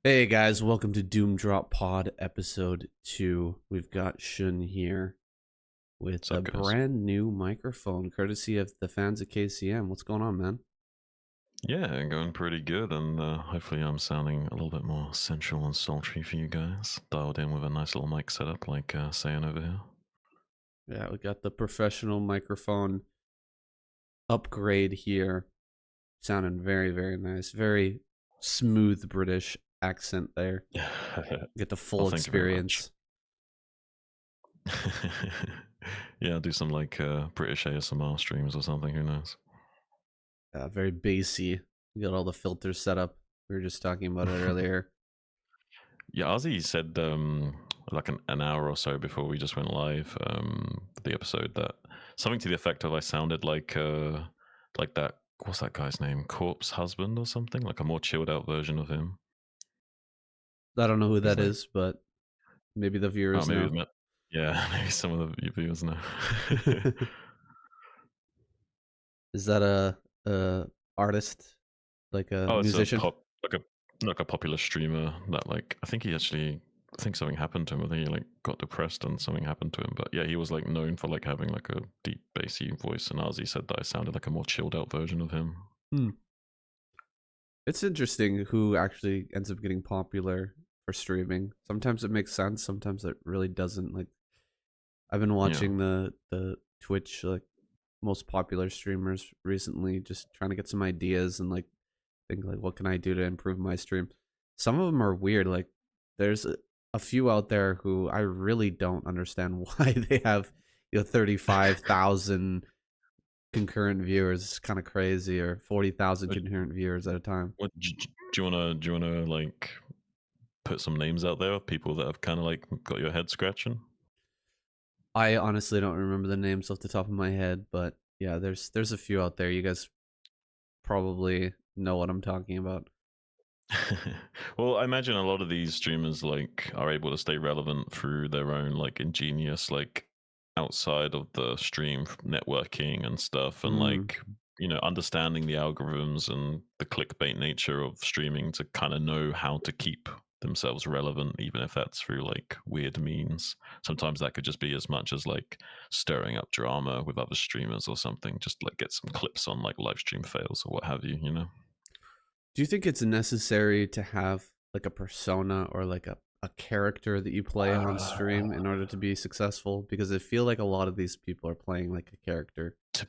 Hey guys, welcome to Doom Drop Pod episode 2. We've got Shun here with What's a up, guys? brand new microphone courtesy of the fans at KCM. What's going on, man? Yeah, going pretty good, and hopefully I'm sounding a little bit more sensual and sultry for you guys. Dialed in with a nice little mic setup like Saiyan over here. Yeah, we got the professional microphone upgrade here. Sounding very, very nice. Very smooth British accent there. Get the Well, full thank you very much. experience. Yeah, I'll do some like British ASMR streams or something, who knows? Very bassy. We got all the filters set up. We were just talking about it earlier. Yeah, Ozzy said like an hour or so before we just went live, the episode, that something to the effect of I sounded like that, what's that guy's name? Corpse Husband or something? Like a more chilled out version of him. I don't know who He's that like, is, but maybe the oh, viewers maybe know. yeah, maybe some of the viewers know. Is that a artist, like a Oh, it's a musician? pop, like a popular streamer that, like, I think he actually, I think something happened to him. I think he like got depressed and something happened to him. But yeah, he was like known for like having like a deep bassy voice, and Ozzy said that I sounded like a more chilled out version of him. Hmm. It's interesting who actually ends up getting popular for streaming. Sometimes it makes sense. Sometimes it really doesn't. Like I've been Yeah. watching the Twitch like most popular streamers recently, just trying to get some ideas and like think like what can I do to improve my stream. Some of them are weird. Like there's a few out there who I really don't understand why they have 35,000 concurrent viewers. It's kind of crazy, or 40,000 Uh, concurrent viewers at a time. do you wanna like put some names out there of people that have kind of like got your head scratching? I honestly don't remember the names off the top of my head, but yeah, there's a few out there. You guys probably know what I'm talking about. Well, I imagine a lot of these streamers like are able to stay relevant through their own like ingenious like outside of the stream networking and stuff, and Mm. like, understanding the algorithms and the clickbait nature of streaming to kind of know how to keep themselves relevant, even if that's through like weird means. Sometimes that could just be as much as like stirring up drama with other streamers or something, just like get some clips on like live stream fails or what have you. Do you think it's necessary to have like a persona or like a character that you play on stream in order to be successful? Because I feel like a lot of these people are playing like a character. To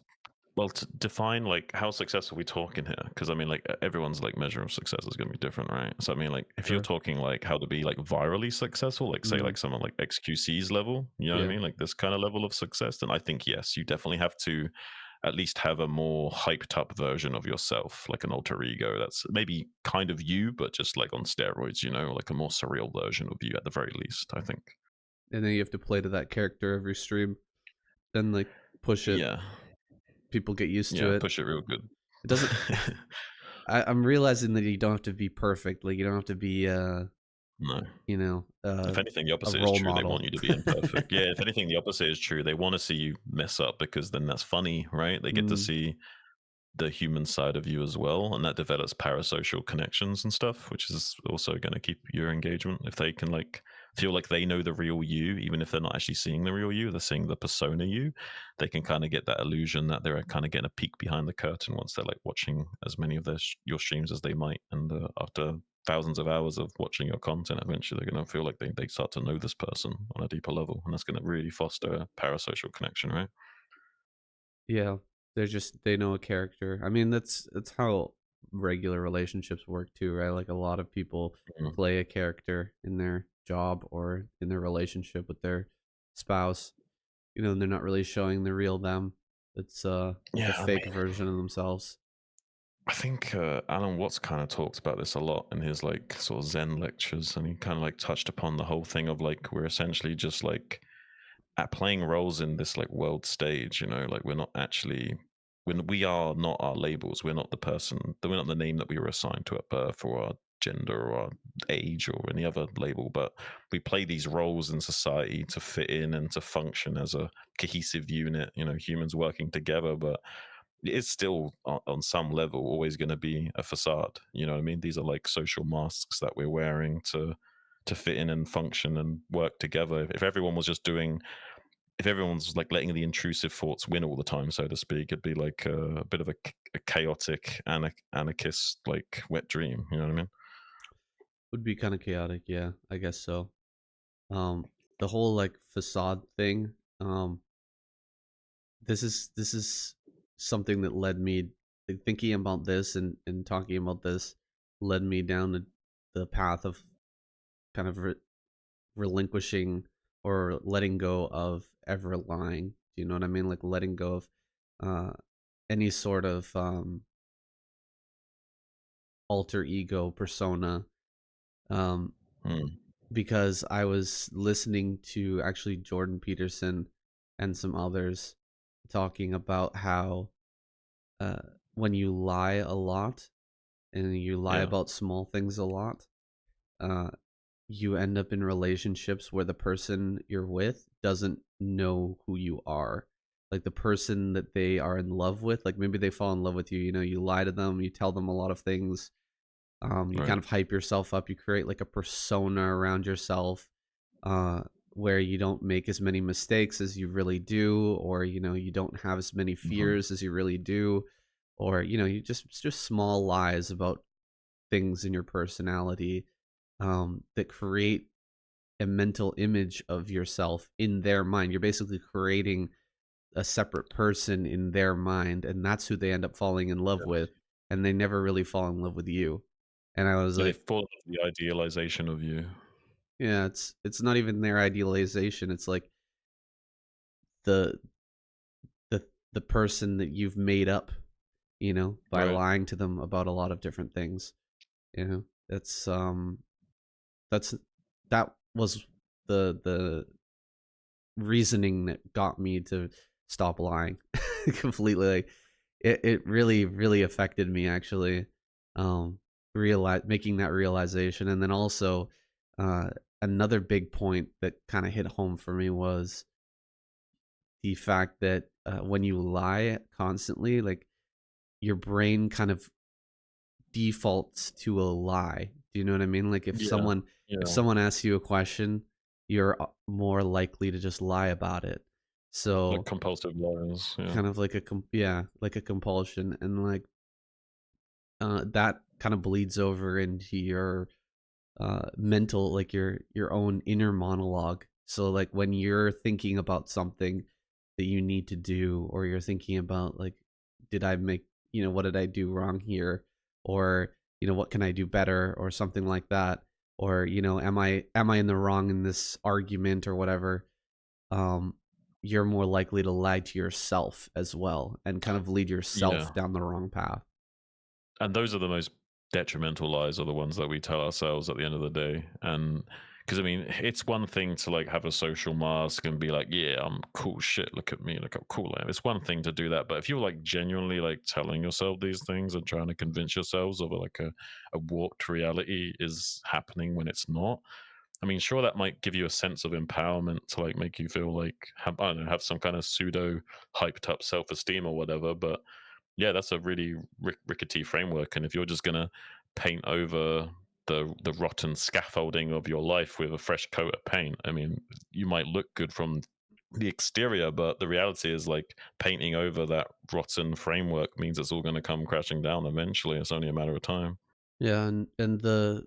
Well, to define like how successful we talking here, because I mean, like everyone's like measure of success is going to be different, right? So I mean, like if you're Sure. talking like how to be like virally successful, like say Mm. like someone like XQC's level, you know what I Yeah. mean, like this kind of level of success, then I think yes, you definitely have to at least have a more hyped up version of yourself, like an alter ego that's maybe kind of you, but just like on steroids, like a more surreal version of you at the very least, I think. And then you have to play to that character every stream. Then like push it. Yeah, People get used to yeah, it. push it real good. It doesn't. I'm realizing that you don't have to be perfect. Like you don't have to be No. you know, If anything, the a opposite is role true. They want model. you to be imperfect. Yeah, if anything, the opposite is true. They want to see you mess up because then that's funny, right? They get to Mm. see the human side of you as well, and that develops parasocial connections and stuff, which is also going to keep your engagement. If they can like feel like they know the real you, even if they're not actually seeing the real you, they're seeing the persona you, they can kind of get that illusion that they're kind of getting a peek behind the curtain once they're like watching as many of your streams as they might. And after thousands of hours of watching your content, eventually they're going to feel like they start to know this person on a deeper level, and that's going to really foster a parasocial connection, right? Yeah, they know a character. I mean, that's how regular relationships work too, right? Like a lot of people Mm. play a character in their job or in their relationship with their spouse. And they're not really showing the real them. It's like a Yeah, I fake mean, version of themselves. I think Alan Watts kind of talks about this a lot in his like sort of Zen lectures, and he kind of like touched upon the whole thing of like we're essentially just like at playing roles in this like world stage, like we're not actually when we are not our labels, we're not the person, we're not the name that we were assigned to at birth, or our gender or our age or any other label, but we play these roles in society to fit in and to function as a cohesive unit, humans working together. But it's still on some level always going to be a facade. You know what I mean? These are like social masks that we're wearing to fit in and function and work together. If everyone was just doing, if everyone's like letting the intrusive thoughts win all the time, so to speak, it'd be like a bit of a chaotic anarchist like wet dream. You know what I mean? Would be kind of chaotic, yeah, I guess so. Um, the whole like facade thing. This is something that led me, like, thinking about this and talking about this led me down the path of kind of relinquishing or letting go of ever lying. Do you know what I mean? Like letting go of uh, any sort of alter ego persona. Um, Mm, because I was listening to actually Jordan Peterson and some others talking about how uh, when you lie a lot and you lie yeah, about small things a lot, uh, you end up in relationships where the person you're with doesn't know who you are. Like the person that they are in love with, like maybe they fall in love with you, you know, you lie to them, you tell them a lot of things, you kind right. of hype yourself up, you create like a persona around yourself, uh, where you don't make as many mistakes as you really do, or you know, you don't have as many Hmm. fears as you really do, or you know, you just small lies about things in your personality, that create a mental image of yourself in their mind. You're basically creating a separate person in their mind, and that's who they end up falling in love with, and they never really fall in love with you. And I was Yeah, they like, fall into the idealization of you. yeah, it's not even their idealization. It's like the the person that you've made up, you know, by Right. lying to them about a lot of different things. You know, that's that was the reasoning that got me to stop lying completely. Like it really affected me actually. Um, realize making that realization, and then also uh, another big point that kind of hit home for me was the fact that when you lie constantly, like your brain kind of defaults to a lie. Do you know what I mean? Like Yeah. if Yeah. someone asks you a question, you're more likely to just lie about it. Like So compulsive liars. Yeah. kind of like yeah, like a compulsion, and like that kind of bleeds over into your mental, like your own inner monologue. So like when you're thinking about something that you need to do, or you're thinking about like, did I make, you know, what did I do wrong here, or you know, what can I do better, or something like that, or you know, am I in the wrong in this argument or whatever, um you're more likely to lie to yourself as well and kind of lead Yeah. yourself down the wrong path. And those are the most detrimental lies, are the ones that we tell ourselves at the end of the day. And because I mean, it's one thing to like have a social mask and be like, yeah, I'm cool shit, look at me, look how cool I am. It's one thing to do that, but if you're like genuinely like telling yourself these things and trying to convince yourselves of like a warped reality is happening when it's not, I mean, sure, that might give you a sense of empowerment to like make you feel like have, I don't know, have some kind of pseudo hyped up self esteem or whatever. But yeah, that's a really rickety framework. And if you're just gonna paint over the rotten scaffolding of your life with a fresh coat of paint, I mean, you might look good from the exterior, but the reality is like painting over that rotten framework means it's all going to come crashing down eventually. It's only a matter of time. Yeah, and the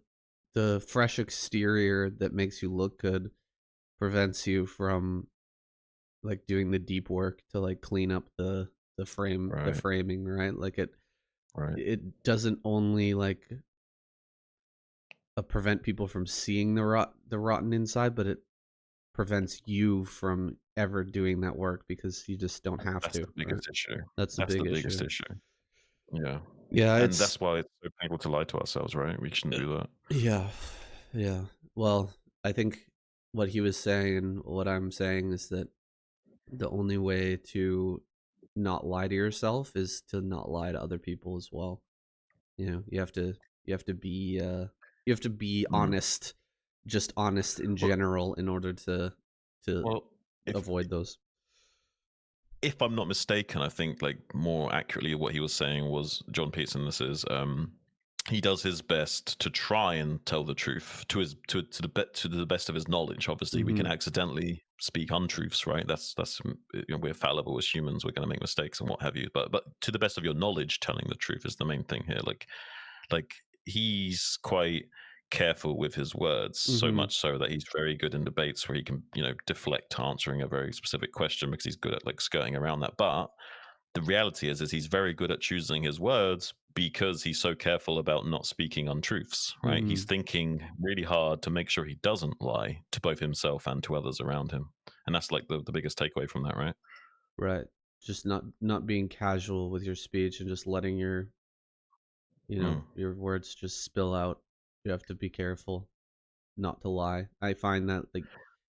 fresh exterior that makes you look good prevents you from like doing the deep work to like clean up the Right. framing, right? Like Right. it doesn't only like prevent people from seeing the rotten inside, but it prevents you from ever doing that work because you just don't have That's to, the right? biggest issue. That's the That's big the biggest issue. issue. Yeah. Yeah, And it's that's why it's so painful to lie to ourselves, right? We shouldn't uh, do that. yeah. Yeah. Well, I think what he was saying and what I'm saying is that the only way to not lie to yourself is to not lie to other people as well. You know, you have to be you have to be Mm. honest, just honest in Well, general in order to well, if avoid those. if I'm not mistaken, I think like more accurately what he was saying was John Peterson. This is he does his best to try and tell the truth to his to the best of his knowledge. Obviously, we can Mm-hmm. accidentally speak untruths, right? That's we're fallible as humans. We're going to make mistakes and what have you. But to the best of your knowledge, telling the truth is the main thing here. Like he's quite careful with his words, so Mm-hmm. much so that he's very good in debates where he can, deflect answering a very specific question because he's good at like skirting around that. But the reality is he's very good at choosing his words because he's so careful about not speaking untruths, right? He's Mm-hmm. thinking really hard to make sure he doesn't lie to both himself and to others around him. And that's like the biggest takeaway from that, right? Right. Just not being casual with your speech and just letting your, Mm, your words just spill out. You have to be careful not to lie. I find that like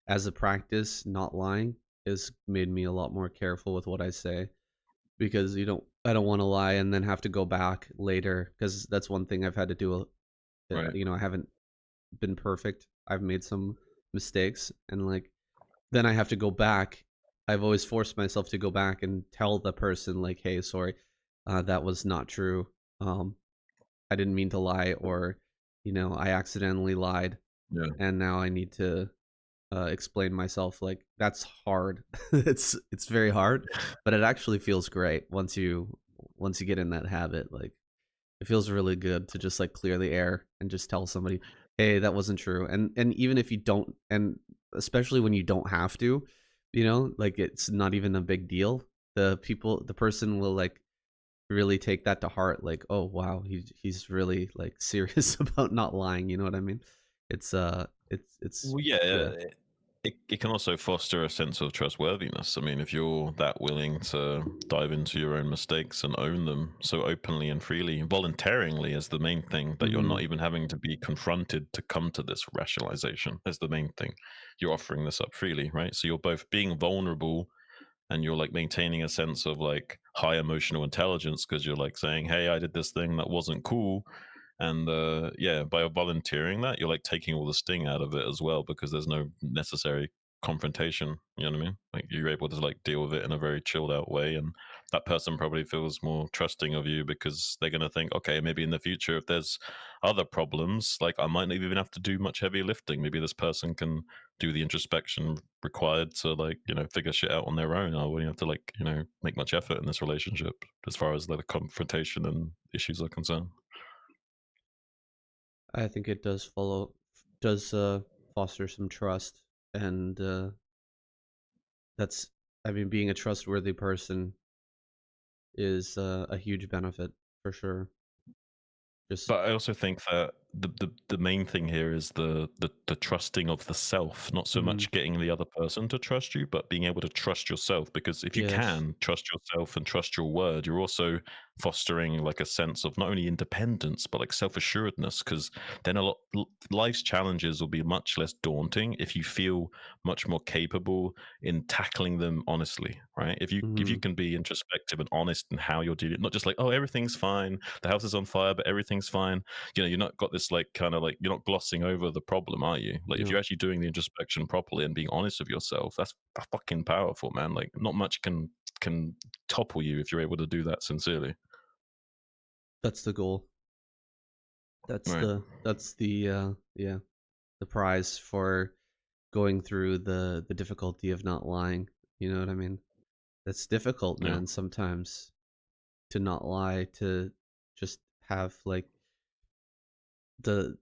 as a practice, not lying has made me a lot more careful with what I say because I don't want to lie and then have to go back later because that's one thing I've had to do. right. I haven't been perfect. I've made some mistakes and like then I have to go back. I've always forced myself to go back and tell the person like, "Hey, sorry, that was not true. Um, I didn't mean to lie," or I accidentally lied, Yeah. and now I need to explain myself. Like that's hard. It's very hard, but it actually feels great once you get in that habit. Like it feels really good to just like clear the air and just tell somebody, "Hey, that wasn't true." And even if you don't, and especially when you don't have to, like it's not even a big deal. The person will like really take that to heart. Like, oh wow, he's really like serious about not lying. You know what I mean? It's Well, yeah, yeah. it can also foster a sense of trustworthiness. I mean, if you're that willing to dive into your own mistakes and own them so openly and freely, voluntarily is the main thing, that you're Hmm. not even having to be confronted to come to this rationalization is the main thing. You're offering this up freely, right? So you're both being vulnerable and you're like maintaining a sense of like high emotional intelligence because you're like saying, hey, I did this thing that wasn't cool. And yeah, by volunteering that, you're like taking all the sting out of it as well because there's no necessary confrontation. You know what I mean? Like you're able to like deal with it in a very chilled out way, and that person probably feels more trusting of you because they're gonna think, okay, maybe in the future if there's other problems, like I might not even have to do much heavy lifting. Maybe this person can do the introspection required to like figure shit out on their own. I wouldn't have to like make much effort in this relationship as far as like the confrontation and issues are concerned. I think it does foster some trust, and that's I mean, being a trustworthy person is a huge benefit for sure. Just But I also think that the main thing here is the trusting of the self, not so mhm, much getting the other person to trust you, but being able to trust yourself. Because if you yes, can trust yourself and trust your word, you're also fostering like a sense of not only independence but like self assuredness. Because then life's challenges will be much less daunting if you feel much more capable in tackling them honestly, right? If you mhm, can be introspective and honest in how you're dealing, not just like, oh, everything's fine, the house is on fire, but everything's fine. You're not got this like kind of like you're not glossing over the problem, are you? Like if yeah, you're actually doing the introspection properly and being honest with yourself, that's fucking powerful, man. Like not much can topple you if you're able to do that sincerely. that's the goal. Right. That's the yeah, the prize for going through the difficulty of not lying. You know what I mean? It's difficult, Yeah. man, sometimes to not lie, to just have like the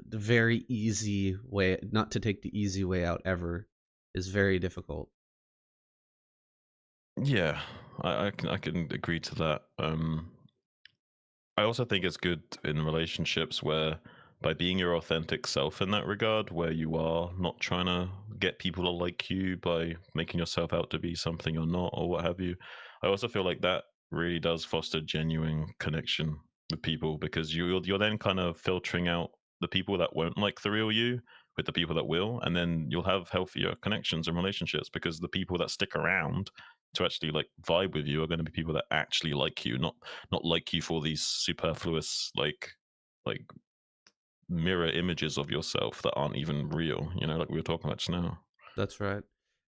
very easy way, not to take the easy way out ever, is very difficult. Yeah. I can agree to that. I also think it's good in relationships where by being your authentic self in that regard, where you are not trying to get people to like you by making yourself out to be something you're not or what have you. I also feel like that really does foster genuine connection with people because you're then kind of filtering out the people that won't like the real you with the people that will, and then you'll have healthier connections and relationships because the people that stick around to actually like vibe with you are going to be people that actually like you, not like you for these superfluous like mirror images of yourself that aren't even real, like we were talking about just now. That's right.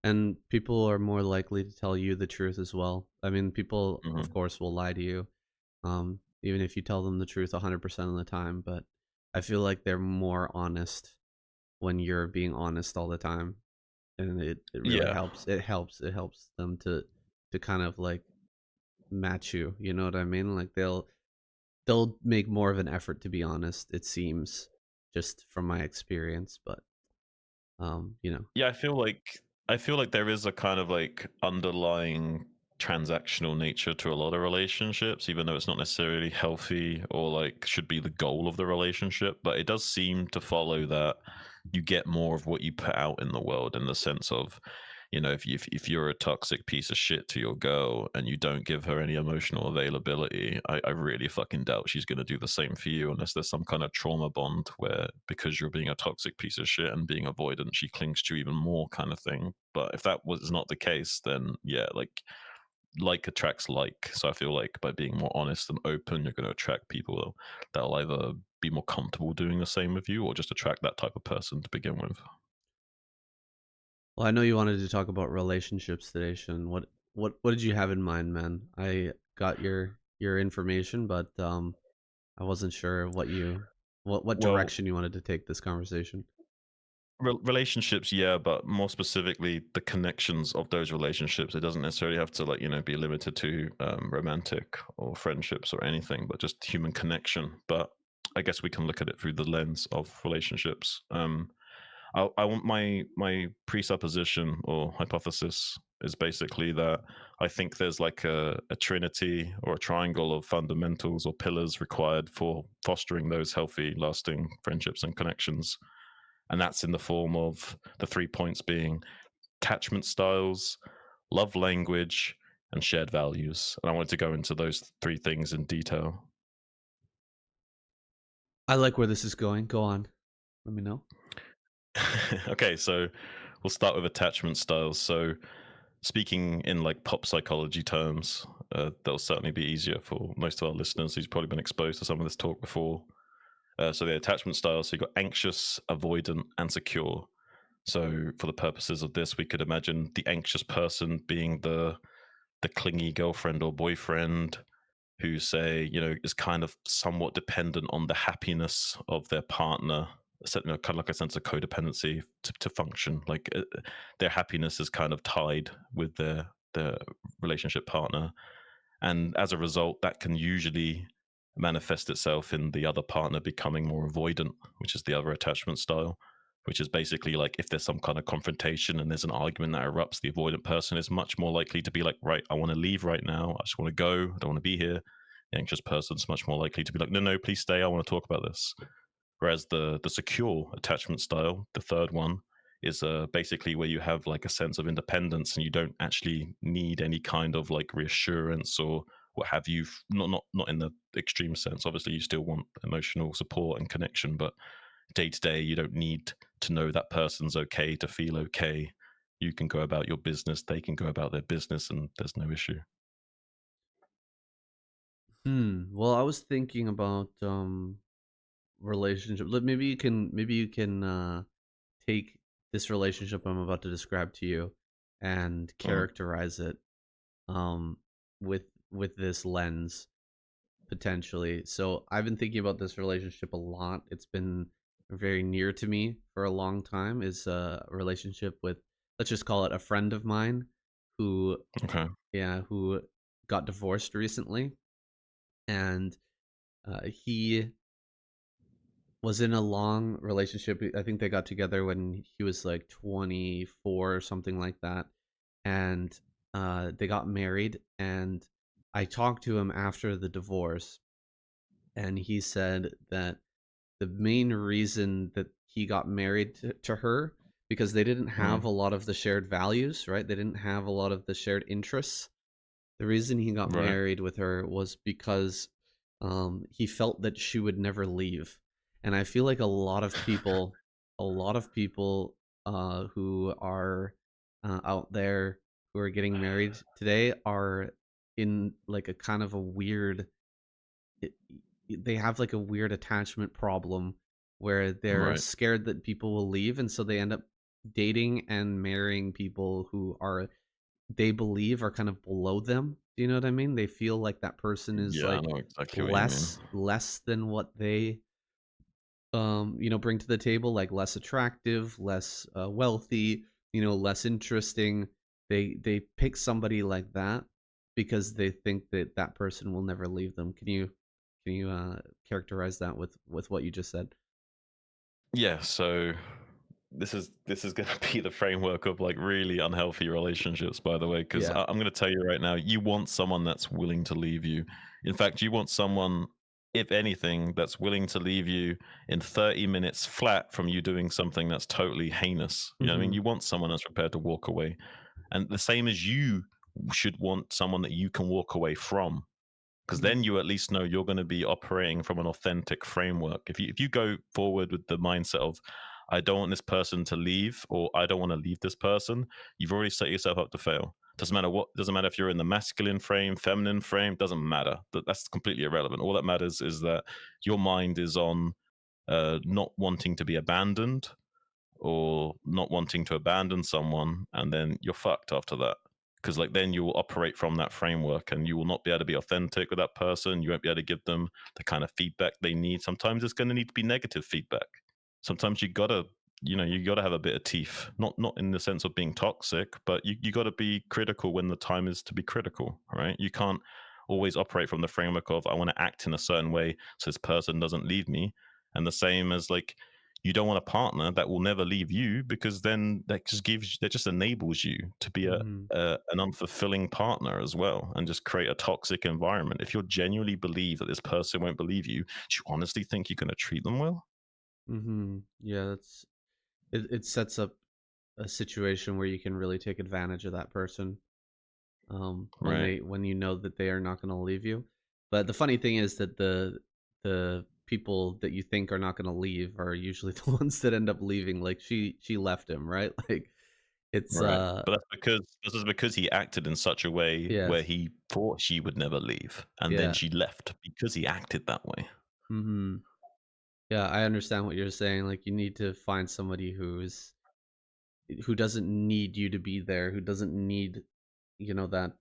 And people are more likely to tell you the truth as well. I mean, people, of Hmm. course, will lie to you, even if you tell them the truth 100% of the time. But I feel like they're more honest when you're being honest all the time, and it really Yeah. helps. It helps them to kind of like match you. You know what I mean? Like they'll make more of an effort to be honest. It seems, just from my experience, but you know. Yeah, I feel like there is a kind of like underlying transactional nature to a lot of relationships, even though it's not necessarily healthy or like should be the goal of the relationship. But it does seem to follow that you get more of what you put out in the world, in the sense of, if you're a toxic piece of shit to your girl and you don't give her any emotional availability, I really fucking doubt she's going to do the same for you, unless there's some kind of trauma bond where, because you're being a toxic piece of shit and being avoidant, she clings to you even more, kind of thing. But if that was not the case, then yeah, like attracts like. So I feel like by being more honest and open, you're going to attract people that'll either be more comfortable doing the same with you, or just attract that type of person to begin with. Well, I know you wanted to talk about relationships today, Shin. What did you have in mind, man? I got your information, but I wasn't sure what Well, direction you wanted to take this conversation. relationships, yeah, but more specifically the connections of those relationships. It doesn't necessarily have to, like, be limited to romantic or friendships or anything, but just human connection. But I guess we can look at it through the lens of relationships. I want my presupposition or hypothesis is basically that I think there's like a trinity or a triangle of fundamentals or pillars required for fostering those healthy, lasting friendships and connections. And that's in the form of the 3 points being attachment styles, love language, and shared values. And I wanted to go into those three things in detail. I like where this is going. Go on. Let me know. Okay, so we'll start with attachment styles. So, speaking in like pop psychology terms, that'll certainly be easier for most of our listeners who's probably been exposed to some of this talk before. So, the attachment styles, so you've got anxious, avoidant, and secure. So, for the purposes of this, we could imagine the anxious person being the clingy girlfriend or boyfriend who, say, is kind of somewhat dependent on the happiness of their partner, kind of like a sense of codependency to function. Like, their happiness is kind of tied with their relationship partner, and as a result, that can usually manifest itself in the other partner becoming more avoidant, which is the other attachment style. Which is basically like, if there's some kind of confrontation and there's an argument that erupts, the avoidant person is much more likely to be like, right, I want to leave right now. I just want to go. I don't want to be here. The anxious person's much more likely to be like, no, no, please stay. I want to talk about this. Whereas the secure attachment style, the third one, is basically where you have like a sense of independence and you don't actually need any kind of like reassurance or what have you. Not in the extreme sense. Obviously, you still want emotional support and connection, but day to day, you don't need to know that person's okay to feel okay. You can go about your business. They can go about their business, and there's no issue. Well, I was thinking about relationship. Maybe you can take this relationship I'm about to describe to you and Mm, characterize it um with this lens potentially. So I've been thinking about this relationship a lot. It's been very near to me for a long time. Is a relationship with, let's just call it, a friend of mine who, okay. yeah, who got divorced recently, and he was in a long relationship. I think they got together when he was like 24 or something like that, and they got married. And I talked to him after the divorce, and he said that the main reason that he got married to her, because they didn't have Mm, a lot of the shared values, right? They didn't have a lot of the shared interests. The reason he got right. married with her was because he felt that she would never leave. And I feel like a lot of people who are out there who are getting married today are in like a kind of a weird, it, they have like a weird attachment problem where they're Right. scared that people will leave, and so they end up dating and marrying people who are they believe are kind of below them. Do you know what I mean? They feel like that person is Yeah, I like know exactly what you mean. less than what they bring to the table, like less attractive, less wealthy, less interesting. They pick somebody like that because they think that that person will never leave them. Can you characterize that with what you just said? Yeah, so this is going to be the framework of like really unhealthy relationships, by the way, because Yeah. I'm going to tell you right now, you want someone that's willing to leave you. In fact, you want someone, if anything, that's willing to leave you in 30 minutes flat from you doing something that's totally heinous. You know what I mean? Mhm. You want someone that's prepared to walk away, and the same as you should want someone that you can walk away from, because Mhm. then you at least know you're going to be operating from an authentic framework. If you go forward with the mindset of I don't want this person to leave or I don't want to leave this person, you've already set yourself up to fail. Doesn't matter if you're in the masculine frame, feminine frame, doesn't matter. That's completely irrelevant. All that matters is that your mind is on not wanting to be abandoned or not wanting to abandon someone, and then you're fucked after that. Because like then you will operate from that framework, and you will not be able to be authentic with that person. You won't be able to give them the kind of feedback they need. Sometimes it's going to need to be negative feedback. Sometimes you gotta have a bit of teeth. Not in the sense of being toxic, but you gotta be critical when the time is to be critical, right? You can't always operate from the framework of I want to act in a certain way so this person doesn't leave me. And the same as like you don't want a partner that will never leave you, because then that just enables you to be Mhm. an unfulfilling partner as well, and just create a toxic environment. If you genuinely believe that this person won't believe you, do you honestly think you're going to treat them well? Mhm. Yeah, it sets up a situation where you can really take advantage of that person. Right. When you know that they are not gonna leave you. But the funny thing is that the people that you think are not gonna leave are usually the ones that end up leaving, like, she left him, right? Like, it's, Right. But this is because he acted in such a way where yes. he thought she would never leave, and then Yeah. she left because he acted that way. Mhm. Yeah, I understand what you're saying, like, you need to find somebody who doesn't need you to be there, who doesn't need, that,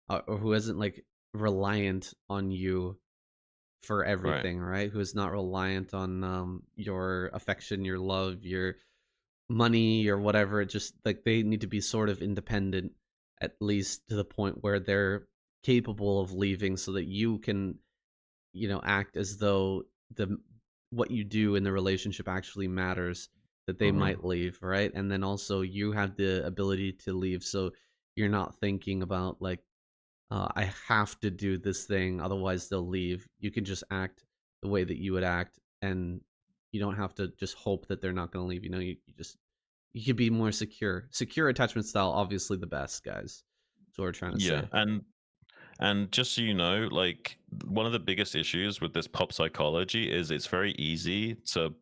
or who isn't, like, reliant on you for Right. everything, right? Who is not reliant on your affection, your love, your money, or whatever. It just like they need to be sort of independent, at least to the point where they're capable of leaving, so that you can, act as though the what you do in the relationship actually matters. That they Mhm. might leave, right? And then also you have the ability to leave, so you're not thinking about like I have to do this thing, otherwise they'll leave. You can just act the way that you would act, and you don't have to just hope that they're not going to leave. You could be more secure. Secure attachment style, obviously the best, guys. That's what we're trying to Yeah, say. and just so you know, like one of the biggest issues with this pop psychology is it's very easy to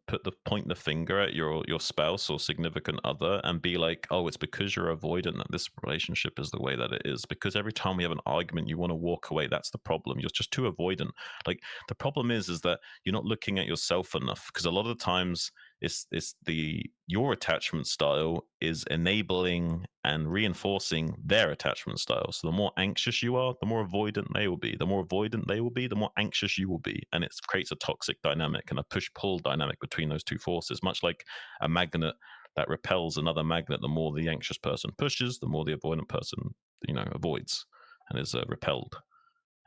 point the finger at your spouse or significant other and be like, "Oh, it's because you're avoidant that this relationship is the way that it is." Because every time we have an argument, you want to walk away. That's the problem. You're just too avoidant. Like the problem is that you're not looking at yourself enough, because a lot of the times it's the your attachment style is enabling and reinforcing their attachment style. So the more anxious you are, the more avoidant they will be. The more avoidant they will be, the more anxious you will be, and it creates a toxic dynamic and a push pull dynamic between those two forces, much like a magnet that repels another magnet. The more the anxious person pushes, the more the avoidant person avoids and is repelled,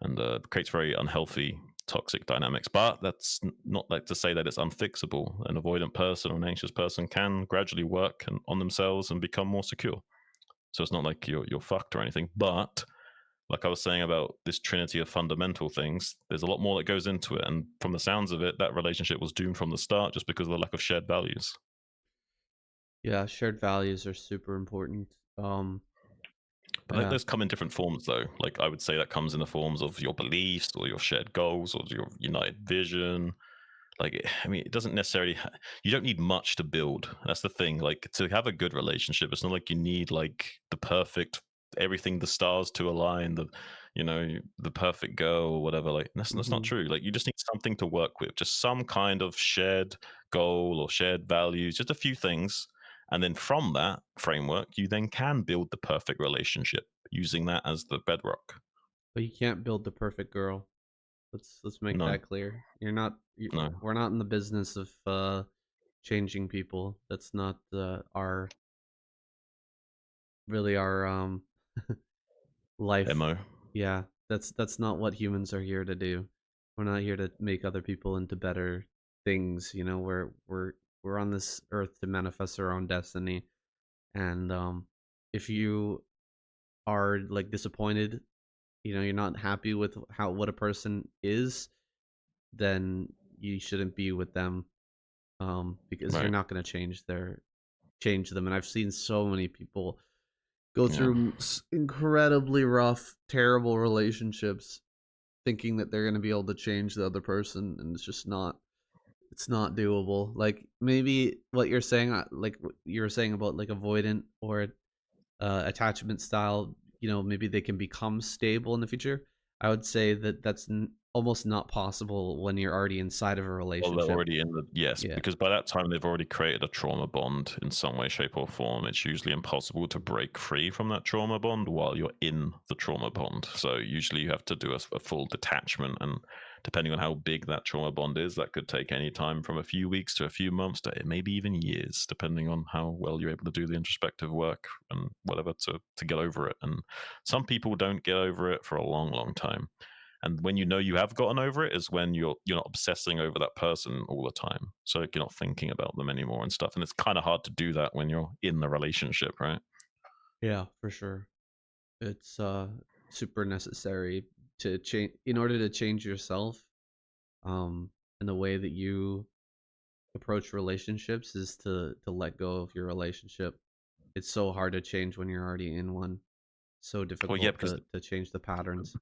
and creates very unhealthy toxic dynamics. But that's not like to say that it's unfixable. An avoidant person or an anxious person can gradually work on themselves and become more secure. So it's not like you're fucked or anything. But like I was saying about this trinity of fundamental things, there's a lot more that goes into it. And from the sounds of it, that relationship was doomed from the start just because of the lack of shared values. Yeah, shared values are super important. But Yeah. those come in different forms, though. Like I would say that comes in the forms of your beliefs or your shared goals or your united vision. Like, I mean, it doesn't necessarily. You don't need much to build. That's the thing. Like to have a good relationship, it's not like you need like the perfect everything, the stars to align, the perfect girl or whatever. Like that's not Hmm. true. Like you just need something to work with, just some kind of shared goal or shared values, just a few things, And then from that framework, you then can build the perfect relationship using that as the bedrock. But you can't build the perfect girl. Let's make No, that clear. You're not you, no, we're not in the business of changing people. That's not our really our life. MO. Yeah, that's not what humans are here to do. We're not here to make other people into better things, you know. We're on this earth to manifest our own destiny. And if you are like disappointed, you know, you're not happy with how what a person is, then you shouldn't be with them, because you're Right. not going to change them. And I've seen so many people go Yeah. through incredibly rough, terrible relationships thinking that they're going to be able to change the other person, and it's just not. It's not doable. Like maybe what you're saying, like what you were saying about like avoidant or attachment style, you know, maybe they can become stable in the future. I would say that that's almost not possible when you're already inside of a Well, they're relationship. already in the yes, Yeah. because by that time they've already created a trauma bond in some way, shape, or form. It's usually impossible to break free from that trauma bond while you're in the trauma bond. So usually you have to do a full detachment, and depending on how big that trauma bond is, that could take any time from a few weeks to a few months to maybe even years, depending on how well you're able to do the introspective work and whatever to get over it. And some people don't get over it for a long, long time. And when you know you have gotten over it is when you're not obsessing over that person all the time. So you're not thinking about them anymore and stuff. And it's kind of hard to do that when you're in the relationship, right? Yeah, for sure. It's super necessary to change in order to change yourself. And the way that you approach relationships is to let go of your relationship. It's so hard to change when you're already in one. So Well, yeah, difficult because to change the patterns.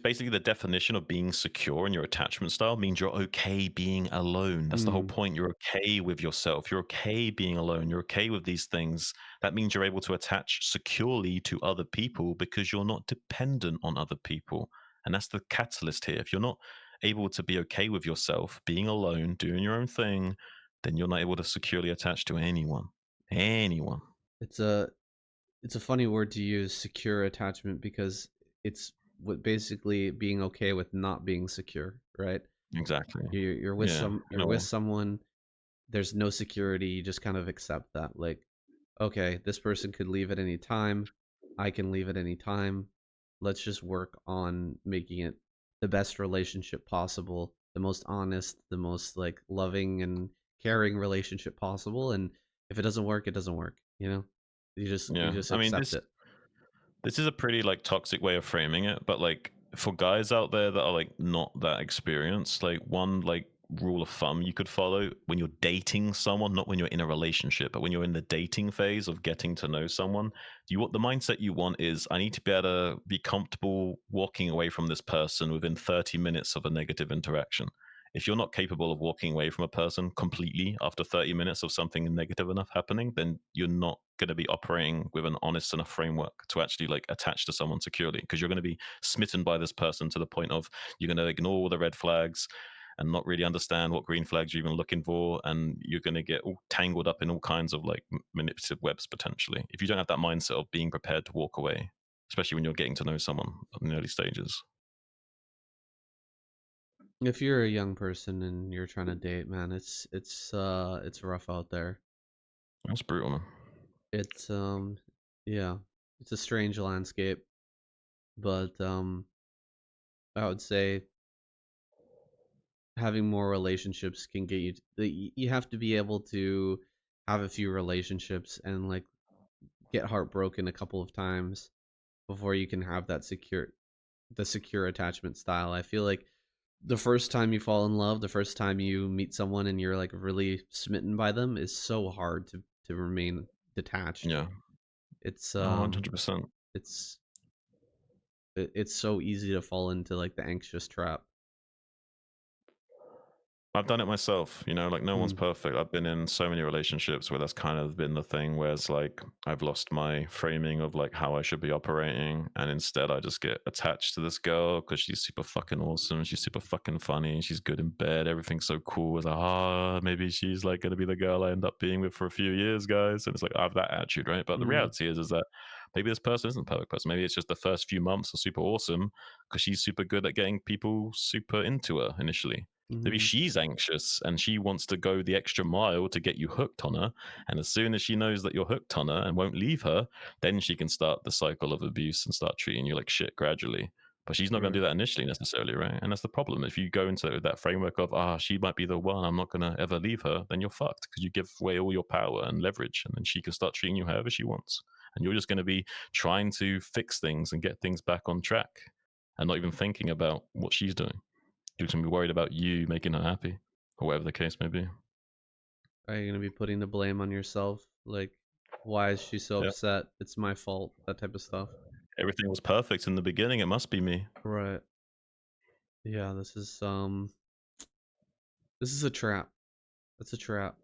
basically the definition of being secure in your attachment style means you're okay being alone. That's the whole Mm. point. You're okay with yourself. You're okay being alone. You're okay with these things. That means you're able to attach securely to other people because you're not dependent on other people. And that's the catalyst here. If you're not able to be okay with yourself, being alone, doing your own thing, then you're not able to securely attach to anyone. Anyone. It's a it's a funny word to use, secure attachment, because it's what basically being okay with not being secure, right? Exactly. Yeah, in You're a with way. someone, there's no security, you just kind of accept that. Like, okay, this person could leave at any time. I can leave at any time. Let's just work on making it the best relationship possible, the most honest, the most like loving and caring relationship possible. And if it doesn't work, it doesn't work. You know, you Yeah. just I mean, accept it. this is a pretty like toxic way of framing it, but like for guys out there that are like not that experienced, like one like rule of thumb you could follow when you're dating someone, not when you're in a relationship, but when you're in the dating phase of getting to know someone, you want the mindset you want is I need to be able to be comfortable walking away from this person within 30 minutes of a negative interaction. If you're not capable of walking away from a person completely after 30 minutes of something negative enough happening, then you're not going to be operating with an honest enough framework to actually like attach to someone securely, because you're going to be smitten by this person to the point of you're going to ignore all the red flags and not really understand what green flags you're even looking for, and you're going to get all tangled up in all kinds of like manipulative webs potentially if you don't have that mindset of being prepared to walk away, especially when you're getting to know someone in the early stages. If you're a young person and you're trying to date, man, it's rough out there. That's brutal, man. It's yeah, it's a strange landscape, but I would say having more relationships can get you you have to be able to have a few relationships and like get heartbroken a couple of times before you can have the secure attachment style. I feel like the first time you fall in love, the first time you meet someone and you're like really smitten by them is so hard to remain detached. Yeah. It's Oh, 100%. it's it's so easy to fall into like the anxious trap. I've done it myself, you know, like no one's Mm, perfect. I've been in so many relationships where that's kind of been the thing where it's like I've lost my framing of like how I should be operating. And instead I just get attached to this girl because she's super fucking awesome. She's super fucking funny. She's good in bed. Everything's so cool. It's like, maybe she's like going to be the girl I end up being with for a few years, guys. And it's like, I have that attitude, right? But the mm, reality is that maybe this person isn't the perfect person. Maybe it's just the first few months are super awesome because she's super good at getting people super into her initially. Maybe mm, she's anxious and she wants to go the extra mile to get you hooked on her. And as soon as she knows that you're hooked on her and won't leave her, then she can start the cycle of abuse and start treating you like shit gradually. But she's not going to right. do that initially necessarily, right? And that's the problem. If you go into that framework of, she might be the one, I'm not going to ever leave her, then you're fucked because you give away all your power and leverage. And then she can start treating you however she wants. And you're just going to be trying to fix things and get things back on track and not even thinking about what she's doing. You're just gonna be worried about you making her happy, or whatever the case may be. Are you gonna be putting the blame on yourself? Like, why is she so Yeah. upset? It's my fault. That type of stuff. Everything was perfect in the beginning. It must be me. Right. Yeah. This is a trap. It's a trap.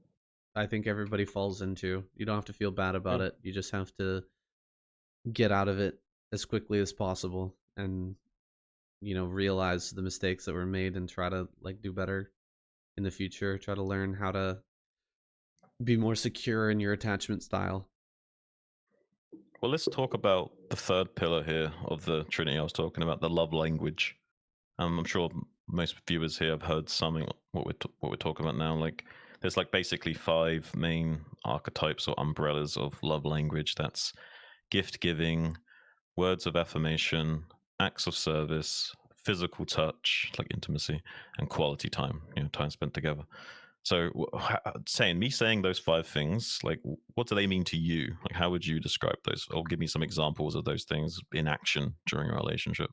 I think everybody falls into. You don't have to feel bad about Yeah. it. You just have to get out of it as quickly as possible and realize the mistakes that were made and try to like do better in the future. Try to learn how to be more secure in your attachment style. Well, let's talk about the third pillar here of the Trinity I was talking about, the love language. I'm sure most viewers here have heard something what we're talking about now. Like, there's like basically five main archetypes or umbrellas of love language. That's gift giving, words of affirmation, acts of service, physical touch, like intimacy, and quality time, time spent together. So, saying those five things, like, what do they mean to you? Like, how would you describe those? Or give me some examples of those things in action during a relationship.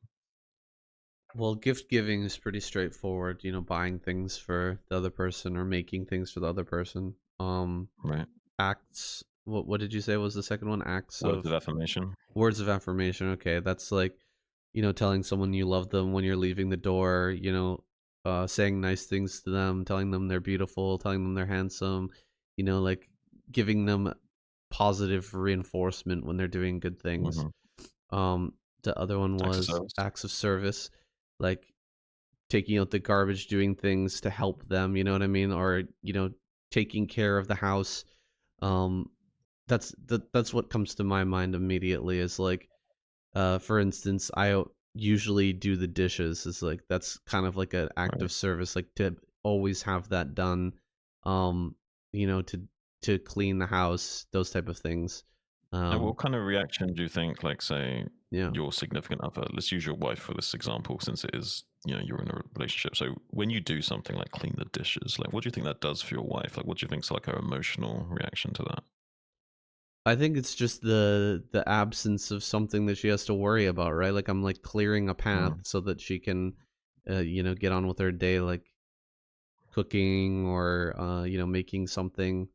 Well, gift giving is pretty straightforward, buying things for the other person or making things for the other person. Right. Acts what did you say was the second one? Acts Words of of affirmation. words of affirmation. Okay, that's like, telling someone you love them when you're leaving the door, saying nice things to them, telling them they're beautiful, telling them they're handsome, like giving them positive reinforcement when they're doing good things. Hmm. Um, the other one Acts of was service. acts of service, like taking out the garbage, doing things to help them, you know what I mean? Or, taking care of the house. Um, that's what comes to my mind immediately is like, for instance, usually do the dishes. Is like that's kind of like an act Right. of service, like to always have that done. Um, to clean the house, those type of things. And Um, what kind of reaction do you think, like, say, yeah. your significant other, let's use your wife for this example, since it is, you're in a relationship. So when you do something like clean the dishes, like, what do you think that does for your wife? Like, what do you think's like her emotional reaction to that? I think it's just the absence of something that she has to worry about, right? Like I'm like clearing a path Mm, so that she can, get on with her day, like cooking or making something,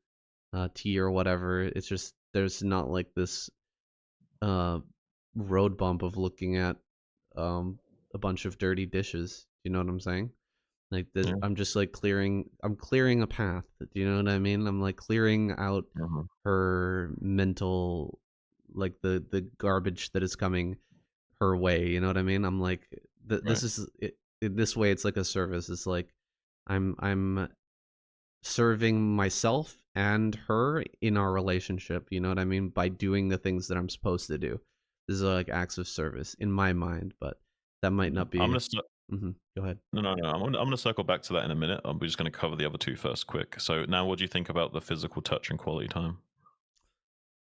tea or whatever. It's just there's not like this uh road bump of looking at um a bunch of dirty dishes. You know what I'm saying? Like this, yeah. I'm just like I'm clearing a path. Do you know what I mean? I'm like clearing out Hmm. her mental, like the garbage that is coming her way. You know what I mean? I'm like, Right. this is this way. It's like a service. It's like I'm serving myself and her in our relationship. You know what I mean? By doing the things that I'm supposed to do. This is like acts of service in my mind, but that might Yeah. not be. Go ahead. No, no, no. I'm gonna circle back to that in a minute. We're just gonna cover the other two first, quick. So now, what do you think about the physical touch and quality time?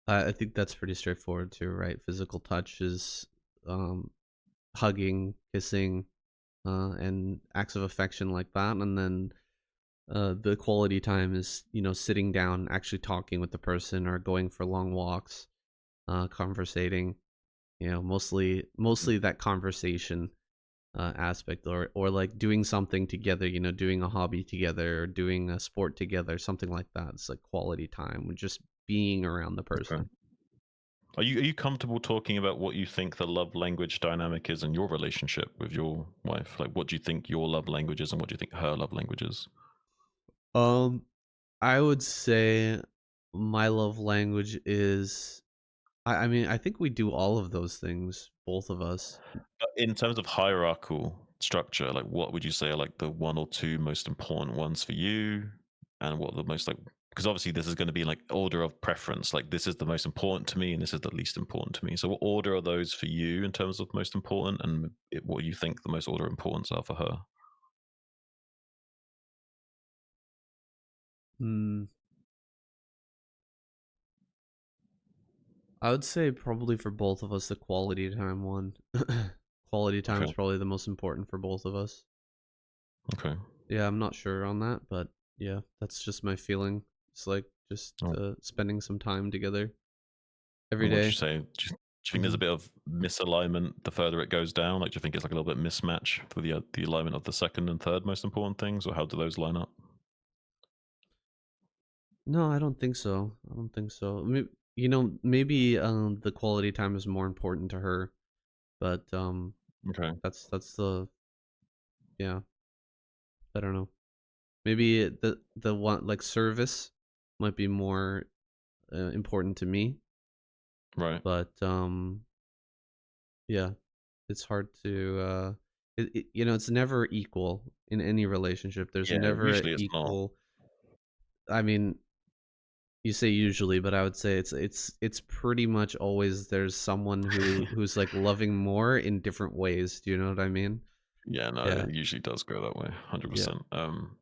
I think that's pretty straightforward too, right? Physical touch is um, hugging, kissing, and acts of affection like that, and then the quality time is sitting down, actually talking with the person, or going for long walks, conversating. Mostly that conversation aspect, or like doing something together. Doing a hobby together, or doing a sport together, something like that. It's like quality time, with just being around the Okay. person. Are you comfortable talking about what you think the love language dynamic is in your relationship with your wife? Like, what do you think your love language is, and what do you think her love language is? Um, I would say my love language is I mean, I think we do all of those things, both of us. But in terms of hierarchical structure, like what would you say are like the one or two most important ones for you? And what are the most like, because obviously this is going to be like order of preference. Like this is the most important to me and this is the least important to me. So what order are those for you in terms of most important and what you think the most order of importance are for her? Mm, I would say probably for both of us, the quality time one. Quality time Okay. is probably the most important for both of us. Okay. Yeah, I'm not sure on that, but yeah, that's just my feeling. It's like just Oh, spending some time together every and what would you day. say? Do you think there's a Mhm. bit of misalignment the further it goes down? Like, do you think it's like a little bit mismatch for the alignment of the second and third most important things, or how do those line up? No, I don't think so. I don't think so. Maybe the quality time is more important to her, but Okay. that's the yeah, I don't know. Maybe the one like service might be more important to me, Right. but yeah, it's hard to it's never equal in any relationship. There's Yeah. never a Usually it's not. equal. I mean, you say usually, but I would say it's pretty much always there's someone who's like loving more in different ways. Do you know what I mean? Yeah, no, Yeah. it usually does go that way, Yeah. 100%.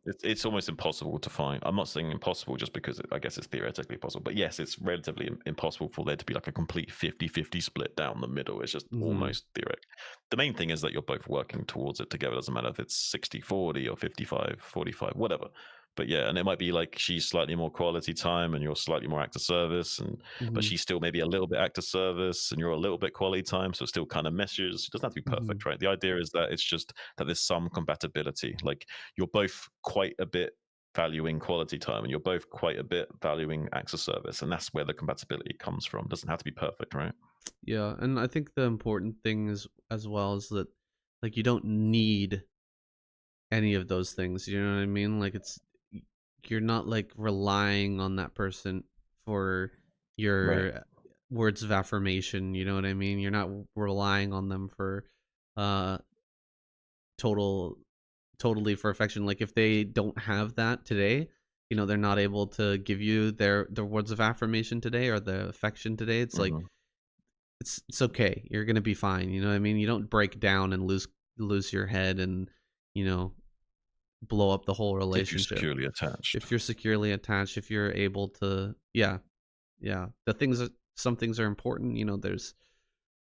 It's almost impossible to find. I'm not saying impossible just because I guess it's theoretically possible, but yes, it's relatively impossible for there to be like a complete 50-50 split down the middle. It's just Mhm. almost theoretic. The main thing is that you're both working towards it together. It doesn't matter if it's 60-40 or 55-45, whatever. But yeah, and it might be like she's slightly more quality time and you're slightly more active service, and but Mhm. she's still maybe a little bit active service and you're a little bit quality time, so it still kind of meshes. It doesn't have to be Mhm. perfect, right? The idea is that it's just that there's some compatibility. Like you're both quite a bit valuing quality time and you're both quite a bit valuing access service, and that's where the compatibility comes from. It doesn't have to be perfect, right? Yeah, and I think the important thing is as well is that like you don't need any of those things. You know what I mean? Like y- you're not like relying on that person for Right. your words of affirmation. You know what I mean? You're not relying on them for uh total totally for affection. Like if they don't have that today, they're not able to give you their words of affirmation today or the affection today. It's like Hmm. it's okay. You're gonna be fine. You know what I mean? You don't break down and lose your head and you know blow up the whole If you're relationship. securely attached. If you're securely attached, if you're able to, yeah, yeah. Some things are important. There's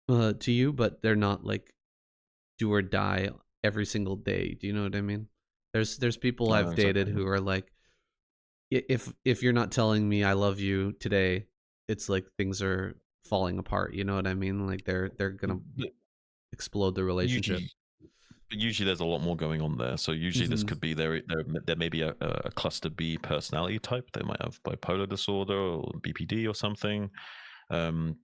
to you, but they're not like do or die every single day. Do you know what I mean? There's people I know I've dated exactly. who are like, if you're not telling me I love you today, it's like things are falling apart. You know what I mean? Like they're gonna But explode the relationship. usually But usually there's a lot more going on there. So usually this Mhm. could be there may be a cluster B personality type. They might have bipolar disorder or BPD or something.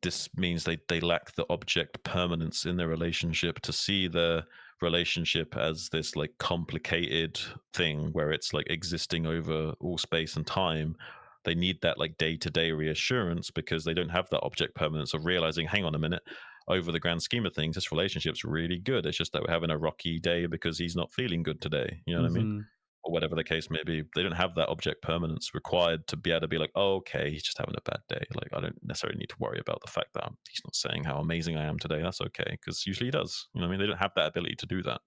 This means they lack the object permanence in their relationship to see the relationship as this like complicated thing where it's like existing over all space and time. They need that like day to day reassurance because they don't have that object permanence of realizing, hang on a minute, over the grand scheme of things, this relationship's really good. It's just that we're having a rocky day because he's not feeling good today. You know what I mean? Mhm. Or whatever the case may be. They don't have that object permanence required to be able to be like, oh, okay, he's just having a bad day. Like, I don't necessarily need to worry about the fact that he's not saying how amazing I am today. That's okay. Because usually he does. You know what I mean? They don't have that ability to do that.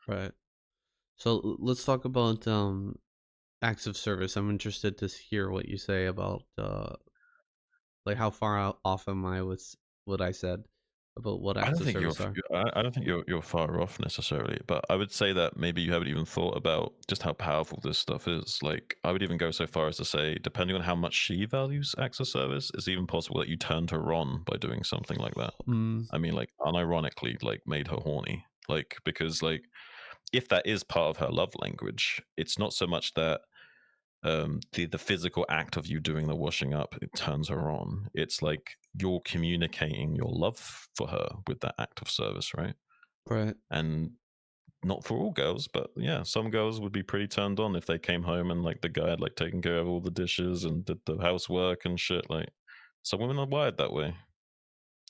Right. So let's talk about acts of service. I'm interested to hear what you say about like how far off am I with what I said about what I acts don't of think service are. I don't think you're far off necessarily, but I would say that maybe you haven't even thought about just how powerful this stuff is. Like, I would even go so far as to say, depending on how much she values acts of service, it's even possible that you turned her on by doing something like that. Mm, I mean, like, unironically, like, made her horny. Like, because, like, if that is part of her love language, it's not so much that the physical act of you doing the washing up it turns her on. It's like you're communicating your love for her with that act of service, right? right. And not for all girls, but yeah, some girls would be pretty turned on if they came home and like the guy had like taken care of all the dishes and did the housework and shit. Like some women are wired that way.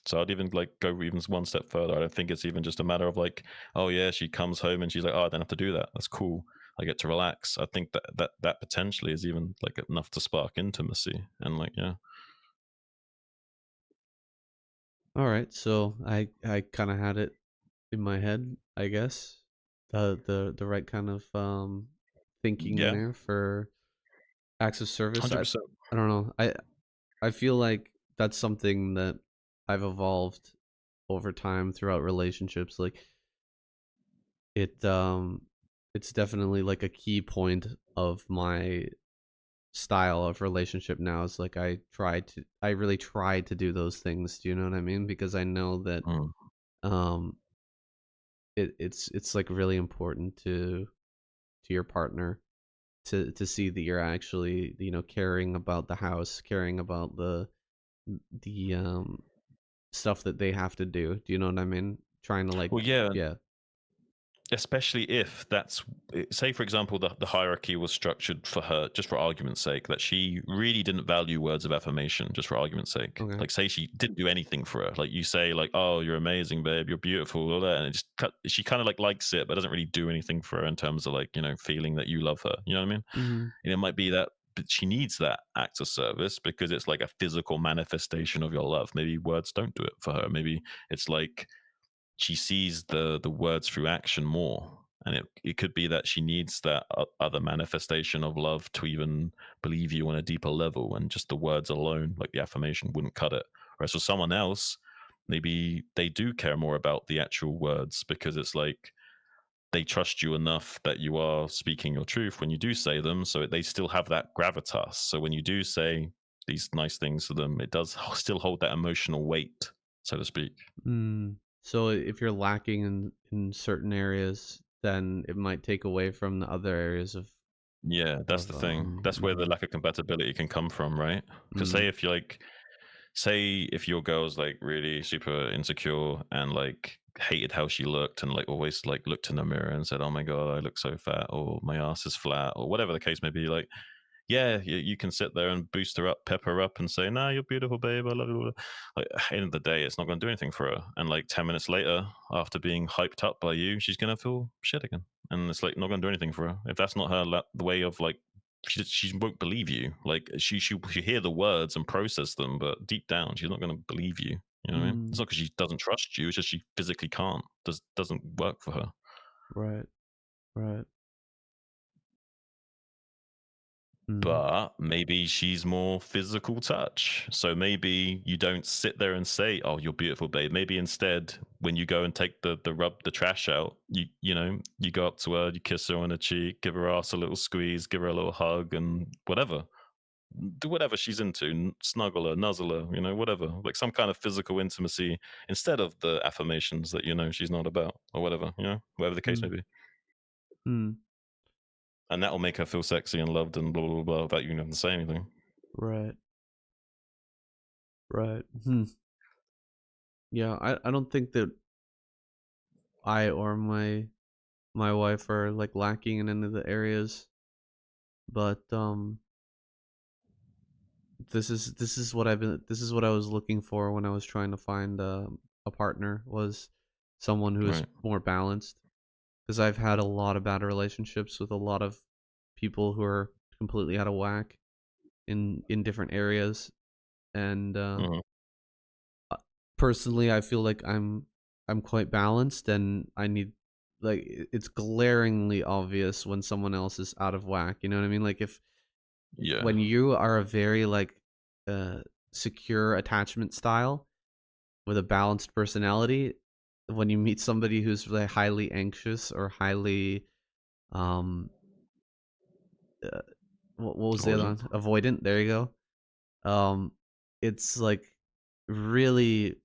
So I'd even like go even one step further. I don't think it's even just a matter of like, oh yeah, she comes home and she's like, oh, I don't have to do that. That's cool. I get to relax. I think that potentially is even like enough to spark intimacy and like yeah, All right, so I kind of had it in my head, I guess. The right kind of thinking yeah, there for acts of service. 100%. I don't know. I feel like that's something that I've evolved over time throughout relationships. Like it it's definitely like a key point of my style of relationship now is like I really try to do those things. Do you know what I mean? Because I know that Mm. um it's like really important to your partner to see that you're actually, you know, caring about the house, caring about the stuff that they have to do. Do you know what I mean? Trying to like, Well, yeah, yeah. especially if that's say for example the hierarchy was structured for her just for argument's sake that she really didn't value words of affirmation just for argument's sake, Okay. like say she didn't do anything for her, like you say like oh you're amazing babe you're beautiful all that and it just she kind of like likes it but doesn't really do anything for her in terms of like you know feeling that you love her, you know what I mean? Mhm. And it might be that but she needs that act of service because it's like a physical manifestation of your love. Maybe words don't do it for her. Maybe it's like she sees the words through action more, and it could be that she needs that other manifestation of love to even believe you on a deeper level, and just the words alone like the affirmation wouldn't cut it. Whereas for someone else maybe they do care more about the actual words because it's like they trust you enough that you are speaking your truth when you do say them, so they still have that gravitas. So when you do say these nice things to them it does still hold that emotional weight, so to speak. Mm. So if you're lacking in certain areas, then it might take away from the other areas Yeah, that's of the thing. That's where the mhm. lack of compatibility can come from, right? Because Mm. say if your girl's like really super insecure and like hated how she looked and like always like looked in the mirror and said, "Oh my god, I look so fat," or "My ass is flat," or whatever the case may be, like yeah, you can sit there and boost her up, pep her up, and say, "Nah, you're beautiful, babe. I love you." Like, at the end of the day, it's not going to do anything for her. And like 10 minutes later, after being hyped up by you, she's going to feel shit again, and it's like not going to do anything for her. If that's not her the way of like, she won't believe you. Like she hear the words and process them, but deep down, she's not going to believe you. You know what I mean? It's Mm. not because she doesn't trust you; it's just she physically can't. Doesn't work for her. Right. Right. Mm. But maybe she's more physical touch. So maybe you don't sit there and say, "Oh, you're beautiful, babe." Maybe instead, when you go and take the rub the trash out, you know you go up to her, you kiss her on the cheek, give her ass a little squeeze, give her a little hug, and whatever. Do whatever she's into, snuggle her, nuzzle her, you know, whatever, like some kind of physical intimacy instead of the affirmations that you know she's not about or whatever, you know, whatever the case may Mm. be, Mm. and that will make her feel sexy and loved and blah blah blah without you having to say anything. Right. Right. Hmm. Yeah, I don't think that I or my wife are like lacking in any of the areas, but this is what this is what I was looking for when I was trying to find a partner, was someone who is Right. more balanced, because I've had a lot of bad relationships with a lot of people who are completely out of whack in different areas, and Mhm. personally I feel like I'm quite balanced, and I need, like, it's glaringly obvious when someone else is out of whack, you know what I mean? Like if Yeah. when you are a very like uh secure attachment style with a balanced personality, when you meet somebody who's like highly anxious or highly um uh, what was the other one, Avoidant. avoidant, there you go, it's like really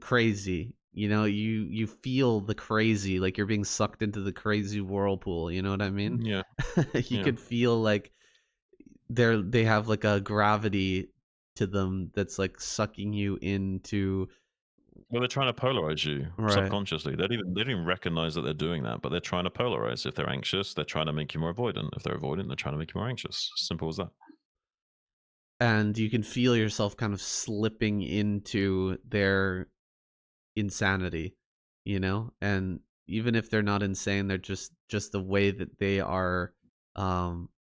crazy, you know, you feel the crazy, like you're being sucked into the crazy whirlpool, you know what I mean? Yeah. You Yeah. could feel like they have like a gravity to them that's like sucking you into Well, they're trying to polarize you Right. subconsciously. They don't even recognize that they're doing that, but they're trying to polarize. If they're anxious, they're trying to make you more avoidant. If they're avoidant, they're trying to make you more anxious. Simple as that. And you can feel yourself kind of slipping into their insanity, you know? And even if they're not insane, they're just the way that they are um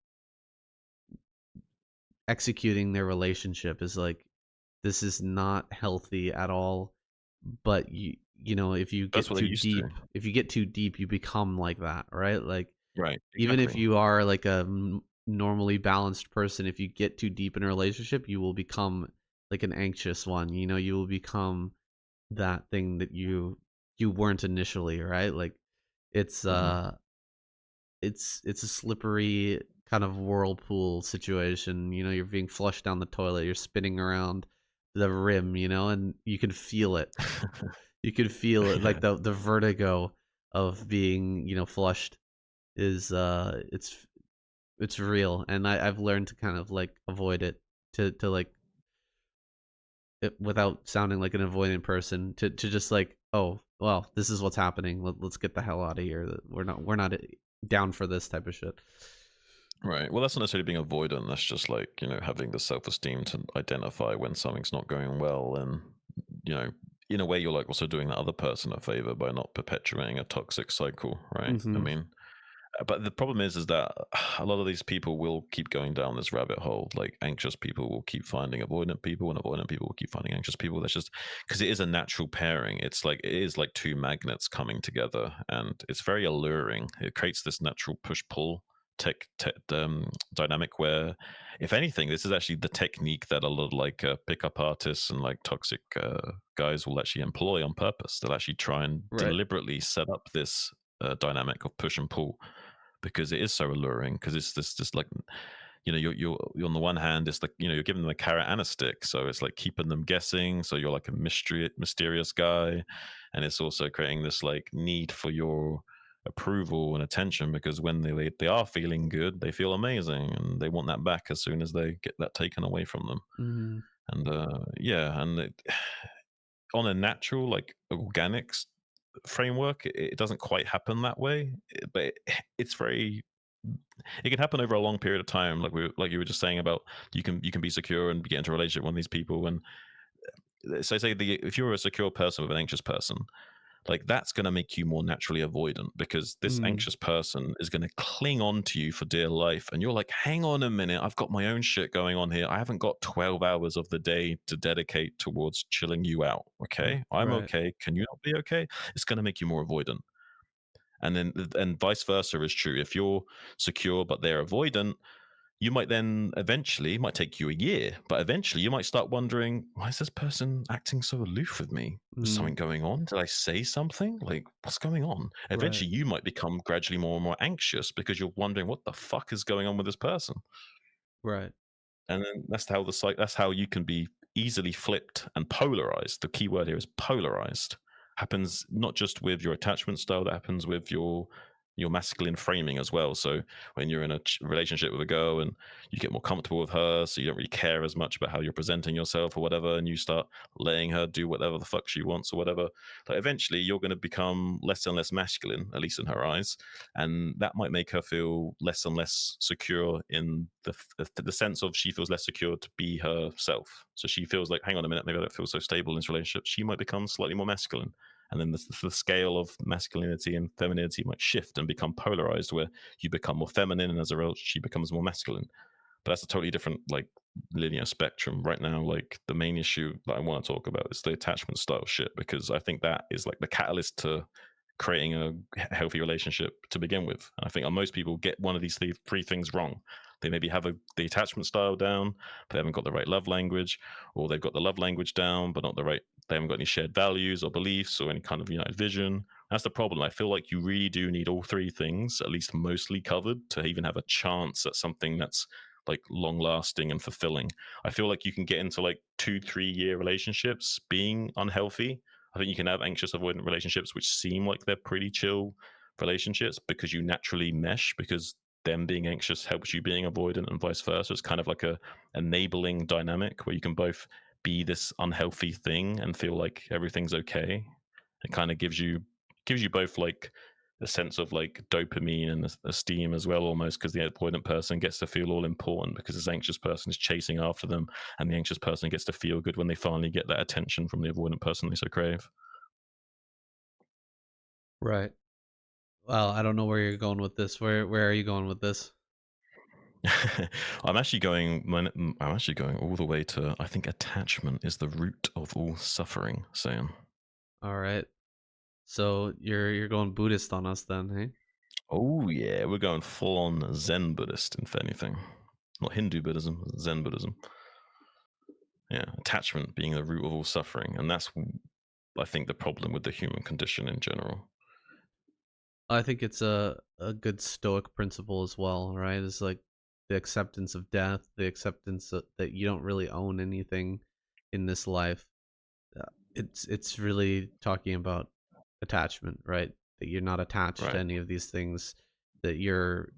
executing their relationship is like, this is not healthy at all. But you know, That's what they're used to. if you get too deep, you become like that, right? Like, Right. even if Exactly. you are like a normally balanced person, if you get too deep in a relationship, you will become like an anxious one. You know, you will become that thing that you weren't initially, right? Like, it's Hmm. uh it's a slippery kind of whirlpool situation. You know, you're being flushed down the toilet, you're spinning around the rim, you know, and you can feel it. You can feel it, like Yeah. the vertigo of being, flushed is it's real, and I've learned to kind of like avoid it, to like without sounding like an avoidant person, to just like, oh well, this is what's happening. Let's get the hell out of here. We're not down for this type of shit. Right. Well, that's not necessarily being avoidant. That's just like, having the self esteem to identify when something's not going well. And, you know, in a way, you're like also doing the other person a favor by not perpetuating a toxic cycle. Right. I Hmm. mean, but the problem is that a lot of these people will keep going down this rabbit hole. Like anxious people will keep finding avoidant people, and avoidant people will keep finding anxious people. That's just because it is a natural pairing. It is like two magnets coming together, and it's very alluring. It creates this natural push pull dynamic where, if anything, this is actually the technique that a lot of like pickup artists and like toxic guys will actually employ on purpose. They'll actually try and Right. deliberately set up this dynamic of push and pull because it is so alluring. Because it's this like, you're on the one hand, it's like, you're giving them a carrot and a stick, so it's like keeping them guessing, so you're like a mysterious guy, and it's also creating this like need for your approval and attention, because when they are feeling good, they feel amazing, and they want that back as soon as they get that taken away from them. Hmm. And yeah, and on a natural, like, organic framework, it doesn't quite happen that way, but it's very, it can happen over a long period of time, like you were just saying about, you can be secure and get into a relationship with one of these people. And so say if you're a secure person with an anxious person, like, that's going to make you more naturally avoidant, because this Mm. anxious person is going to cling on to you for dear life, and you're like, hang on a minute, I've got my own shit going on here. I haven't got 12 hours of the day to dedicate towards chilling you out. Okay, I'm Right. okay, can you not be okay? It's going to make you more avoidant. And vice versa is true. If you're secure but they're avoidant, you might then eventually, it might take you a year, but eventually you might start wondering, why is this person acting so aloof with me? Is Mm. something going on? Did I say something? Like, what's going on? Right. Eventually you might become gradually more and more anxious because you're wondering, what the fuck is going on with this person? Right. And then that's how you can be easily flipped and polarized. The key word here is polarized. Happens not just with your attachment style, that happens with your masculine framing as well. So when you're in a relationship with a girl and you get more comfortable with her, so you don't really care as much about how you're presenting yourself or whatever, and you start letting her do whatever the fuck she wants or whatever, like, eventually you're going to become less and less masculine, at least in her eyes, and that might make her feel less and less secure in the sense of, she feels less secure to be herself. So she feels like, hang on a minute, maybe I don't feel so stable in this relationship. She might become slightly more masculine, and then the scale of masculinity and femininity might shift and become polarized, where you become more feminine, and as a result, she becomes more masculine. But that's a totally different, like, linear spectrum. Right now, like, the main issue that I want to talk about is the attachment style shit, because I think that is like the catalyst to creating a healthy relationship to begin with. And I think most people get one of these three things wrong. They maybe have the attachment style down, but they haven't got the right love language, or they've got the love language down, but not the right. They haven't got any shared values or beliefs or any kind of united vision. That's the problem. I feel like you really do need all three things, at least mostly covered, to even have a chance at something that's like long lasting and fulfilling. I feel like you can get into like 2-3 year relationships being unhealthy. I think you can have anxious avoidant relationships which seem like they're pretty chill relationships, because you naturally mesh, because them being anxious helps you being avoidant, and vice versa. It's kind of like a enabling dynamic where you can both be this unhealthy thing and feel like everything's okay. It kind of gives you both like a sense of like dopamine and esteem as well, almost, because the avoidant person gets to feel all important because this anxious person is chasing after them, and the anxious person gets to feel good when they finally get that attention from the avoidant person they so crave. Right. Well, I don't know where you're going with this. Where are you going with this? I'm actually going all the way to, I think attachment is the root of all suffering, Sam. All right. So you're going Buddhist on us then, hey? Oh yeah, we're going full on Zen Buddhist, if anything. Not Hindu Buddhism, Zen Buddhism. Yeah, attachment being the root of all suffering, and that's, I think, the problem with the human condition in general. I think it's a good stoic principle as well, right? It's like the acceptance of death, the acceptance that you don't really own anything in this life. It's really talking about attachment, right? That you're not attached to Right. any of these things, that you're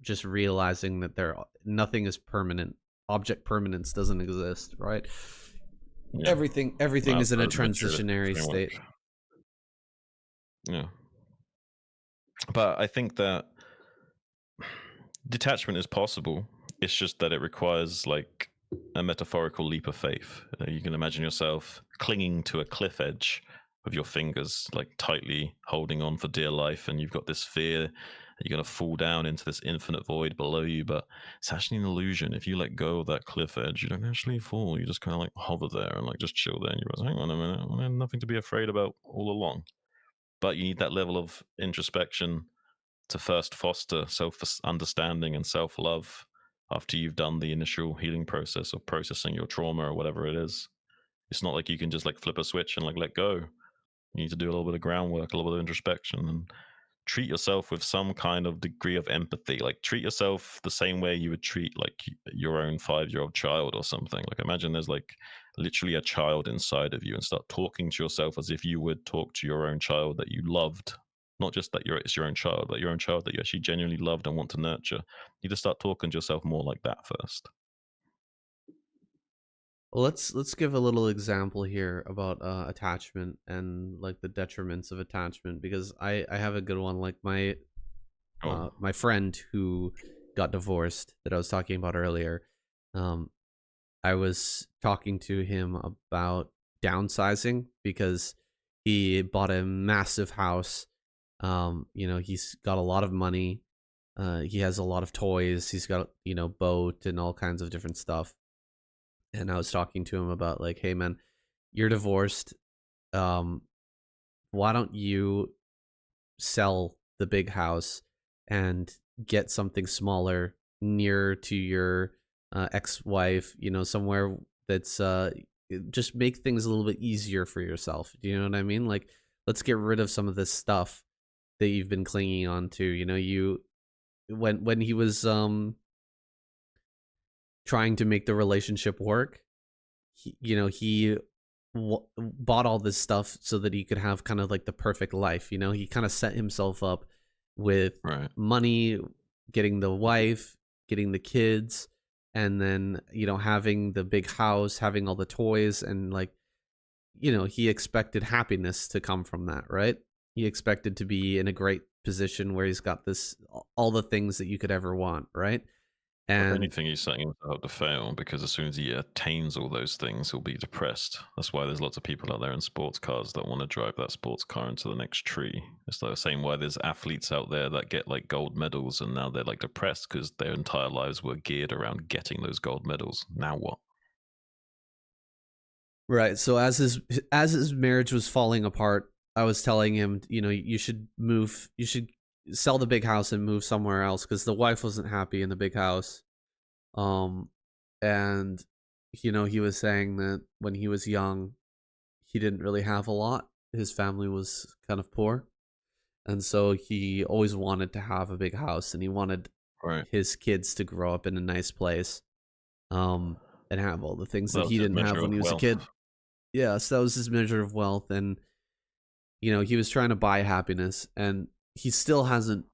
just realizing that nothing is permanent. Object permanence doesn't exist, right? Yeah. Everything That's is in a the materialistic transitionary framework. state. Yeah. But I think that detachment is possible. It's just that it requires like a metaphorical leap of faith. You can imagine yourself clinging to a cliff edge with your fingers like tightly holding on for dear life, and you've got this fear that you're going to fall down into this infinite void below you. But it's actually an illusion. If you let go of that cliff edge, you don't actually fall. You just kind of like hover there and like just chill there. And you realize, hang on a minute, I had nothing to be afraid about all along. But you need that level of introspection to first foster self understanding and self love after you've done the initial healing process of processing your trauma or whatever it is. It's not like you can just like flip a switch and like let go. You need to do a little bit of groundwork, a little bit of introspection, and treat yourself with some kind of degree of empathy. Like treat yourself the same way you would treat like your own 5-year-old child or something. Like imagine there's like literally a child inside of you, and start talking to yourself as if you would talk to your own child that you loved. Not just that it's your own child, but your own child that you actually genuinely loved and want to nurture. You just start talking to yourself more like that first. Well, let's give a little example here about attachment and like the detriments of attachment, because I have a good one. Like Oh, my friend who got divorced that I was talking about earlier. Um, I was talking to him about downsizing because he bought a massive house. He's got a lot of money. He has a lot of toys. He's got, boat and all kinds of different stuff. And I was talking to him about like, hey man, you're divorced. Um, why don't you sell the big house and get something smaller near to your ex-wife, somewhere that's just make things a little bit easier for yourself. Do you know what I mean? Like, let's get rid of some of this stuff that you've been clinging on to. You when he was trying to make the relationship work, he bought all this stuff so that he could have kind of like the perfect life. He kind of set himself up with right. money, getting the wife, getting the kids, and then having the big house, having all the toys, and like he expected happiness to come from that, right? He expected to be in a great position where he's got this all the things that you could ever want, right? If And anything, he's setting himself up to fail, because as soon as he attains all those things, he'll be depressed. That's why there's lots of people out there in sports cars that want to drive that sports car into the next tree. It's like the same why there's athletes out there that get like gold medals and now they're like depressed because their entire lives were geared around getting those gold medals. Now what? right. So as his marriage was falling apart, I was telling him, you should move, you should sell the big house and move somewhere else because the wife wasn't happy in the big house. Um, and he was saying that when he was young, he didn't really have a lot. His family was kind of poor, and so he always wanted to have a big house, and he wanted Right. his kids to grow up in a nice place, um, and have all the things that That was he his didn't have measure when of he was a wealth. kid. Yeah, so that was his measure of wealth, and he was trying to buy happiness, and he still hasn't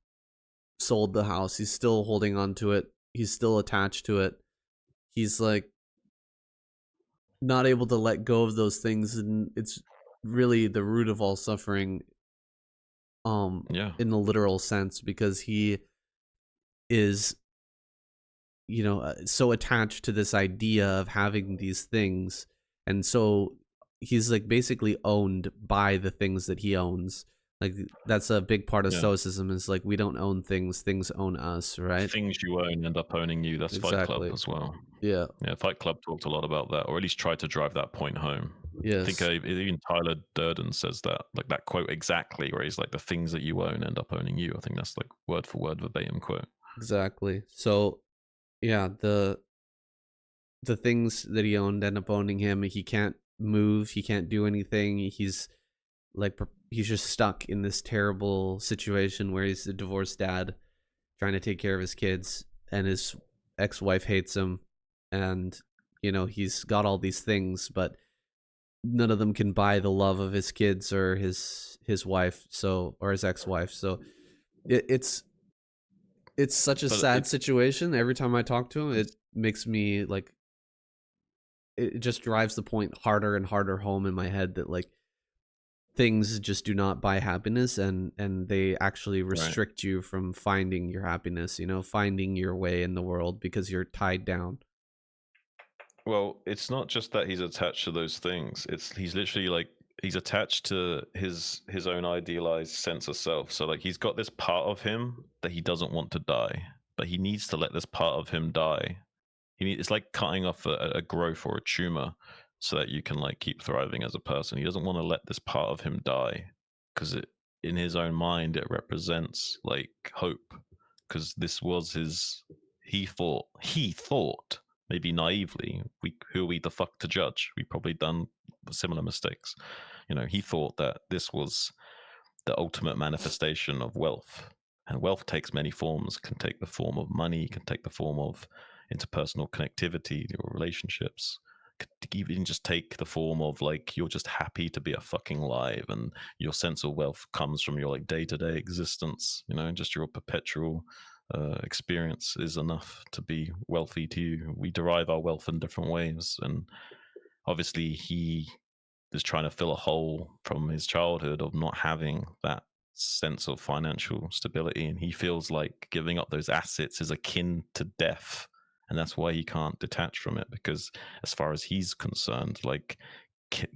sold the house. He's still holding on to it. He's still attached to it. He's like not able to let go of those things, and it's really the root of all suffering, Yeah, in the literal sense, because he is, so attached to this idea of having these things, and so he's like basically owned by the things that he owns. Like that's a big part of yeah. stoicism, is like we don't own things, things own us, right? Things you own end up owning you. That's Fight Club Exactly. as well. Yeah. Yeah, Fight Club talked a lot about that, or at least tried to drive that point home. I think Yes. even Tyler Durden says that, like that quote exactly, where he's like, "The things that you own end up owning you." I think that's like word for word verbatim quote. Exactly. So yeah, the things that he owned end up owning him. He can't move. He can't do anything. He's just stuck in this terrible situation where he's a divorced dad trying to take care of his kids, and his ex-wife hates him, and he's got all these things, but none of them can buy the love of his kids or his wife, so, or his ex-wife. So it's such a But sad it, situation. Every time I talk to him, it makes me like, it just drives the point harder and harder home in my head that like things just do not buy happiness, and they actually right. restrict you from finding your happiness, finding your way in the world, because you're tied down. Well, it's not just that he's attached to those things. It's he's literally like he's attached to his own idealized sense of self. So like he's got this part of him that he doesn't want to die, but he needs to let this part of him die. It's like cutting off a growth or a tumor so that you can like keep thriving as a person. He doesn't want to let this part of him die because it in his own mind it represents like hope because this was his he thought maybe naively we who are we the fuck to judge, we probably done similar mistakes. He thought that this was the ultimate manifestation of wealth. And wealth takes many forms, can take the form of money, can take the form of interpersonal connectivity or relationships, could even just take the form of like you're just happy to be a fucking live and your sense of wealth comes from your like day-to-day existence, just your perpetual experience is enough to be wealthy to you. We derive our wealth in different ways, and obviously he is trying to fill a hole from his childhood of not having that sense of financial stability, and he feels like giving up those assets is akin to death, and that's why he can't detach from it, because as far as he's concerned, like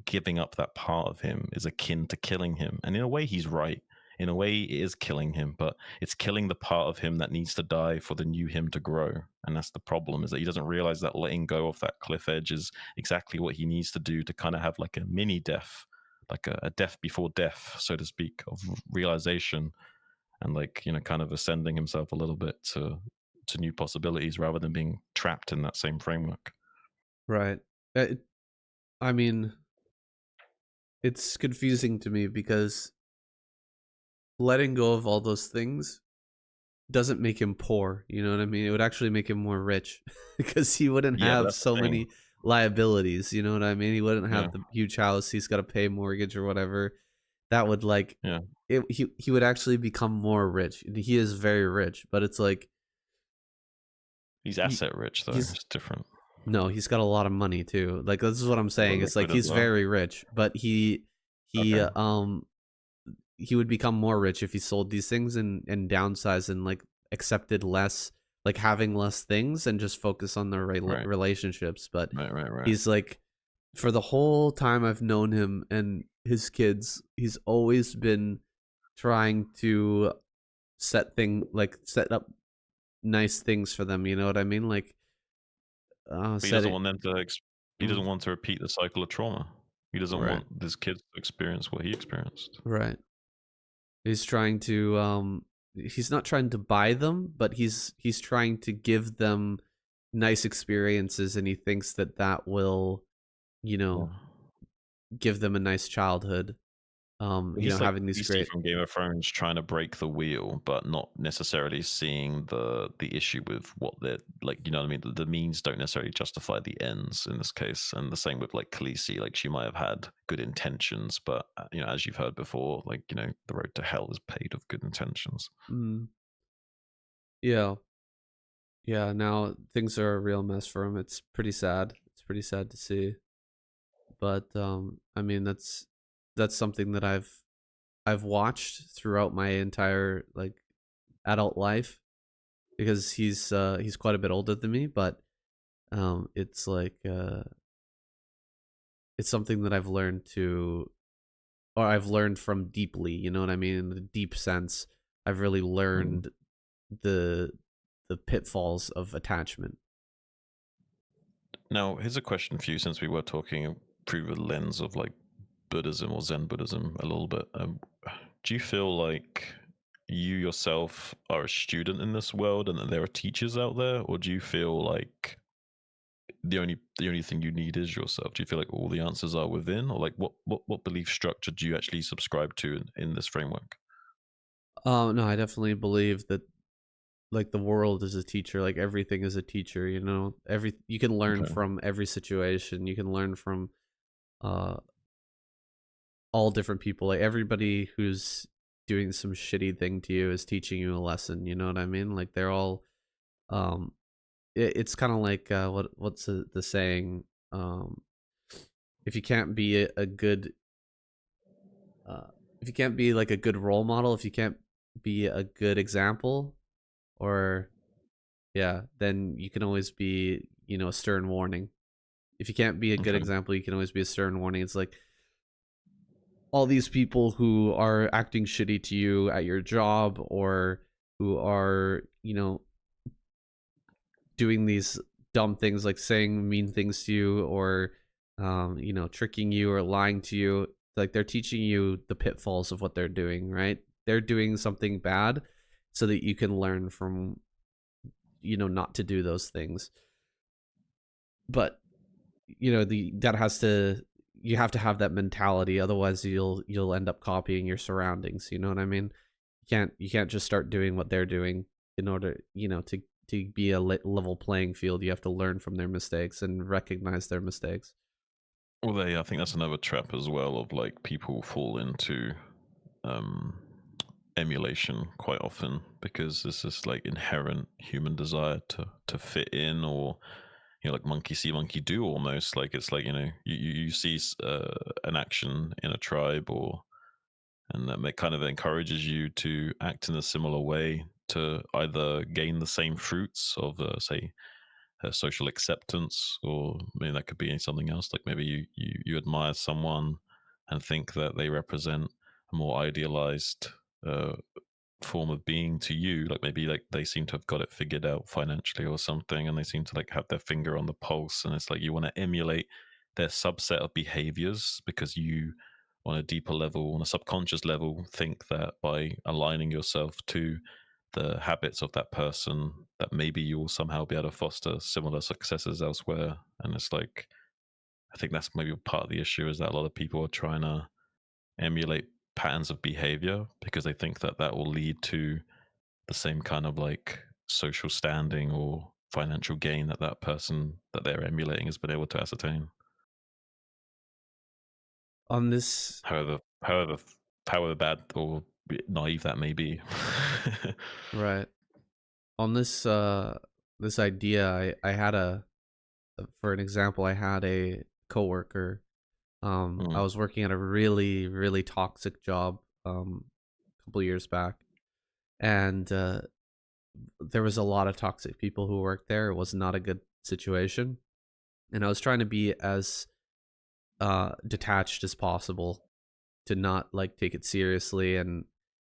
giving up that part of him is akin to killing him. And in a way he's right, in a way it is killing him, but it's killing the part of him that needs to die for the new him to grow. And that's the problem, is that he doesn't realize that letting go of that cliff edge is exactly what he needs to do to kind of have like a mini death, like a death before death, so to speak, of realization, and like kind of ascending himself a little bit to new possibilities rather than being trapped in that same framework. Right. I mean, it's confusing to me because letting go of all those things doesn't make him poor. You know what I mean? It would actually make him more rich because he wouldn't Yeah, but have that's so the thing. many liabilities. You know what I mean? He wouldn't Yeah, have the huge house he's got to pay mortgage or whatever. That would like yeah. he would actually become more rich. He is very rich, but it's like He's he, asset rich though. he's It's different. no, he's got a lot of money too. Like this is what I'm He's got saying. It's like liquid as he's well. very rich, but Okay. he would become more rich if he sold these things and downsized and like accepted less, like having less things and just focus on the Right. relationships. But Right. Right. Right. he's like, for the whole time I've known him and his kids, he's always been trying to set up nice things for them. You know what I mean? Like, But he set doesn't it. want them to. He Mm, doesn't want to repeat the cycle of trauma. He doesn't right, want his kids to experience what he experienced. right. He's trying to he's not trying to buy them, but he's trying to give them nice experiences, and he thinks that that will, you Yeah. know, give them a nice childhood. He's like Having these Khaleesi great. from Game of Thrones trying to break the wheel, but not necessarily seeing the issue with what they're like. You know what I mean? The means don't necessarily justify the ends in this case, and the same with like Khaleesi. Like she might have had good intentions, but as you've heard before, like the road to hell is paved with good intentions. Mm, yeah, yeah. Now things are a real mess for him. It's pretty sad. It's pretty sad to see. but I mean that's something that I've watched throughout my entire like adult life because he's quite a bit older than me, but it's like it's something that I've learned to, or I've learned from deeply, you know what I mean? In a deep sense, I've really Mm. learned the the pitfalls of attachment. Now, here's a question for you, since we were talking through the lens of like Buddhism or Zen Buddhism a little bit. Do you feel like you yourself are a student in this world and that there are teachers out there, or do you feel like the only thing you need is yourself? Do you feel like all the answers are within, or like what belief structure do you actually subscribe to in this framework? No, I definitely believe that like the world is a teacher, like everything is a teacher, you know. Every you can learn Okay. from every situation. You can learn from uh all different people. Like everybody who's doing some shitty thing to you is teaching you a lesson, you know what I mean? Like they're all um it's kind of like what's the saying, um if you can't be a good uh if you can't be like a good role model, if you can't be a good example, or yeah, then you can always be, you know, a stern warning. If you can't be a good Okay. example, you can always be a stern warning. It's like all these people who are acting shitty to you at your job, or who are, you know, doing these dumb things like saying mean things to you, or you know, tricking you or lying to you. Like they're teaching you the pitfalls of what they're doing, right? They're doing something bad so that you can learn from, you know, not to do those things. But you know, the that has to you have to have that mentality, otherwise you'll end up copying your surroundings, you know what I mean? You can't just start doing what they're doing in order, you know, to be a level playing field. You have to learn from their mistakes and recognize their mistakes. Well, I think that's another trap as well, of like people fall into um, emulation quite often, because there's this like inherent human desire to fit in, or like monkey see monkey do almost. Like it's like, you see an action in a tribe, or and that kind of encourages you to act in a similar way to either gain the same fruits of say social acceptance, or maybe that could be something else. Like maybe you admire someone and think that they represent a more idealized uh, form of being to you. Like maybe like they seem to have got it figured out financially or something, and they seem to like have their finger on the pulse, and it's like you want to emulate their subset of behaviors, because you, on a deeper level, on a subconscious level, think that by aligning yourself to the habits of that person, that maybe you will somehow be able to foster similar successes elsewhere. And it's like, I think that's maybe part of the issue, is that a lot of people are trying to emulate patterns of behavior because they think that that will lead to the same kind of like social standing or financial gain that that person that they're emulating has been able to ascertain. On this However bad or naive that may be. right on this idea, I had for an example, I had a coworker. I Mm. was working at a really really toxic job a couple years back, and there was a lot of toxic people who worked there. It was not a good situation, and I was trying to be as detached as possible to not like take it seriously, and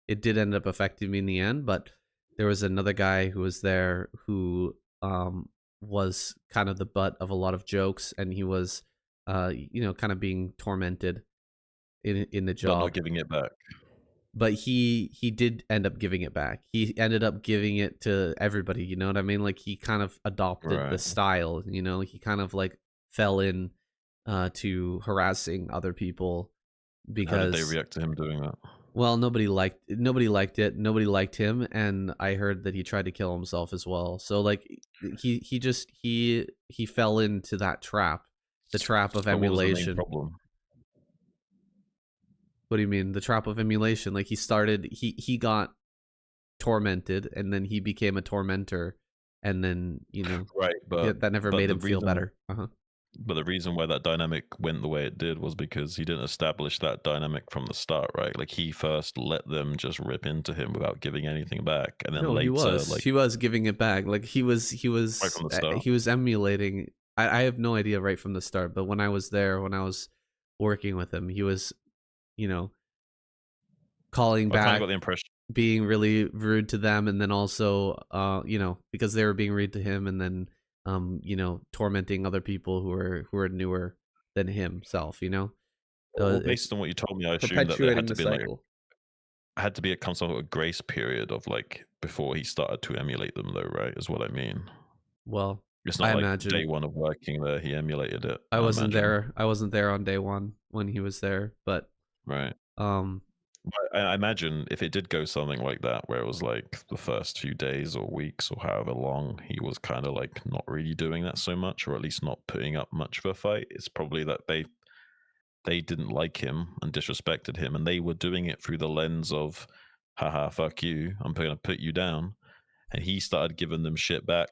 it did end up affecting me in the end. But there was another guy who was there who was kind of the butt of a lot of jokes, and he was you know, kind of being tormented in the But not job. giving it back. But he did end up giving it back. He ended up giving it to everybody, you know what I mean? Like he kind of adopted the Right. style, you know, he kind of like fell in to harassing other people How did they because, react to him doing that? well, nobody liked it. Nobody liked him, and I heard that he tried to kill himself as well. So like he just he fell into that trap, the trap of But what was the main emulation. problem? What do you mean? The trap of emulation? Like he got tormented, and then he became a tormentor, and then, you know, Right, that never but made the him feel reason better. Uh-huh. But the reason why that dynamic went the way it did was because he didn't establish that dynamic from the start, right? Like he first let them just rip into him without giving anything back, and then No, he later, was. like He was giving it back. Like right from the start. he was emulating. I have no idea right from the start, but when I was there, when I was working with him, he was, you know, calling I kind of got back, the impression. being really rude to them, and then also, because they were being rude to him, and then, tormenting other people who were newer than himself. Well, It based on what you told me, I assumed that there perpetuating had to the be like cycle. had to be some sort of a grace period of like before he started to emulate them, though, right? Is what I mean. Well, It's I not like day imagine one of working there he emulated it. I I wasn't imagine, there. I wasn't there on day one when he was there, but right? um, But I imagine if it did go something like that, where it was like the first few days or weeks or however long, he was kind of like not really doing that so much, or at least not putting up much of a fight. It's probably that they didn't like him and disrespected him, and they were doing it through the lens of, haha, fuck you, I'm going to put you down. And he started giving them shit back,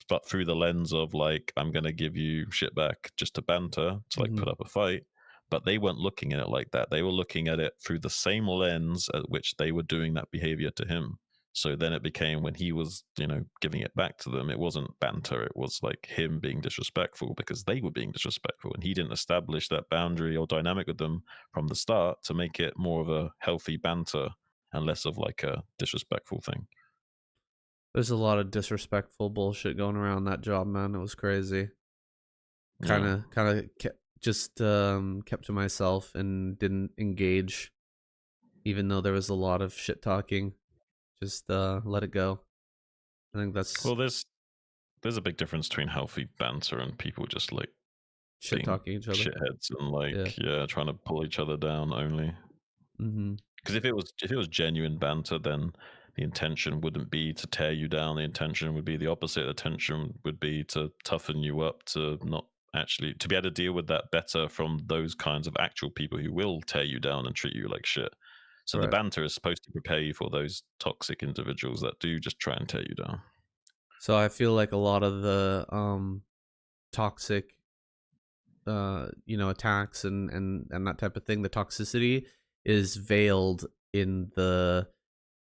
but through the lens of like, I'm going to give you shit back just to banter, to like mhm. put up a fight. But they weren't looking at it like that. They were looking at it through the same lens at which they were doing that behavior to him. So then it became when he was, giving it back to them, it wasn't banter. It was like him being disrespectful because they were being disrespectful. And he didn't establish that boundary or dynamic with them from the start to make it more of a healthy banter and less of like a disrespectful thing. There's a lot of disrespectful bullshit going around that job, man. It was crazy. Yeah. Kind of kept to myself and didn't engage, even though there was a lot of shit talking. Just let it go. I think that's Well, there's a big difference between healthy banter and people just like shit being talking each other. shitheads and Yeah. like, yeah, trying to pull each other down only. Mhm. Because if it was genuine banter, then the intention wouldn't be to tear you down. The intention would be the opposite. The intention would be to toughen you up, to not actually to be able to deal with that better from those kinds of actual people who will tear you down and treat you like shit. So the Right. banter is supposed to prepare you for those toxic individuals that do just try and tear you down. So I feel like a lot of the toxic attacks and that type of thing, the toxicity is veiled in the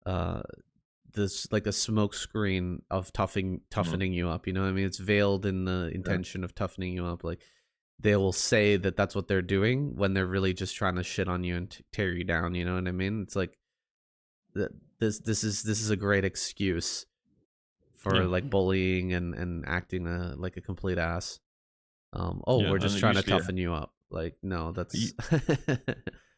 uh this like a smoke screen of Mm, toughening you up. You know what I mean? It's veiled in the yeah. intention of toughening you up. Like they will say that that's what they're doing when they're really just trying to shit on you and tear you down. You know what I mean? It's like that. This is a great excuse for Yeah. like bullying and acting like a complete ass. Oh, Yeah. we're just And trying to toughen you up. Like, no, that's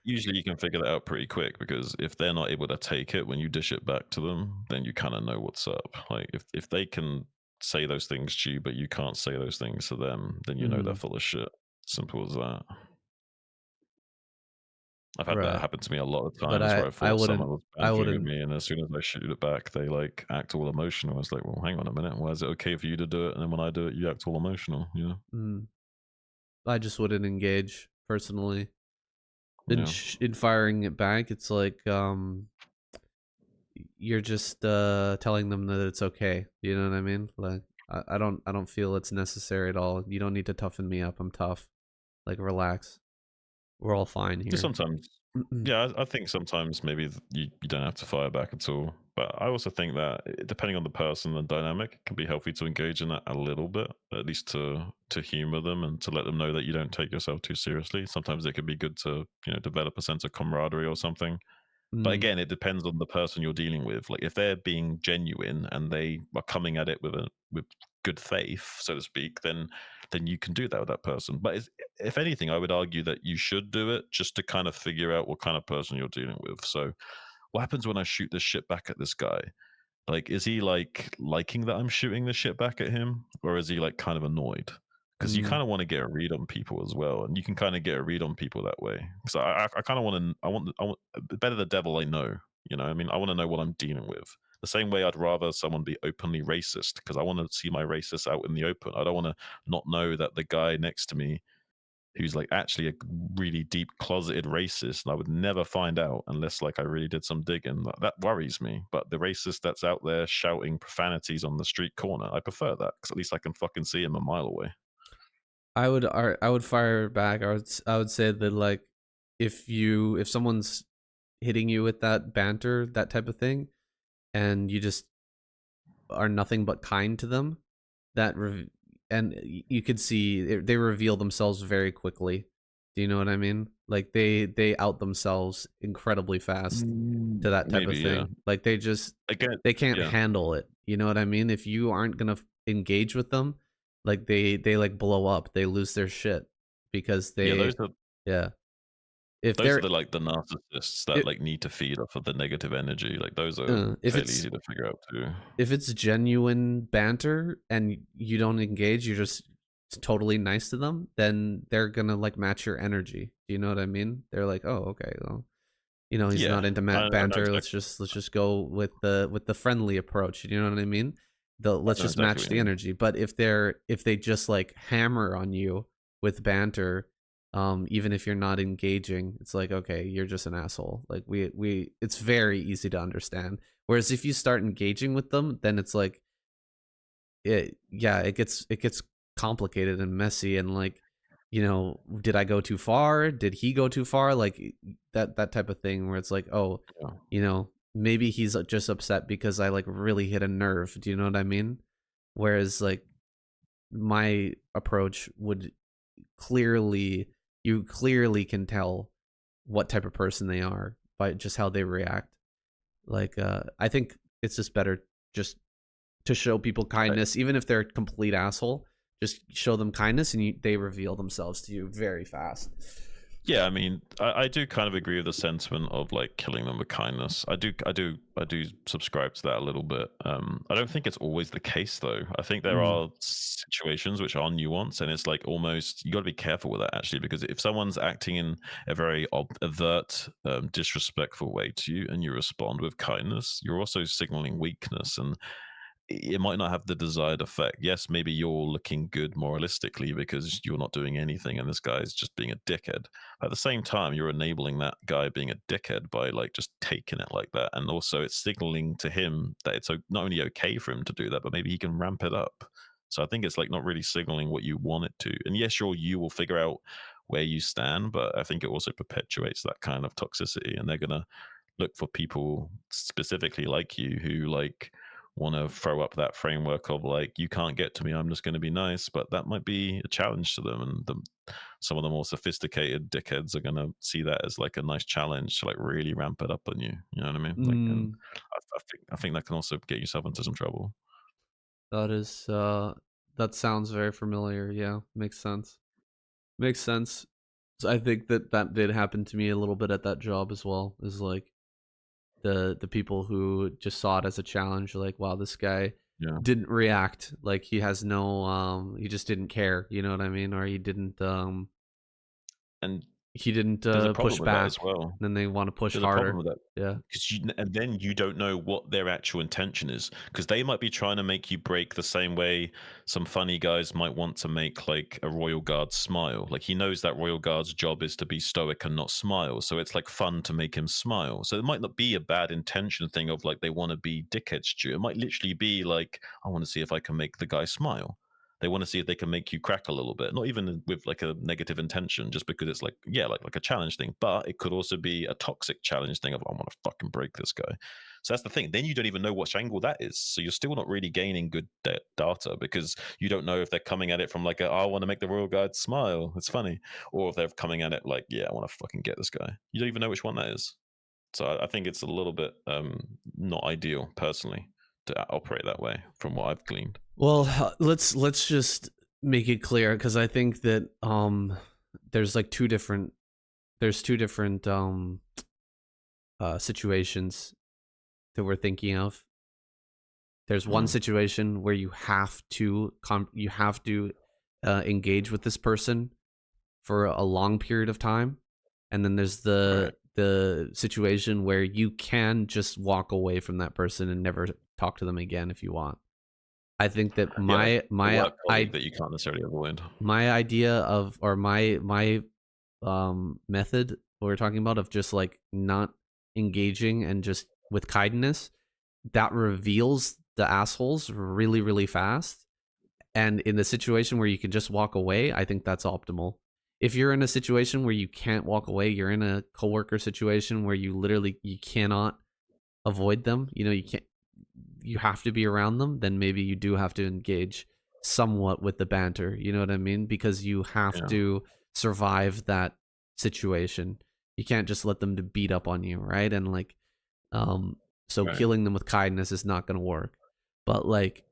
usually you can figure that out pretty quick because if they're not able to take it when you dish it back to them, then you kind of know what's up. Like if they can say those things to you, but you can't say those things to them, then you know they're Mhm. full of shit. Simple as that. I've had that Right. happen to me a lot of But times where I I thought someone wouldn't was I bantering with wouldn't me, and as soon as I shoot it back, they like act all emotional. It's like, well, hang on a minute, why is it okay for you to do it, and then when I do it, you act all emotional? mm, I just wouldn't engage personally Yeah. in firing it back. It's like you're just telling them that it's okay. You know what I mean? Like I don't feel it's necessary at all. You don't need to toughen me up. I'm tough. Like relax. We're all fine Just here. sometimes, yeah, I think sometimes maybe you don't have to fire back at all. But I also think that depending on the person and dynamic, it can be healthy to engage in that a little bit, at least to humor them and to let them know that you don't take yourself too seriously. Sometimes it can be good to develop a sense of camaraderie or something. But Mm, again, it depends on the person you're dealing with. Like if they're being genuine and they are coming at it with good faith, so to speak, then you can do that with that person. But if anything, I would argue that you should do it just to kind of figure out what kind of person you're dealing with. So what happens when I shoot this shit back at this guy? Like, is he like liking that I'm shooting the shit back at him, or is he like kind of annoyed? Because you mm, kind of want to get a read on people as well, and you can kind of get a read on people that way. Because I kind of want to, I want better the devil I know. I mean, I want to know what I'm dealing with. The same way I'd rather someone be openly racist because I want to see my racist out in the open. I don't want to not know that the guy next to me who's like actually a really deep closeted racist and I would never find out unless like I really did some digging. That worries me. But the racist that's out there shouting profanities on the street corner, I prefer that because at least I can fucking see him a mile away. I would fire back. I would say that like if someone's hitting you with that banter, that type of thing, and you just are nothing but kind to them, that and you could see they reveal themselves very quickly. Do you know what I mean? Like they out themselves incredibly fast to that type of Maybe, yeah. thing. Like Again, they can't yeah, handle it. You know what I mean? If you aren't gonna engage with them, like they like blow up. They lose their shit because yeah. they yeah. If Those are they're the like the narcissists that it, like need to feed off of the negative energy. Like those are if fairly easy to figure out too. it's genuine banter and you don't engage, you're just totally nice to them, then they're gonna like match your energy. Do you know what I mean? They're like, oh, okay, well, you know, he's Yeah, not into I know banter. exactly. Let's just go with the friendly approach. You know what I mean? I Let's know just exactly match what you the mean. energy. But if they just like hammer on you with banter, even if you're not engaging, it's like okay, you're just an asshole. Like it's very easy to understand. Whereas if you start engaging with them, then it's like it gets complicated and messy and like you know did I go too far, did he go too far, like that type of thing where it's like oh Yeah. you know maybe he's just upset because I like really hit a nerve. Do you know what I mean? Whereas like my approach would clearly you clearly can tell what type of person they are by just how they react. Like I think it's just better just to show people kindness, even if they're a complete asshole. Just show them kindness, and they reveal themselves to you very fast. Yeah, I mean, I do kind of agree with the sentiment of like killing them with kindness. I do subscribe to that a little bit. I don't think it's always the case though. I think there Mm. are situations which are nuanced, and it's like almost you got to be careful with that actually, because if someone's acting in a very overt, disrespectful way to you, and you respond with kindness, you're also signaling weakness, and it might not have the desired effect. Yes, maybe you're looking good moralistically because you're not doing anything and this guy's just being a dickhead. At the same time, you're enabling that guy being a dickhead by like just taking it like that. And also it's signaling to him that it's not only okay for him to do that, but maybe he can ramp it up. So I think it's like not really signaling what you want it to. And yes, sure, you will figure out where you stand, but I think it also perpetuates that kind of toxicity. And they're gonna look for people specifically like you who like want to throw up that framework of like you can't get to me, I'm just going to be nice, but that might be a challenge to them, and some of the more sophisticated dickheads are going to see that as like a nice challenge to like really ramp it up on you, you know what I mean? Like, and Mm, I think that can also get yourself into some trouble. that is that sounds very familiar. Yeah, makes sense. Makes sense. So I think that that did happen to me a little bit at that job as well. Is like the people who just saw it as a challenge, like wow, this guy Yeah, didn't react, like he has no he just didn't care. You know what I mean? Or and he didn't there's a push problem with that as back. well. Then they want to push There's a problem harder. with that Yeah. because and then you don't know what their actual intention is, because they might be trying to make you break the same way some funny guys might want to make like a royal guard smile. Like he knows that royal guard's job is to be stoic and not smile, so it's like fun to make him smile. So it might not be a bad intention thing of like they want to be dickheads, Stu. It might literally be like I want to see if I can make the guy smile. They want to see if they can make you crack a little bit, not even with like a negative intention, just because it's like, yeah, like a challenge thing. But it could also be a toxic challenge thing of I want to fucking break this guy. So that's the thing. Then you don't even know which angle that is. So you're still not really gaining good data because you don't know if they're coming at it from like, I want to make the royal guard smile. It's funny, or if they're coming at it like, yeah, I want to fucking get this guy. You don't even know which one that is. So I think it's a little bit not ideal personally to operate that way from what I've gleaned. Well, let's just make it clear because I think that there's like two different situations that we're thinking of. There's one Mm, situation where you have to engage with this person for a long period of time, and then there's right. the situation where you can just walk away from that person and never talk to them again if you want. I think that Yeah, like a work colleague that you can't necessarily avoid. my idea of or my method we're talking about of just like not engaging and just with kindness that reveals the assholes really really fast, And in the situation where you can just walk away, I think that's optimal. If you're in a situation where you can't walk away, you're in a coworker situation where you cannot avoid them, you can't, you have to be around them, then maybe you do have to engage somewhat with the banter, you know what I mean? Because you have Yeah. to survive that situation. You can't just let them to beat up on you, right? And like so Right. killing them with kindness is not going to work. But like,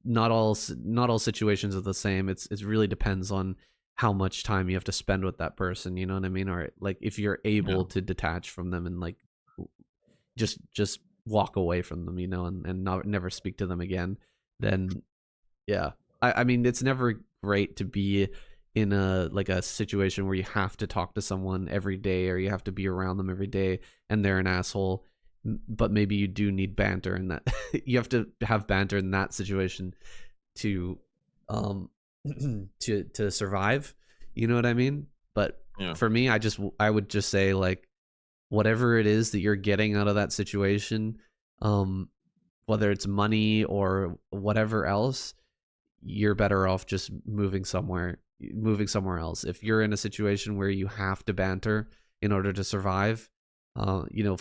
not all situations are the same. It really depends on how much time you have to spend with that person, you know what I mean? Or like if you're Yeah. able to detach from them and like just walk away from them, and not never speak to them again, then yeah. I mean, it's never great to be in a situation where you have to talk to someone every day or you have to be around them every day and they're an asshole. But maybe you do need banter in that. You have to have banter in that situation to um to survive. You know what I mean? But Yeah. for me, I would just say like whatever it is that you're getting out of that situation, um whether it's money or whatever else, you're better off just moving somewhere else. If you're in a situation where you have to banter in order to survive, uh, you know,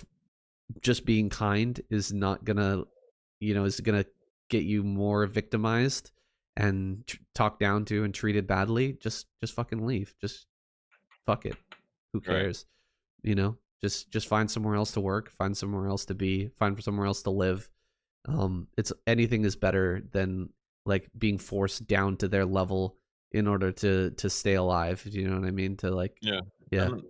just being kind is not gonna, is gonna get you more victimized and talked down to and treated badly. Just fucking leave. Just fuck it. Who Right. cares? Just find somewhere else to work, find somewhere else to be, find somewhere else to live. It's anything is better than like being forced down to their level in order to stay alive. Do you know what I mean? To like, Yeah. yeah. And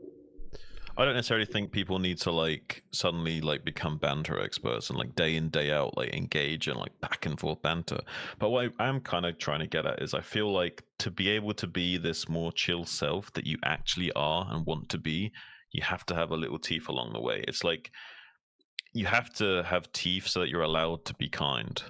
I don't necessarily think people need to like suddenly like become banter experts and like day in day out like engage in like back and forth banter. But what I'm kind of trying to get at is I feel like to be able to be this more chill self that you actually are and want to be, you have to have a little teeth along the way. It's like you have to have teeth so that you're allowed to be kind.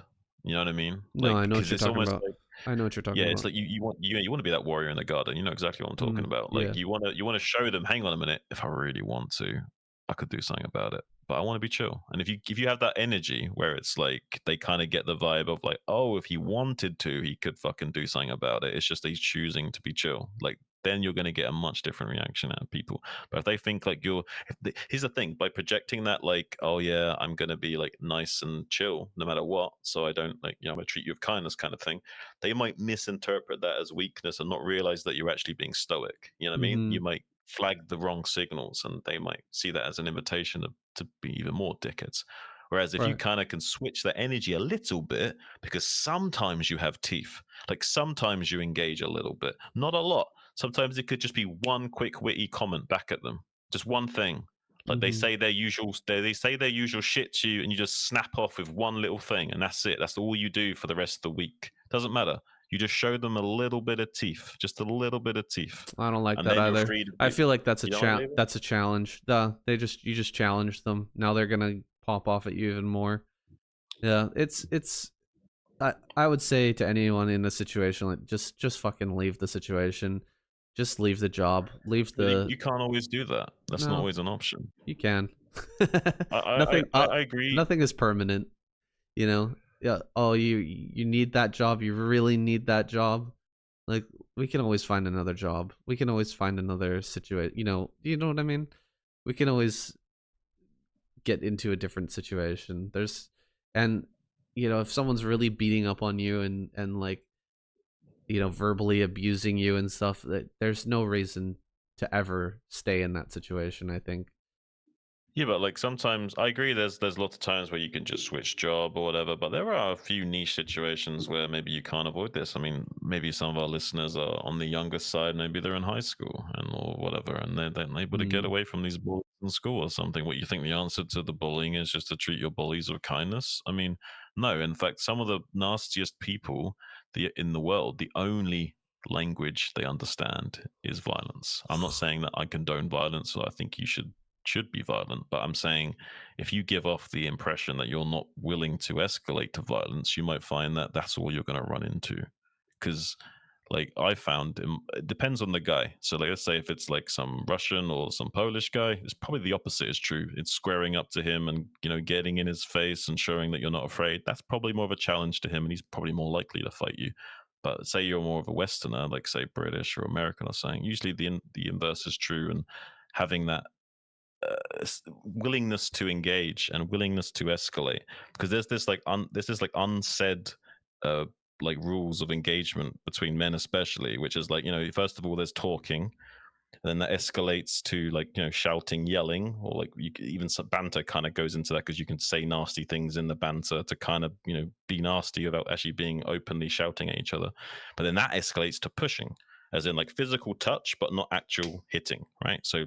You know what I mean? No, Like I know what because you're it's talking almost about. like I know what you're talking yeah, it's about. like you want to be that warrior in the garden. You know exactly what I'm talking about. Like Yeah. you want to show them. Hang on a minute. If I really want to, I could do something about it. But I want to be chill. And if you have that energy where it's like they kind of get the vibe of like, oh, if he wanted to, he could fucking do something about it. It's just he's choosing to be chill. Like then you're going to get a much different reaction out of people. But if they think like here's the thing, by projecting that like, oh yeah, I'm going to be like nice and chill no matter what, so I don't like I'm going to treat you with kindness kind of thing, they might misinterpret that as weakness and not realize that you're actually being stoic. You know what I mean? You Mm-hmm. might flag the wrong signals and they might see that as an invitation to be even more dickheads. Whereas if you Right. kind of can switch the energy a little bit, because sometimes you have teeth, like sometimes you engage a little bit, not a lot. Sometimes it could just be one quick witty comment back at them, just one thing. Like they Mm-hmm. say their usual, they say their usual shit to you, and you just snap off with one little thing, and that's it. That's all you do for the rest of the week. Doesn't matter. You just show them a little bit of teeth, just a little bit of teeth, I don't like and that then you're either. free to I do. feel like that's You don't believe it? that's a challenge. You just challenge them. Now they're gonna pop off at you even more. Yeah, it's I would say to anyone in a situation like just fucking leave the situation. Just leave the job. Leave But you, the you can't always do that. That's not No, always an option. you can. I I I, Nothing I I agree. nothing is permanent, you know. Yeah, oh you need that job. You really need that job. Like we can always find another job. We can always find another situation, you know what I mean? We can always get into a different situation. And if someone's really beating up on you and like verbally abusing you and stuff, that there's no reason to ever stay in that situation, I think. Yeah, but like sometimes I agree. There's lots of times where you can just switch job or whatever, but there are a few niche situations where maybe you can't avoid this. I mean, maybe some of our listeners are on the younger side. Maybe they're in high school and or whatever, and they're not able to get Mm, away from these bullies in school or something. What you think the answer to the bullying is just to treat your bullies with kindness? I mean, no. In fact, some of the nastiest people in the world, the only language they understand is violence. I'm not saying that I condone violence, so I think you should be violent. But I'm saying if you give off the impression that you're not willing to escalate to violence, you might find that that's all you're going to run into. Because Like I found it depends on the guy. So like, let's say if it's like some Russian or some Polish guy, it's probably the opposite is true. It's squaring up to him and getting in his face and showing that you're not afraid. That's probably more of a challenge to him, and he's probably more likely to fight you. But say you're more of a Westerner, like say British or American or something. Usually the inverse is true, and having that willingness to engage and willingness to escalate, because there's this like unsaid uh like rules of engagement between men, especially, which is like, first of all there's talking, then that escalates to like shouting, yelling, or like even some banter kind of goes into that, because you can say nasty things in the banter to kind of be nasty without actually being openly shouting at each other. But then that escalates to pushing, as in like physical touch but not actual hitting, right? So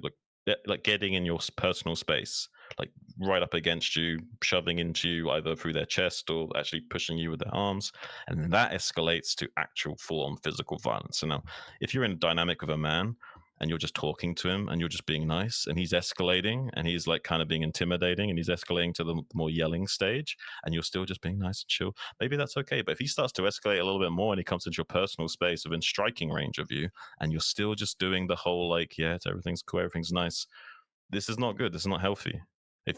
like getting in your personal space, like right up against you, shoving into you either through their chest or actually pushing you with their arms, and that escalates to actual full-on physical violence. So now, if you're in a dynamic with a man and you're just talking to him and you're just being nice, and he's escalating and he's like kind of being intimidating and he's escalating to the more yelling stage, and you're still just being nice and chill, maybe that's okay. But if he starts to escalate a little bit more and he comes into your personal space within striking range of you, and you're still just doing the whole like, yeah, everything's cool, everything's nice, this is not good, this is not healthy.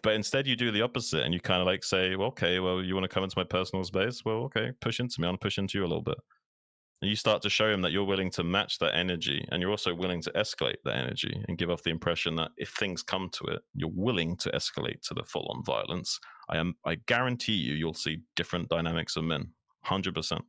But instead you do the opposite and you kind of like say, well, okay, well, you want to come into my personal space, well, okay, push into me, I'll push into you a little bit. And you start to show him that you're willing to match that energy, and you're also willing to escalate that energy and give off the impression that if things come to it, you're willing to escalate to the full on violence. I guarantee you'll see different dynamics of men. 100%.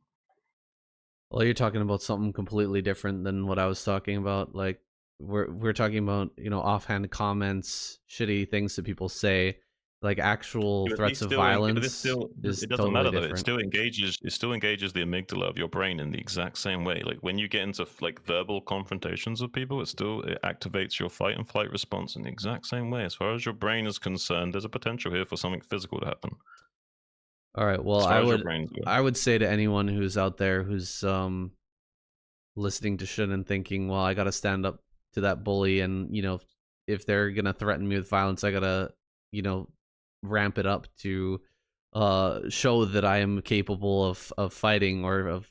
Well, you're talking about something completely different than what I was talking about. Like we're talking about, offhand comments, shitty things that people say. Like actual Yeah, but threats of this violence still, is it doesn't totally matter though. It different. still engages the amygdala of your brain in the exact same way. Like when you get into like verbal confrontations with people, it activates your fight and flight response in the exact same way. As far as your brain is concerned, there's a potential here for something physical to happen. All right. Well, As I far as your would brain's going. I would say to anyone who's out there who's listening to shit and thinking, well, I got to stand up to that bully, and if they're going to threaten me with violence, I got to, you know, ramp it up to show that I am capable of fighting, or of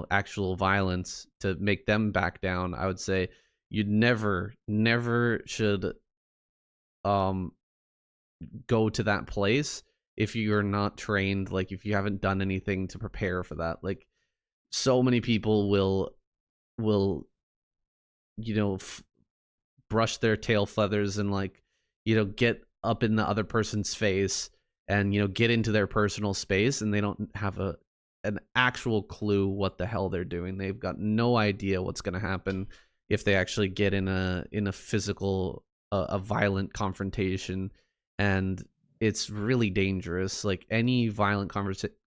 actual violence to make them back down. I would say you never should um go to that place if you're not trained, like if you haven't done anything to prepare for that. Like so many people will you know f- brush their tail feathers and, like, get up in the other person's face, and get into their personal space, and they don't have an actual clue what the hell they're doing. They've got no idea what's going to happen if they actually get in a physical, a violent confrontation. And it's really dangerous. Like any violent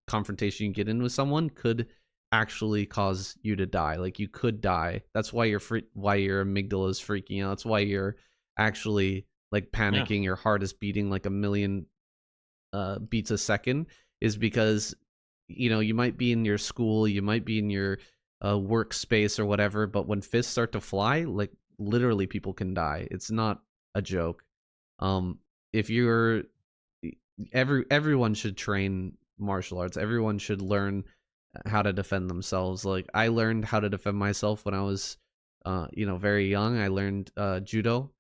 confrontation you get in with someone could actually cause you to die. Like you could die. That's why why your amygdala is freaking out. That's why you're actually like Yeah. panicking. Your heart is beating like a million beats a second, is because you might be in your school, you might be in your workspace or whatever, but when fists start to fly, like literally people can die. It's not a joke. If you're everyone should train martial arts. Everyone should learn how to defend themselves. Like I learned how to defend myself when I was very young. I learned judo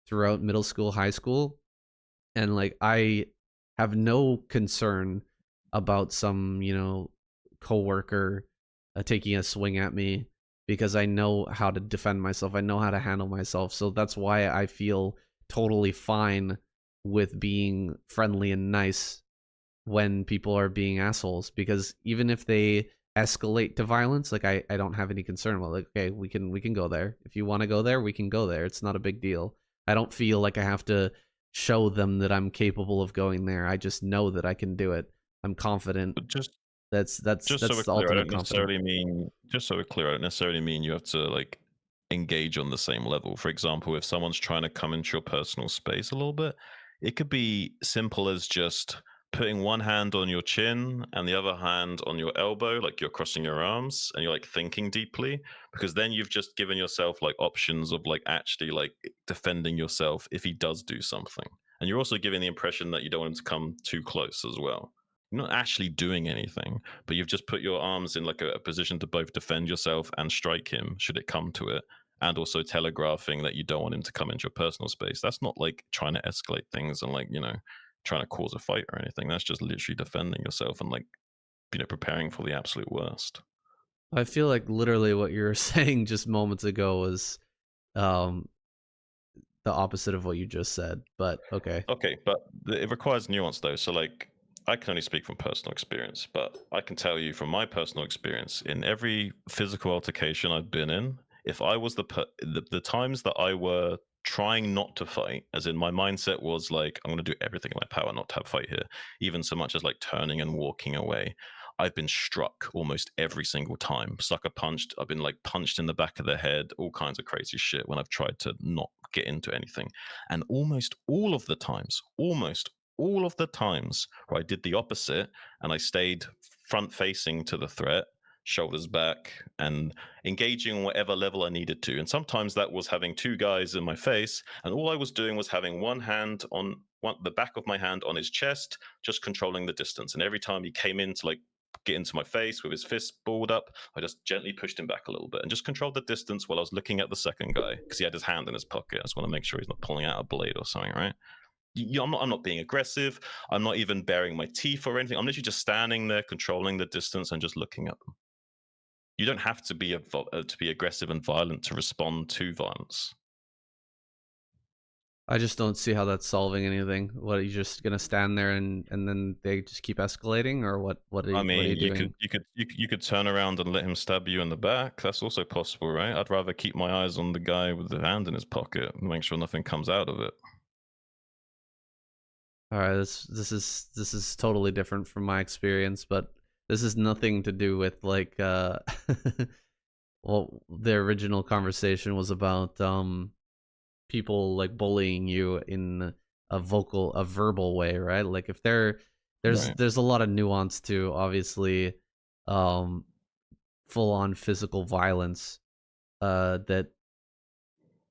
throughout middle school, high school, and like I have no concern about some coworker taking a swing at me, because I know how to defend myself. I know how to handle myself. So that's why I feel totally fine with being friendly and nice when people are being assholes, because even if they escalate to violence, like I don't have any concern about, like, okay, we can go there. If you want to go there, we can go there. It's not a big deal. I don't feel like I have to show them that I'm capable of going there. I just know that I can do it. I'm confident. But just so we're That's the clear, ultimate confidence. I don't necessarily mean you have to like engage on the same level. For example, if someone's trying to come into your personal space a little bit, it could be simple as just putting one hand on your chin and the other hand on your elbow, like you're crossing your arms and you're like thinking deeply, because then you've just given yourself like options of like actually like defending yourself if he does do something. And you're also giving the impression that you don't want him to come too close as well. not actually doing anything, but you've just put your arms in like a position to both defend yourself and strike him should it come to it, and also telegraphing that you don't want him to come into your personal space. That's not like trying to escalate things and like, trying to cause a fight or anything. That's just literally defending yourself and like, preparing for the absolute worst. I feel like literally what you were saying just moments ago was um the opposite of what you just said, but okay. Okay, but it requires nuance though. So like I can only speak from personal experience, but I can tell you from my personal experience in every physical altercation I've been in, if I was the times that I were trying not to fight, as in my mindset was like I'm going to do everything in my power not to have a fight here, even so much as like turning and walking away. I've been struck almost every single time. Sucker punched. I've been like punched in the back of the head, all kinds of crazy shit when I've tried to not get into anything. And almost all of the times where I did the opposite and I stayed front facing to the threat, shoulders back, and engaging on whatever level I needed to. And sometimes that was having two guys in my face, and all I was doing was having one hand on the back of my hand on his chest, just controlling the distance. And every time he came in to like get into my face with his fist balled up, I just gently pushed him back a little bit and just controlled the distance while I was looking at the second guy because he had his hand in his pocket. I just want to make sure he's not pulling out a blade or something, right? I'm not being aggressive. I'm not even baring my teeth or anything. I'm literally just standing there, controlling the distance and just looking at them. You don't have to be aggressive and violent to respond to violence. I just don't see how that's solving anything. What, are you just gonna stand there and then they just keep escalating, or I what are you mean, doing? you could turn around and let him stab you in the back. That's also possible, right? I'd rather keep my eyes on the guy with the hand in his pocket and make sure nothing comes out of it. All right, this is totally different from my experience, but this has nothing to do with like well, the original conversation was about people like bullying you in a verbal way, right? Like if Right. there's a lot of nuance to obviously um full on physical violence that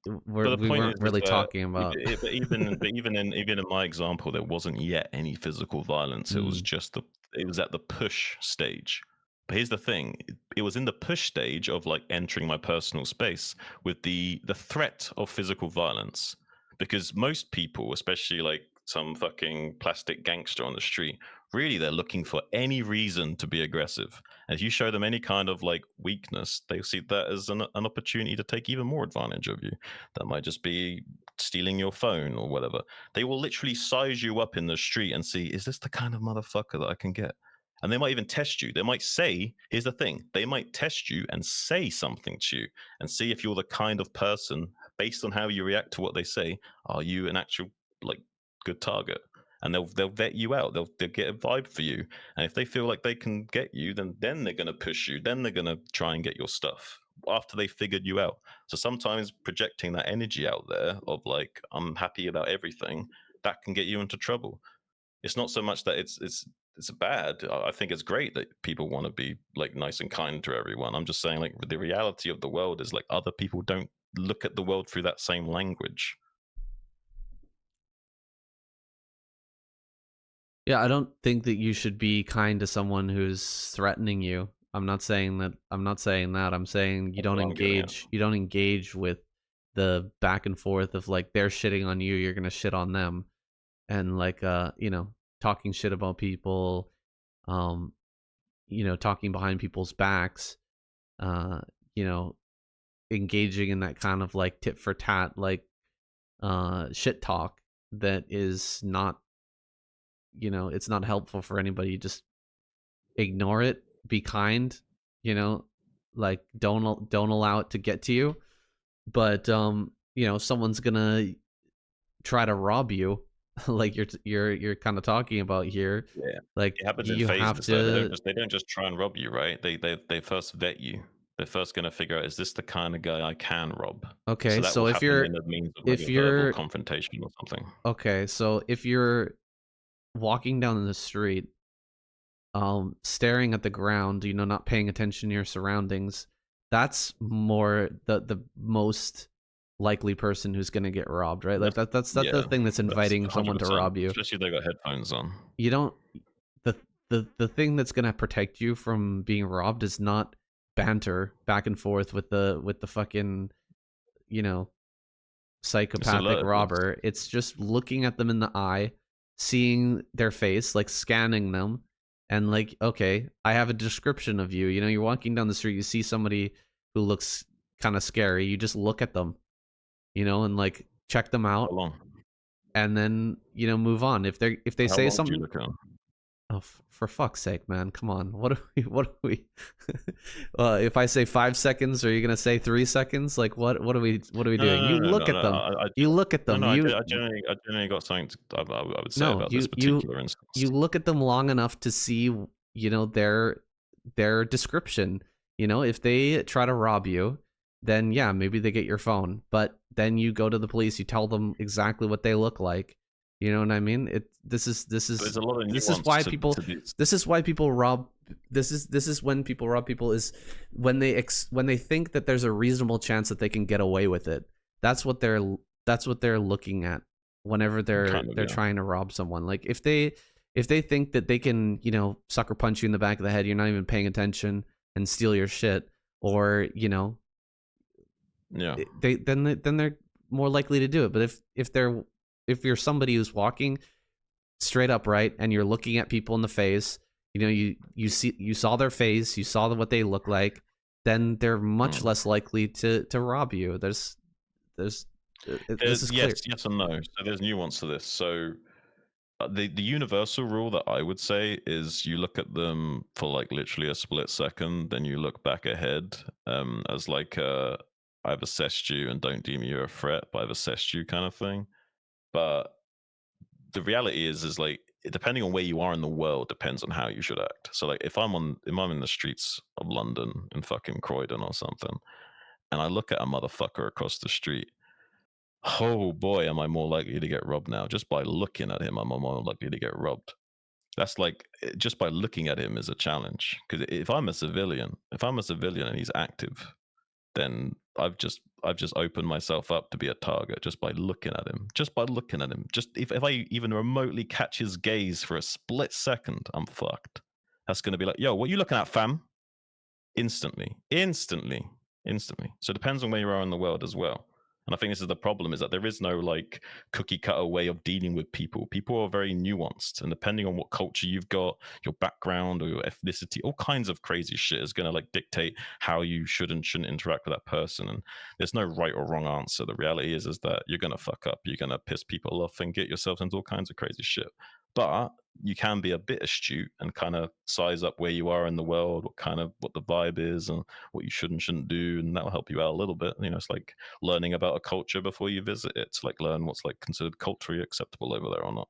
But the we point weren't is really that talking about. even in my example, there wasn't yet any physical violence. Mm. It was at the push stage. But here's the thing: it was in the push stage of like entering my personal space with the threat of physical violence. Because most people, especially like some fucking plastic gangster on the street, really they're looking for any reason to be aggressive. And if you show them any kind of like weakness, they see that as an opportunity to take even more advantage of you. That might just be stealing your phone or whatever. They will literally size you up in the street and see, is this the kind of motherfucker that I can get? And they might even test you. They might say, here's the thing, they might test you and say something to you and see if you're the kind of person, based on how you react to what they say, are you an actual like good target? And they'll vet you out. They'll get a vibe for you. And if they feel like they can get you, then they're gonna push you. Then they're gonna try and get your stuff after they figured you out. So sometimes projecting that energy out there of like I'm happy about everything, that can get you into trouble. It's not so much that it's bad. I think it's great that people want to be like nice and kind to everyone. I'm just saying like the reality of the world is like other people don't look at the world through that same language. Yeah, I don't think that you should be kind to someone who's threatening you. I'm not saying that. I'm saying That's what I'm getting at. you don't engage with the back and forth of like they're shitting on you, you're going to shit on them, and like talking shit about people, um talking behind people's backs, uh you know, engaging in that kind of like tit for tat like shit talk that is not, it's not helpful for anybody. Just ignore it, be kind, you know, like don't allow it to get to you. But if someone's gonna try to rob you, like you're kind of talking about here, Yeah. like It happens in you have phases though. to. They don't just try and rob you, right? They first vet you. They're first going to figure out, is this the kind of guy I can rob? So Okay, that will so happen in the means of like if a verbal you're confrontation or something. okay, so if you're walking down the street, staring at the ground, not paying attention to your surroundings, that's more the most likely person who's going to get robbed, right? Like That's that's the yeah, thing that's that's inviting someone to 100%. rob you. Especially if they got headphones on. You don't the the thing that's gonna protect you from being robbed is not banter back and forth with the fucking, you know, It's psychopathic alertness. robber. It's just looking at them in the eye, seeing their face, like scanning them, and like, okay, I have a description of you. You know, you're walking down the street, you see somebody who looks kind of scary. You just look at them, you know, and like check them How out, long? and then move on. If they How say long do you something, look at 'em? oh, for fuck's sake, man, come on. What are we? What are we? If I say 5 seconds, are you gonna say 3 seconds? Like, what are we? What are we No, doing? You no, no, no, look no, at no. them. You look at No, them. no. I generally got something I would say No, about this particular instance. you look at them long enough to see, their description. You know, if they try to rob you, then yeah, maybe they get your phone. But then you go to the police, you tell them exactly what they look like. You know what I mean? There's a lot of this is nuance why to people these. this is why people rob this is when people rob people, is when they think that there's a reasonable chance that they can get away with it. That's what they're looking at whenever Kind of, they're yeah. trying to rob someone. Like if they think that they can, sucker punch you in the back of the head, you're not even paying attention, and steal your shit, or Yeah. then they're more likely to do it. But if you're somebody who's walking straight upright and you're looking at people in the face, you saw their face, you saw what they look like, then they're much Mm. less likely to rob you. There's this is Yes, clear. yes and no. So there's nuance to this. So the universal rule that I would say is you look at them for like literally a split second, then you look back ahead, as like I've assessed you and don't deem you a threat, but I've assessed you kind of thing. But the reality is like depending on where you are in the world depends on how you should act. So like if I'm in the streets of London in fucking Croydon or something, and I look at a motherfucker across the street, oh boy, am I more likely to get robbed now. Just by looking at him, I'm more likely to get robbed. That's like just by looking at him is a challenge. Because if I'm a civilian and he's active, then I've just opened myself up to be a target just by looking at him. Just by looking at him. Just if I even remotely catch his gaze for a split second, I'm fucked. That's gonna be like, yo, what you looking at, fam? Instantly, instantly, instantly. So it depends on where you are in the world as well. And I think this is the problem, is that there is no like cookie cutter way of dealing with people. People are very nuanced, and depending on what culture you've got, your background or your ethnicity, all kinds of crazy shit is going to like dictate how you should and shouldn't interact with that person. And there's no right or wrong answer. The reality is that you're going to fuck up, you're going to piss people off and get yourself into all kinds of crazy shit. But you can be a bit astute and kind of size up where you are in the world, what the vibe is, and what you should and shouldn't do, and that will help you out a little bit. You know, it's like learning about a culture before you visit it, to like learn what's like considered culturally acceptable over there or not.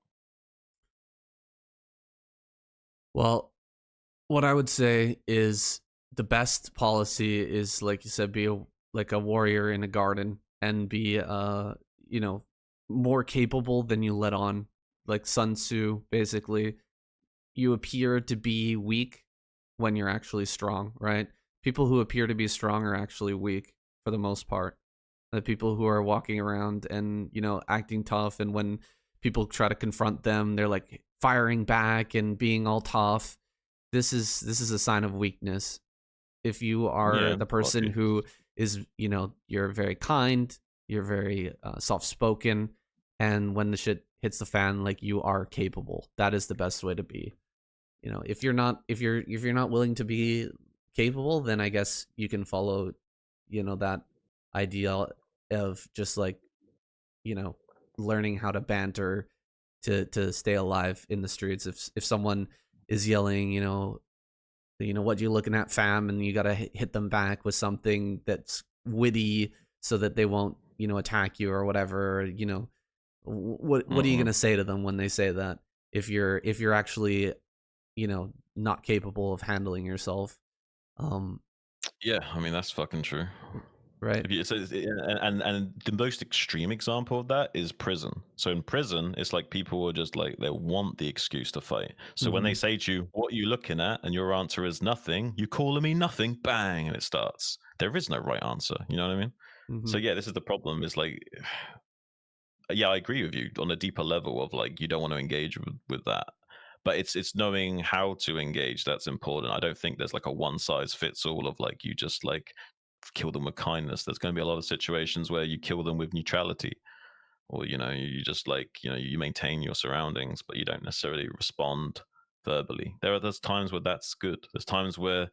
Well, what I would say is the best policy is, like you said, be like a warrior in a garden, and be you know more capable than you let on. Like Sun Tzu, basically, you appear to be weak when you're actually strong, right? People who appear to be strong are actually weak for the most part. The people who are walking around and, acting tough, and when people try to confront them, they're like firing back and being all tough. This is a sign of weakness. If you are Yeah, the a lot of person cases. who is, you're very kind, you're very soft spoken, and when the shit hits the fan, like, you are capable. That is the best way to be. If you're not willing to be capable, then I guess you can follow, that ideal of just like, you know learning how to banter to stay alive in the streets. If someone is yelling, what you looking at, fam, and you gotta hit them back with something that's witty, so that they won't, attack you or whatever. What are you Mm-mm. gonna say to them when they say that, if you're actually, not capable of handling yourself? um Yeah, I mean that's fucking true. right. If you, so and the most extreme example of that is prison. So in prison, it's like people are just like they want the excuse to fight. So when they Hmm. say to you, "What are you looking at?" and your answer is nothing, you calling me nothing, bang, and it starts. There is no right answer. You know what I mean? Hmm. So yeah, this is the problem. Is like, yeah, I agree with you on a deeper level of like you don't want to engage with that, but it's knowing how to engage that's important. I don't think there's like a one size fits all of like you just like kill them with kindness. There's going to be a lot of situations where you kill them with neutrality, or you just like you maintain your surroundings, but you don't necessarily respond verbally. There's times where that's good. There's times where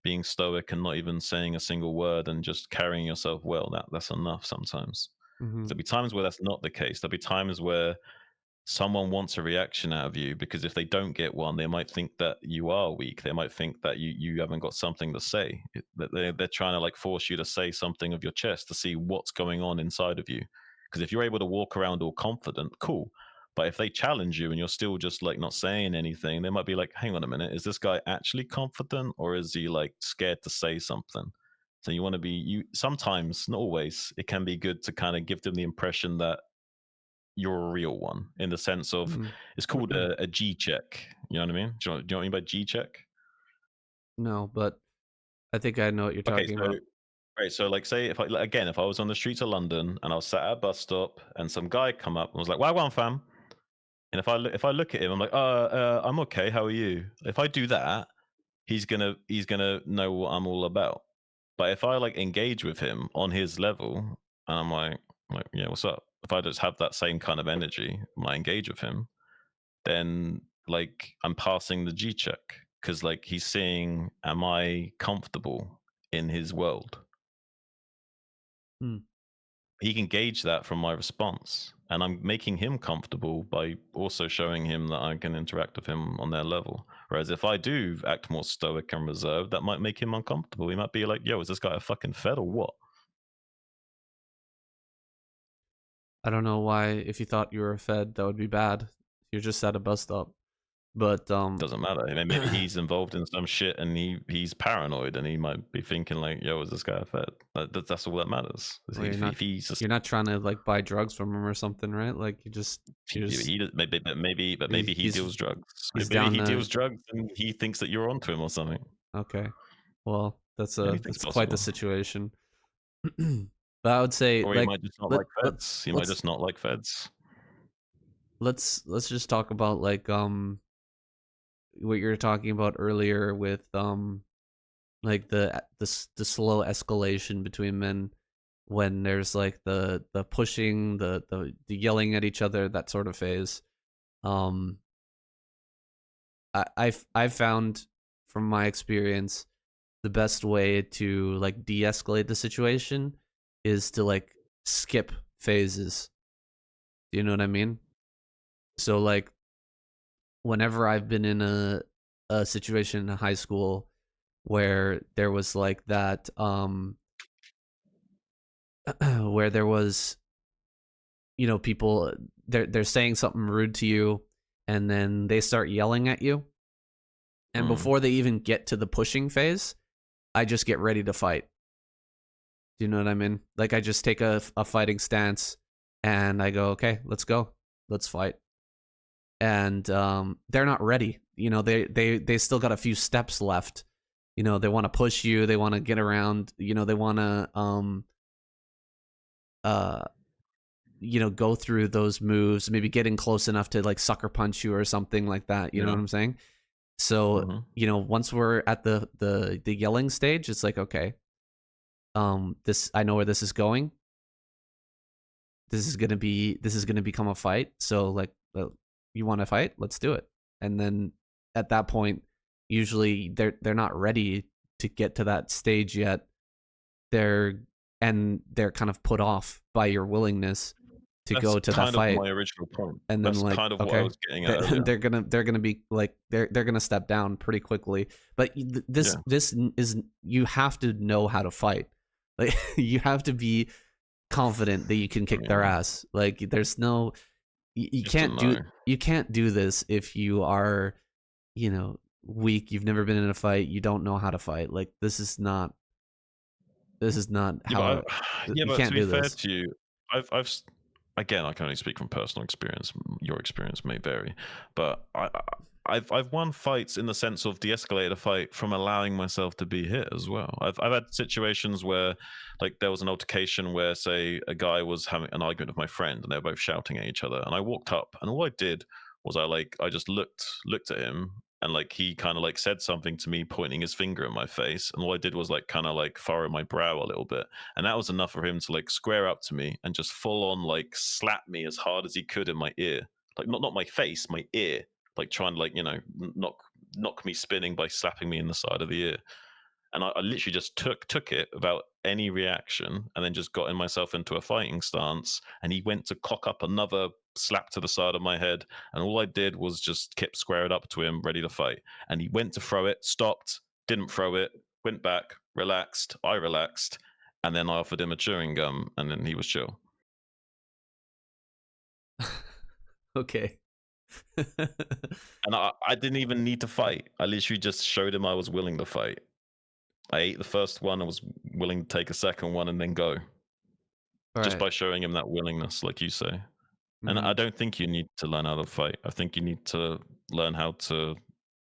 being stoic and not even saying a single word and just carrying yourself well, that's enough sometimes. Hmm. There'll be times where that's not the case. There'll be times where someone wants a reaction out of you, because if they don't get one, they might think that you are weak. They might think that you haven't got something to say. That they're trying to like force you to say something of your chest to see what's going on inside of you. Because if you're able to walk around all confident, cool. But if they challenge you and you're still just like not saying anything, they might be like, hang on a minute, is this guy actually confident, or is he like scared to say something? So you want to be, you sometimes, not always, it can be good to kind of give them the impression that you're a real one, in the sense of Hmm. it's called a G check. You know what I mean? Do you know what I mean by G check? No, but I think I know what you're Okay, talking so about. right, so like say if I like, again, if I was on the streets of London and I was sat at a bus stop and some guy come up and was like, "Why one fam?" And if I look at him, I'm like, I'm okay. How are you?" If I do that, he's gonna know what I'm all about. But if I like engage with him on his level, and I'm like, yeah, what's up? If I just have that same kind of energy when I engage with him, then like I'm passing the G check, because like he's seeing, am I comfortable in his world? Hmm. He can gauge that from my response, and I'm making him comfortable by also showing him that I can interact with him on their level. Whereas if I do act more stoic and reserved, that might make him uncomfortable. He might be like, "Yo, is this guy a fucking fed or what?" I don't know why, if you thought you were fed, that would be bad. You're just at a bus stop. But Doesn't matter. Maybe he's involved in some shit and he's paranoid, and he might be thinking like, "Yo, is this guy a fed?" That's all that matters. well, If he's just you're not trying to like buy drugs from him or something, right? Like you just maybe he he's deals drugs. he's Maybe down he to deals drugs and he thinks that you're onto him or something. okay. Well, Anything's that's quite the possible. situation. But I would say Or he like might just not let like let feds. He might let's just not like feds. let's just talk about like what you were talking about earlier with like the slow escalation between men when there's like the pushing, the yelling at each other, that sort of phase. Um I've found from my experience the best way to like de-escalate the situation is to like skip phases. Do you know what I mean? So like whenever I've been in a situation in high school where there was like that where there was people they're saying something rude to you and then they start yelling at you, and Mm. before they even get to the pushing phase, I just get ready to fight. Do you know what I mean? Like I just take a fighting stance and I go, okay, let's go, let's fight. And they're not ready. They still got a few steps left. They want to push you, they want to get around, they want to uh go through those moves, maybe getting close enough to like sucker punch you or something like that. You know Yeah. what I'm saying? So Mhm. once we're at the yelling stage, it's like, okay, this, I know where this is going. This is gonna become a fight. So like, you want to fight? Let's do it. And then at that point, usually they're not ready to get to that stage yet. They're they're kind of put off by your willingness to That's go to that kind of fight. my original point. And then That's like, kind of what I okay, was getting at earlier. they're gonna be like they're gonna step down pretty quickly. But Yeah. this is, you have to know how to fight. Like you have to be confident that you can I kick their mean, ass. Like there's no, just to know. you can't do this if you are weak. You've never been in a fight. You don't know how to fight. Like this is not Yeah, but how, yeah, you but to can't be do fair this. to you, again, I can only speak from personal experience. Your experience may vary, but I've won fights in the sense of de-escalated a fight from allowing myself to be hit as well. I've had situations where, like, there was an altercation where, say, a guy was having an argument with my friend, and they were both shouting at each other, and I walked up, and all I did was I just looked at him, and like he kind of like said something to me, pointing his finger in my face, and all I did was like kind of like furrow my brow a little bit, and that was enough for him to like square up to me and just full on like slap me as hard as he could in my ear, like not my face, my ear, like trying to like knock me spinning by slapping me in the side of the ear. And I literally just took it without any reaction, and then just got in myself into a fighting stance. And he went to cock up another slap to the side of my head, and all I did was just kept squared up to him, ready to fight. And he went to throw it, stopped, didn't throw it, went back, relaxed. I relaxed, and then I offered him a chewing gum, and then he was chill. Okay. And I didn't even need to fight. I literally just showed him I was willing to fight. I ate the first one. I was willing to take a second one and then go, just Right. by showing him that willingness, like you say. And I Mhm. don't think you need to learn how to fight. I think you need to learn how to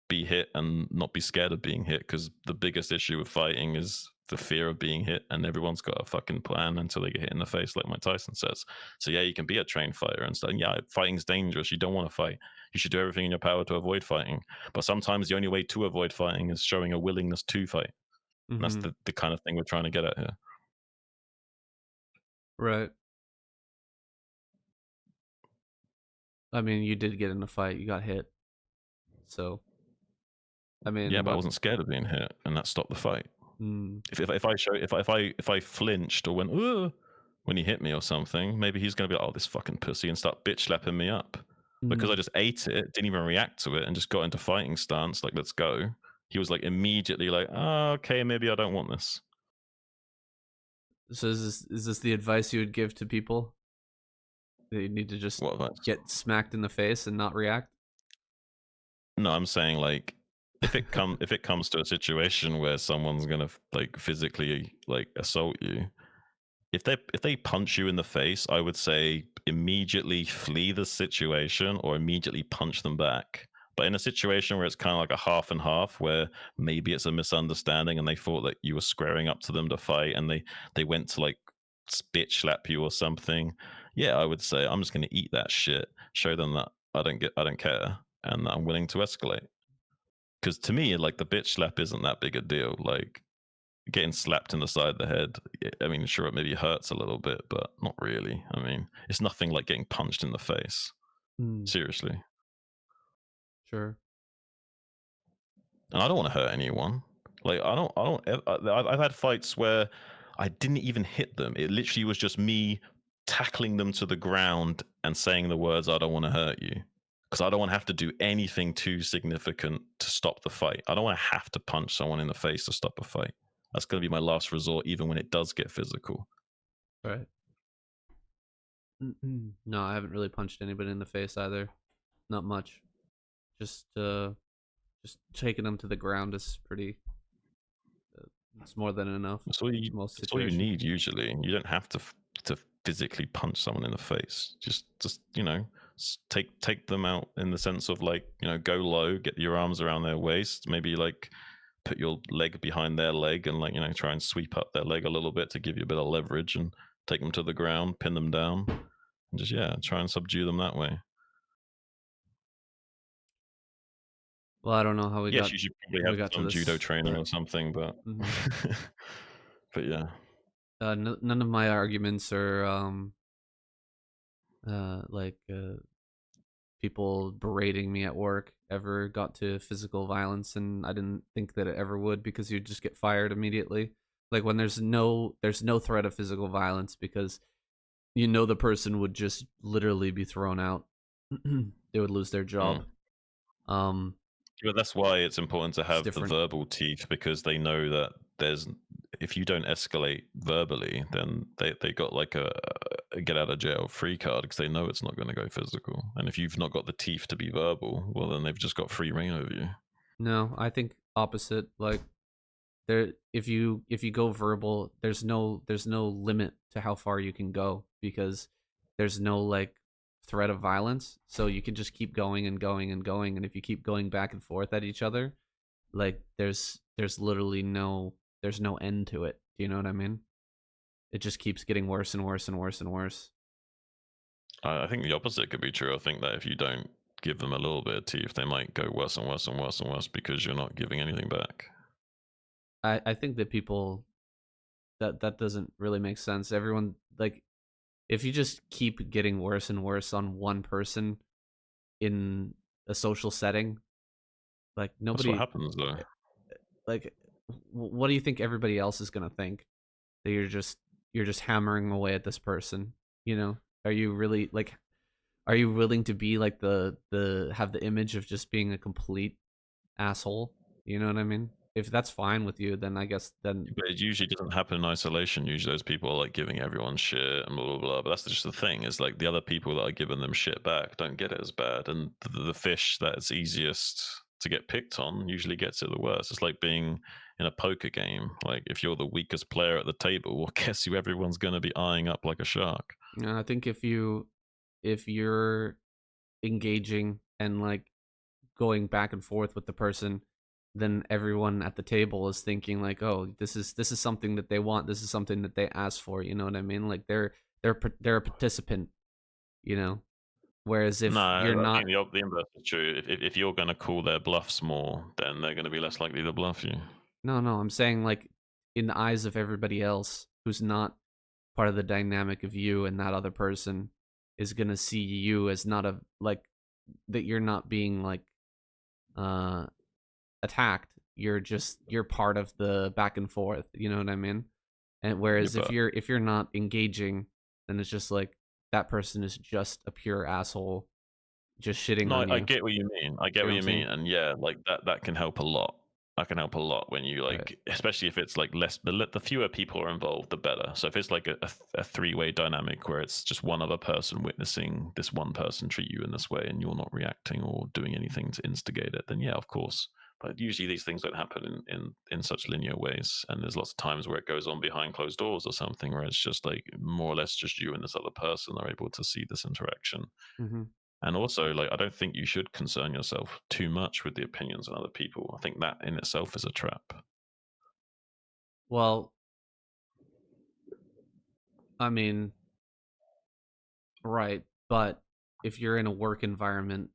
be hit and not be scared of being hit. Because the biggest issue with fighting is the fear of being hit, and everyone's got a fucking plan until they get hit in the face, like Mike Tyson says. So yeah, you can be a trained fighter and stuff. Yeah, fighting's dangerous. You don't want to fight. You should do everything in your power to avoid fighting. But sometimes the only way to avoid fighting is showing a willingness to fight. And that's Mhm. the kind of thing we're trying to get at here. Right. I mean, you did get in a fight. You got hit. So, I Yeah, mean, but I what? wasn't scared of being hit, and that stopped the fight. Mm, If I show if I flinched or went when he hit me or something, maybe he's gonna be like, oh, this fucking pussy, and start bitch slapping me up. Because I mm. just ate it, didn't even react to it, and just got into fighting stance, like let's go. He was like immediately like, oh, okay, maybe I don't want this. So is this the advice you would give to people that you need to just What advice? get smacked in the face and not react? No, I'm saying like if it comes to a situation where someone's gonna like physically like assault you, if they punch you in the face, I would say immediately flee the situation or immediately punch them back. But in a situation where it's kind of like a half and half, where maybe it's a misunderstanding and they thought that you were squaring up to them to fight, and they went to like bitch slap you or something, yeah, I would say I'm just going to eat that shit. Show them that I don't care, and that I'm willing to escalate. Because to me, like the bitch slap isn't that big a deal. Like getting slapped in the side of the head, I mean, sure, it maybe hurts a little bit, but not really. I mean, it's nothing like getting punched in the face. Mm, Seriously. sure. And I don't want to hurt anyone. Like, I don't, I've had fights where I didn't even hit them. It literally was just me tackling them to the ground and saying the words, I don't want to hurt you. Because I don't want to have to do anything too significant to stop the fight. I don't want to have to punch someone in the face to stop a fight. That's going to be my last resort, even when it does get physical. Right. No, I haven't really punched anybody in the face either. Not much. Just just taking them to the ground is pretty. Uh, it's more than enough in most That's all you situations. need usually. You don't have to to physically punch someone in the face. Just take them out in the sense of like go low, get your arms around their waist, maybe like put your leg behind their leg, and like try and sweep up their leg a little bit to give you a bit of leverage, and take them to the ground, pin them down, and just try and subdue them that way. Well, I don't know how we Yes, got you should probably how we have got to some judo this, training but or something, but mhm. but yeah. None of my arguments are like people berating me at work ever got to physical violence, and I didn't think that it ever would, because you'd just get fired immediately. Like when there's no threat of physical violence, because the person would just literally be thrown out. They would lose their Mm. job. Um, But that's why it's important to it's have the different. verbal teeth, because they know that there's if you don't escalate verbally, then they got like a get out of jail free card, because they know it's not going to go physical. And if you've not got the teeth to be verbal, well, then they've just got free reign over you. No, I think opposite. Like there, if you go verbal, there's no limit to how far you can go, because there's no like threat of violence, so you can just keep going and going and going. And if you keep going back and forth at each other, like there's literally no end to it. Do you know what I mean? It just keeps getting worse and worse and worse and worse. I think the opposite could be true. I think that if you don't give them a little bit of teeth, they might go worse and worse and worse and worse because you're not giving anything back. I think that people that doesn't really make sense. Everyone like if you just keep getting worse and worse on one person in a social setting, like That's what nobody happens though. eh, like what do you think everybody else is going to think? That you're just hammering away at this person, you know? Are you really like are you willing to be like the have the image of just being a complete asshole? You know what I mean? If that's fine with you, then I guess then But it usually doesn't happen in isolation. Usually those people are like giving everyone shit and blah blah blah. But that's just the thing, is like the other people that are giving them shit back don't get it as bad. And the fish that's easiest to get picked on usually gets it the worst. It's like being in a poker game. Like if you're the weakest player at the table, well, guess who everyone's gonna be eyeing up like a shark. I think if you're engaging and like going back and forth with the person, then everyone at the table is thinking like, "Oh, this is something that they want. This is something that they asked for." You know what I mean? Like they're a participant. You know. Whereas No, if you're I not, think the inverse is true. If you're gonna call their bluffs more, then they're gonna be less likely to bluff you. no, I'm saying like in the eyes of everybody else who's not part of the dynamic of you and that other person is gonna see you as not a like that you're not being like uh attacked. You're part of the back and forth. You know what I mean? And Yeah, whereas but if you're not engaging, then it's just like that person is just a pure asshole, just shitting no, on I you. get what you mean. I get You know what what I'm you mean, saying? and yeah, like that can help a lot. That can help a lot when you Right. like, especially if it's like less the fewer people are involved, the better. So if it's like a three-way dynamic where it's just one other person witnessing this one person treat you in this way, and you're not reacting or doing anything to instigate it, then yeah, of course. But usually these things don't happen in such linear ways, and there's lots of times where it goes on behind closed doors or something, where it's just like more or less just you and this other person are able to see this interaction. Mm-hmm. And also, like, I don't think you should concern yourself too much with the opinions of other people. I think that in itself is a trap. Well, I mean, right. But if you're in a work environment,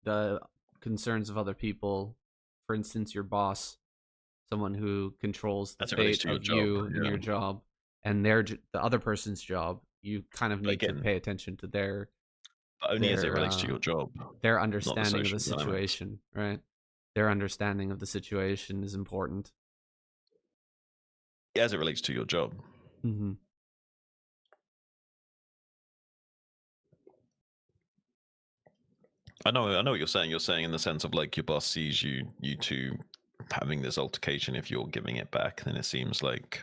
the concerns of other people, for instance, your boss, someone who controls the As it relates fate to your of job, you and yeah. your job and the other person's job, you kind of But need to again, pay attention to but only as it their relates to your job, their not the understanding of the social dynamics. situation, right? Their understanding of the situation is important. As it relates to your job. Mm-hmm. I know what you're saying. You're saying in the sense of like your boss sees you two having this altercation. If you're giving it back, then it seems like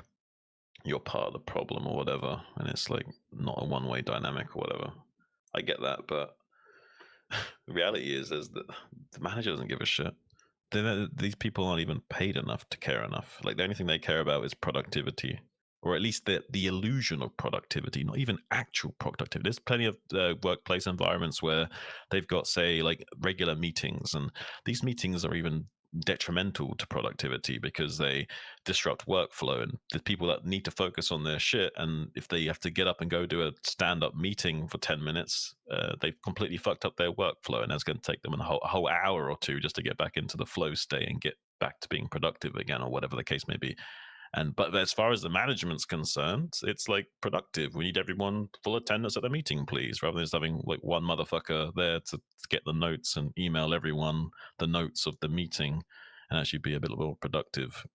you're part of the problem or whatever, and it's like not a one-way dynamic or whatever. I get that, but the reality is the manager doesn't give a shit. These people aren't even paid enough to care enough. Like the only thing they care about is productivity, or at least the illusion of productivity, not even actual productivity. There's plenty of workplace environments where they've got, say, like regular meetings, and these meetings are even detrimental to productivity because they disrupt workflow, and the people that need to focus on their shit, and if they have to get up and go do a stand-up meeting for 10 minutes, they've completely fucked up their workflow, and that's going to take them a whole hour or two just to get back into the flow state and get back to being productive again, or whatever the case may be. And but as far as the management's concerned, it's like productive. We need everyone full attendance at the meeting, please, rather than just having like one motherfucker there to get the notes and email everyone the notes of the meeting and actually be a bit more productive.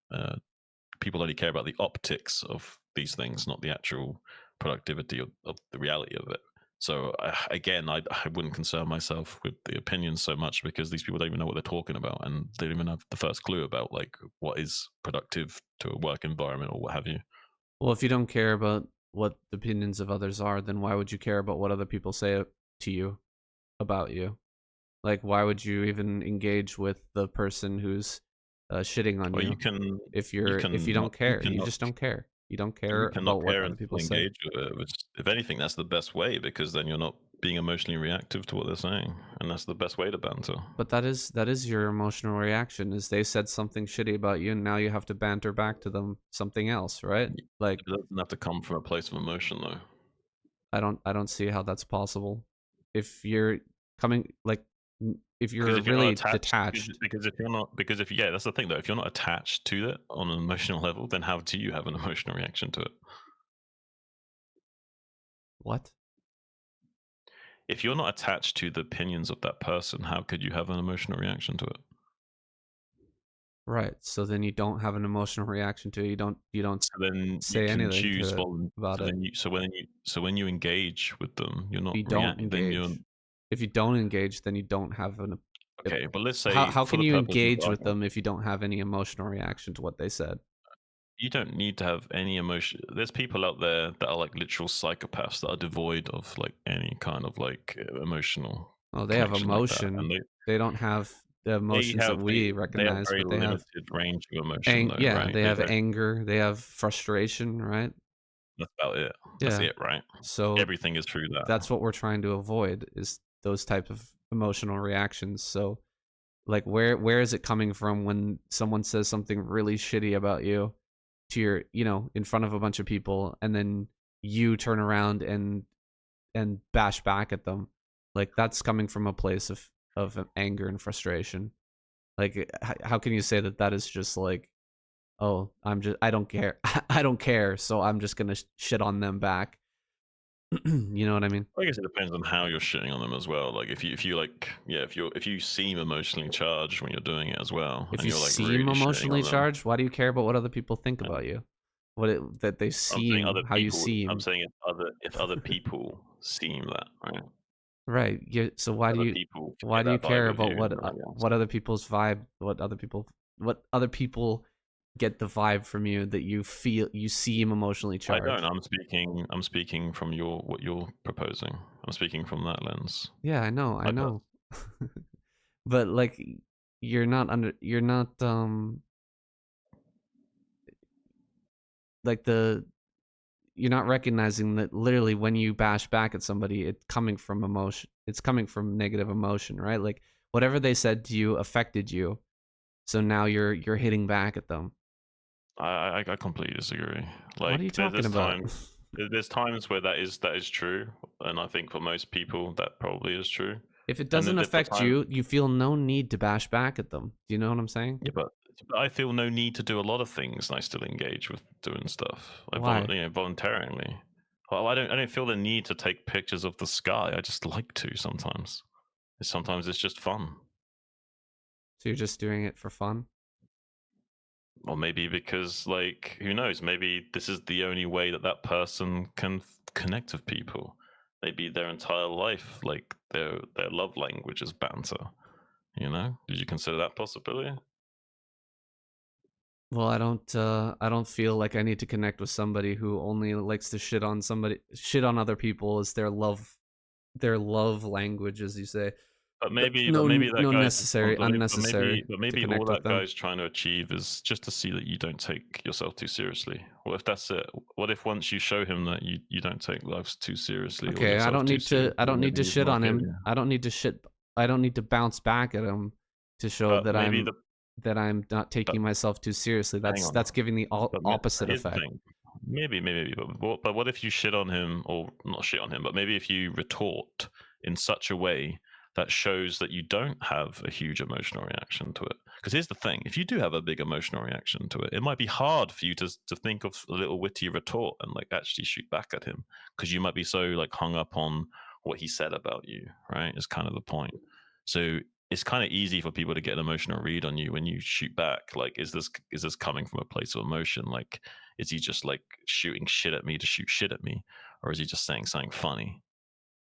People only care about the optics of these things, not the actual productivity of the reality of it. So again, I wouldn't concern myself with the opinions so much because these people don't even know what they're talking about, and they don't even have the first clue about like what is productive to a work environment or what have you. Well, if you don't care about what the opinions of others are, then why would you care about what other people say to you about you? Like, why would you even engage with the person who's shitting on Or you if you don't you care? can You not just don't care. You don't you care cannot about what care other and people still say. engage with it. Which, if anything, that's the best way because then you're not being emotionally reactive to what they're saying, and that's the best way to banter. But that is your emotional reaction. Is they said something shitty about you, and now you have to banter back to them something else, right? It Like, doesn't have to come from a place of emotion, though. I don't see how that's possible. If you're coming like If Because you're if you're not really attached, detached, because if you're not, because if yeah, that's the thing though. If you're not attached to it on an emotional level, then how do you have an emotional reaction to it? what? If you're not attached to the opinions of that person, how could you have an emotional reaction to it? Right. So then you don't have an emotional reaction to it. You don't So then you say can anything choose to it about so it. then you so when you engage with them, you're If not you don't react then you're engage, if you don't engage, then you don't have an. If, okay, but let's how say how for can the you purpose of this engage with argument, them if you don't have any emotional reaction to what they said? you don't need to have any emotion. There's people out there that are like literal psychopaths that are devoid of like any kind of like emotional Oh, they have connection like that, and emotion. They don't have the emotions that we they have recognize, very but they have limited range of emotion though, yeah, right? they They have don't. anger, they have frustration, right? That's about it. That's Yeah. it, right? So Everything is through that. that's what we're trying to avoid is those type of emotional reactions. So like where is it coming from when someone says something really shitty about you to your, in front of a bunch of people, and then you turn around and bash back at them? Like that's coming from a place of anger and frustration. Like how can you say that that is just like, oh, I don't care. I don't care, so I'm just going to shit on them back. You know what I mean? I guess it depends on how you're shitting on them as well. Like if you like yeah, if you seem emotionally charged when you're doing it as well, If and you you're like seem really shitting emotionally on them, charged, why do you care about what other people think about you? That they I'm saying seem other how you people. I'm seem. saying if other people seem that right, Right. So why do other you people why get do you that vibe care of about you. Then I guess. what other people's vibe, what other people get the vibe from you that you seem emotionally I don't. charged? I'm speaking from your what you're proposing. I'm speaking from that lens. Yeah, I know, I I know. But like you're not like the you're not recognizing that literally when you bash back at somebody, it's coming from negative emotion, right? Like whatever they said to you affected you, so now you're hitting back at them. I completely disagree. What are you Like talking about? there's times where that is true, and I think for most people that probably is true. If it And doesn't for affect time, you, you feel no need to bash back at them. Do you know what I'm saying? yeah, but I feel no need to do a lot of things, and I still engage with doing stuff. Why? Voluntarily. Well, I don't feel the need to take pictures of the sky. I just like to sometimes. Sometimes it's just fun. So you're just doing it for fun? Or maybe because, like, who knows? Maybe this is the only way that that person can connect with people. Maybe their entire life, like their love language is banter. You know? Did you consider that possibility? Well, I don't feel like I need to connect with somebody who only likes to shit on other people as their love language, as you say. But No, maybe that no guy's unnecessary but to maybe all connect with that them. guy's trying to achieve is just to see that you don't take yourself too seriously. What if that's it? What if once you show him that you don't take life too seriously or Okay, yourself too I seriously, don't need maybe to he's shit not on feel him. you. I don't need to bounce back at him to show But maybe the that I'm not but taking myself too seriously. hang on. That's giving the opposite Here's the effect. thing. Maybe, but what if you shit on him, or not shit on him, but maybe if you retort in such a way that shows that you don't have a huge emotional reaction to it? Because here's the thing: if you do have a big emotional reaction to it, it might be hard for you to think of a little witty retort and like actually shoot back at him because you might be so like hung up on what he said about you. Right? Is kind of the point. So it's kind of easy for people to get an emotional read on you when you shoot back. Like, is this coming from a place of emotion? Like, is he just like shooting shit at me to shoot shit at me, or is he just saying something funny?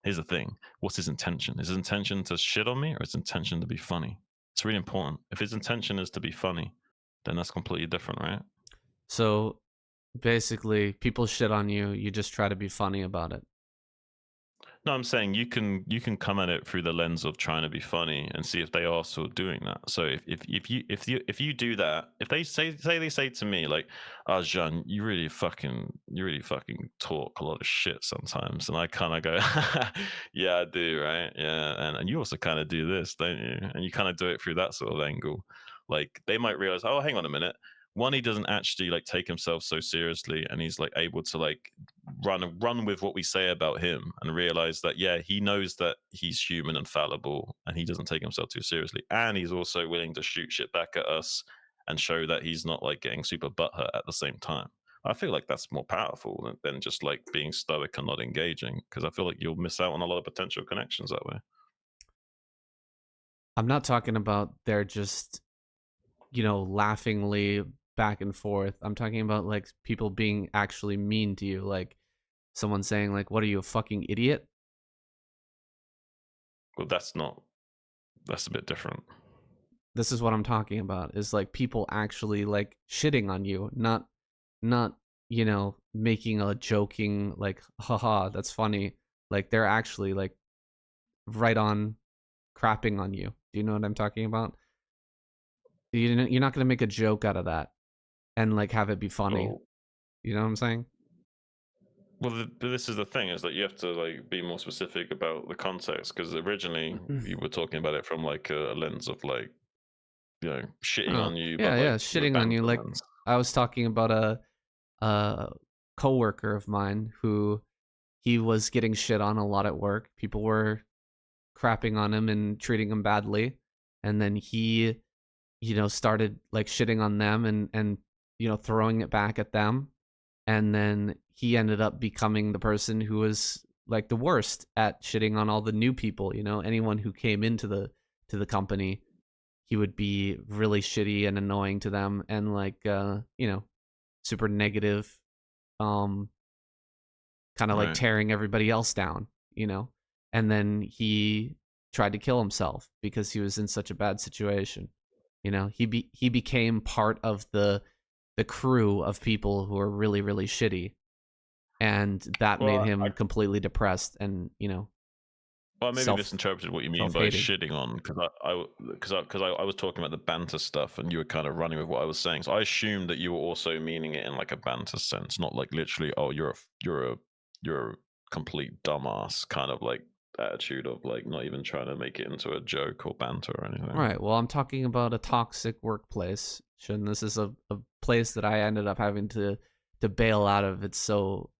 Here's the thing: what's his intention? Is his intention to shit on me, or his intention to be funny? It's really important. If his intention is to be funny, then that's completely different, right? So basically, people shit on you. You just try to be funny about it. No, I'm saying you can come at it through the lens of trying to be funny and see if they are still doing that. So if you do that, if they say to me like, "Oh, Jean, you really fucking talk a lot of shit sometimes," and I kind of go, "Yeah, I do, right? Yeah, and you also kind of do this, don't you?" And you kind of do it through that sort of angle. Like they might realize, "Oh, hang on a minute." One, he doesn't actually like take himself so seriously, and he's like able to like run with what we say about him and realize that yeah, he knows that he's human and fallible and he doesn't take himself too seriously, and he's also willing to shoot shit back at us and show that he's not like getting super butthurt at the same time. I feel like that's more powerful than just like being stoic and not engaging, because I feel like you'll miss out on a lot of potential connections that way. I'm not talking about they're just, laughingly back and forth. I'm talking about like people being actually mean to you, like someone saying like, "What are you, a fucking idiot?" Well, that's not, that's a bit different. This is what I'm talking about. Is like people actually like shitting on you, not making a joking like, haha, that's funny. Like they're actually like right on crapping on you. Do you know what I'm talking about? You're not gonna make a joke out of that and like have it be funny. Well, You know what I'm saying? this is the thing, is that you have to like be more specific about the context, because originally you were talking about it from like a lens of like, shitting Oh, on you, but yeah, like yeah, with a shitting on banter you. Like lens. I was talking about a coworker of mine who he was getting shit on a lot at work. People were crapping on him and treating him badly, and then he, started like shitting on them and throwing it back at them, and then he ended up becoming the person who was like the worst at shitting on all the new people. Anyone who came into the company, he would be really shitty and annoying to them and like super negative, um kind of like Right. tearing everybody else down, and then he tried to kill himself because he was in such a bad situation. He became part of the crew of people who are really really shitty, and that made Well, him completely depressed and I maybe self misinterpreted what you mean by self-hating. shitting on, because I was talking about the banter stuff and you were kind of running with what I was saying. So I assumed that you were also meaning it in like a banter sense, not like literally, oh, you're a complete dumbass kind of like attitude of like not even trying to make it into a joke or banter or All anything. right, well, I'm talking about a toxic workplace. And this is a place that I ended up having to bail out of. It's so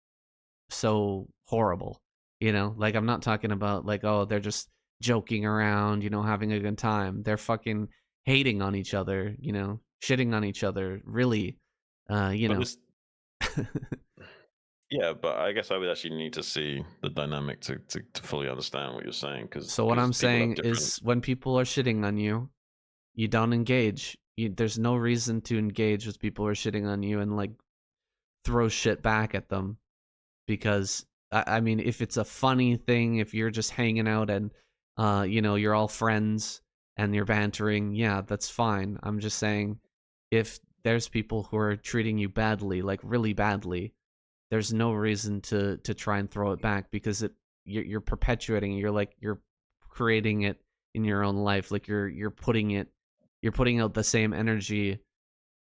horrible. Like I'm not talking about like, oh, they're just joking around, having a good time. They're fucking hating on each other, shitting on each other, really, uh, you But know. this, yeah, but I guess I would actually need to see the dynamic to fully understand what you're saying, because So what I'm people have saying different. is when people are shitting on you, you don't engage. There's no reason to engage with people who are shitting on you and like throw shit back at them, because I mean, if it's a funny thing, if you're just hanging out and you're all friends and you're bantering, yeah, that's fine. I'm just saying, if there's people who are treating you badly, like really badly, there's no reason to try and throw it back, because you're perpetuating it. You're creating it in your own life. Like you're putting out the same energy.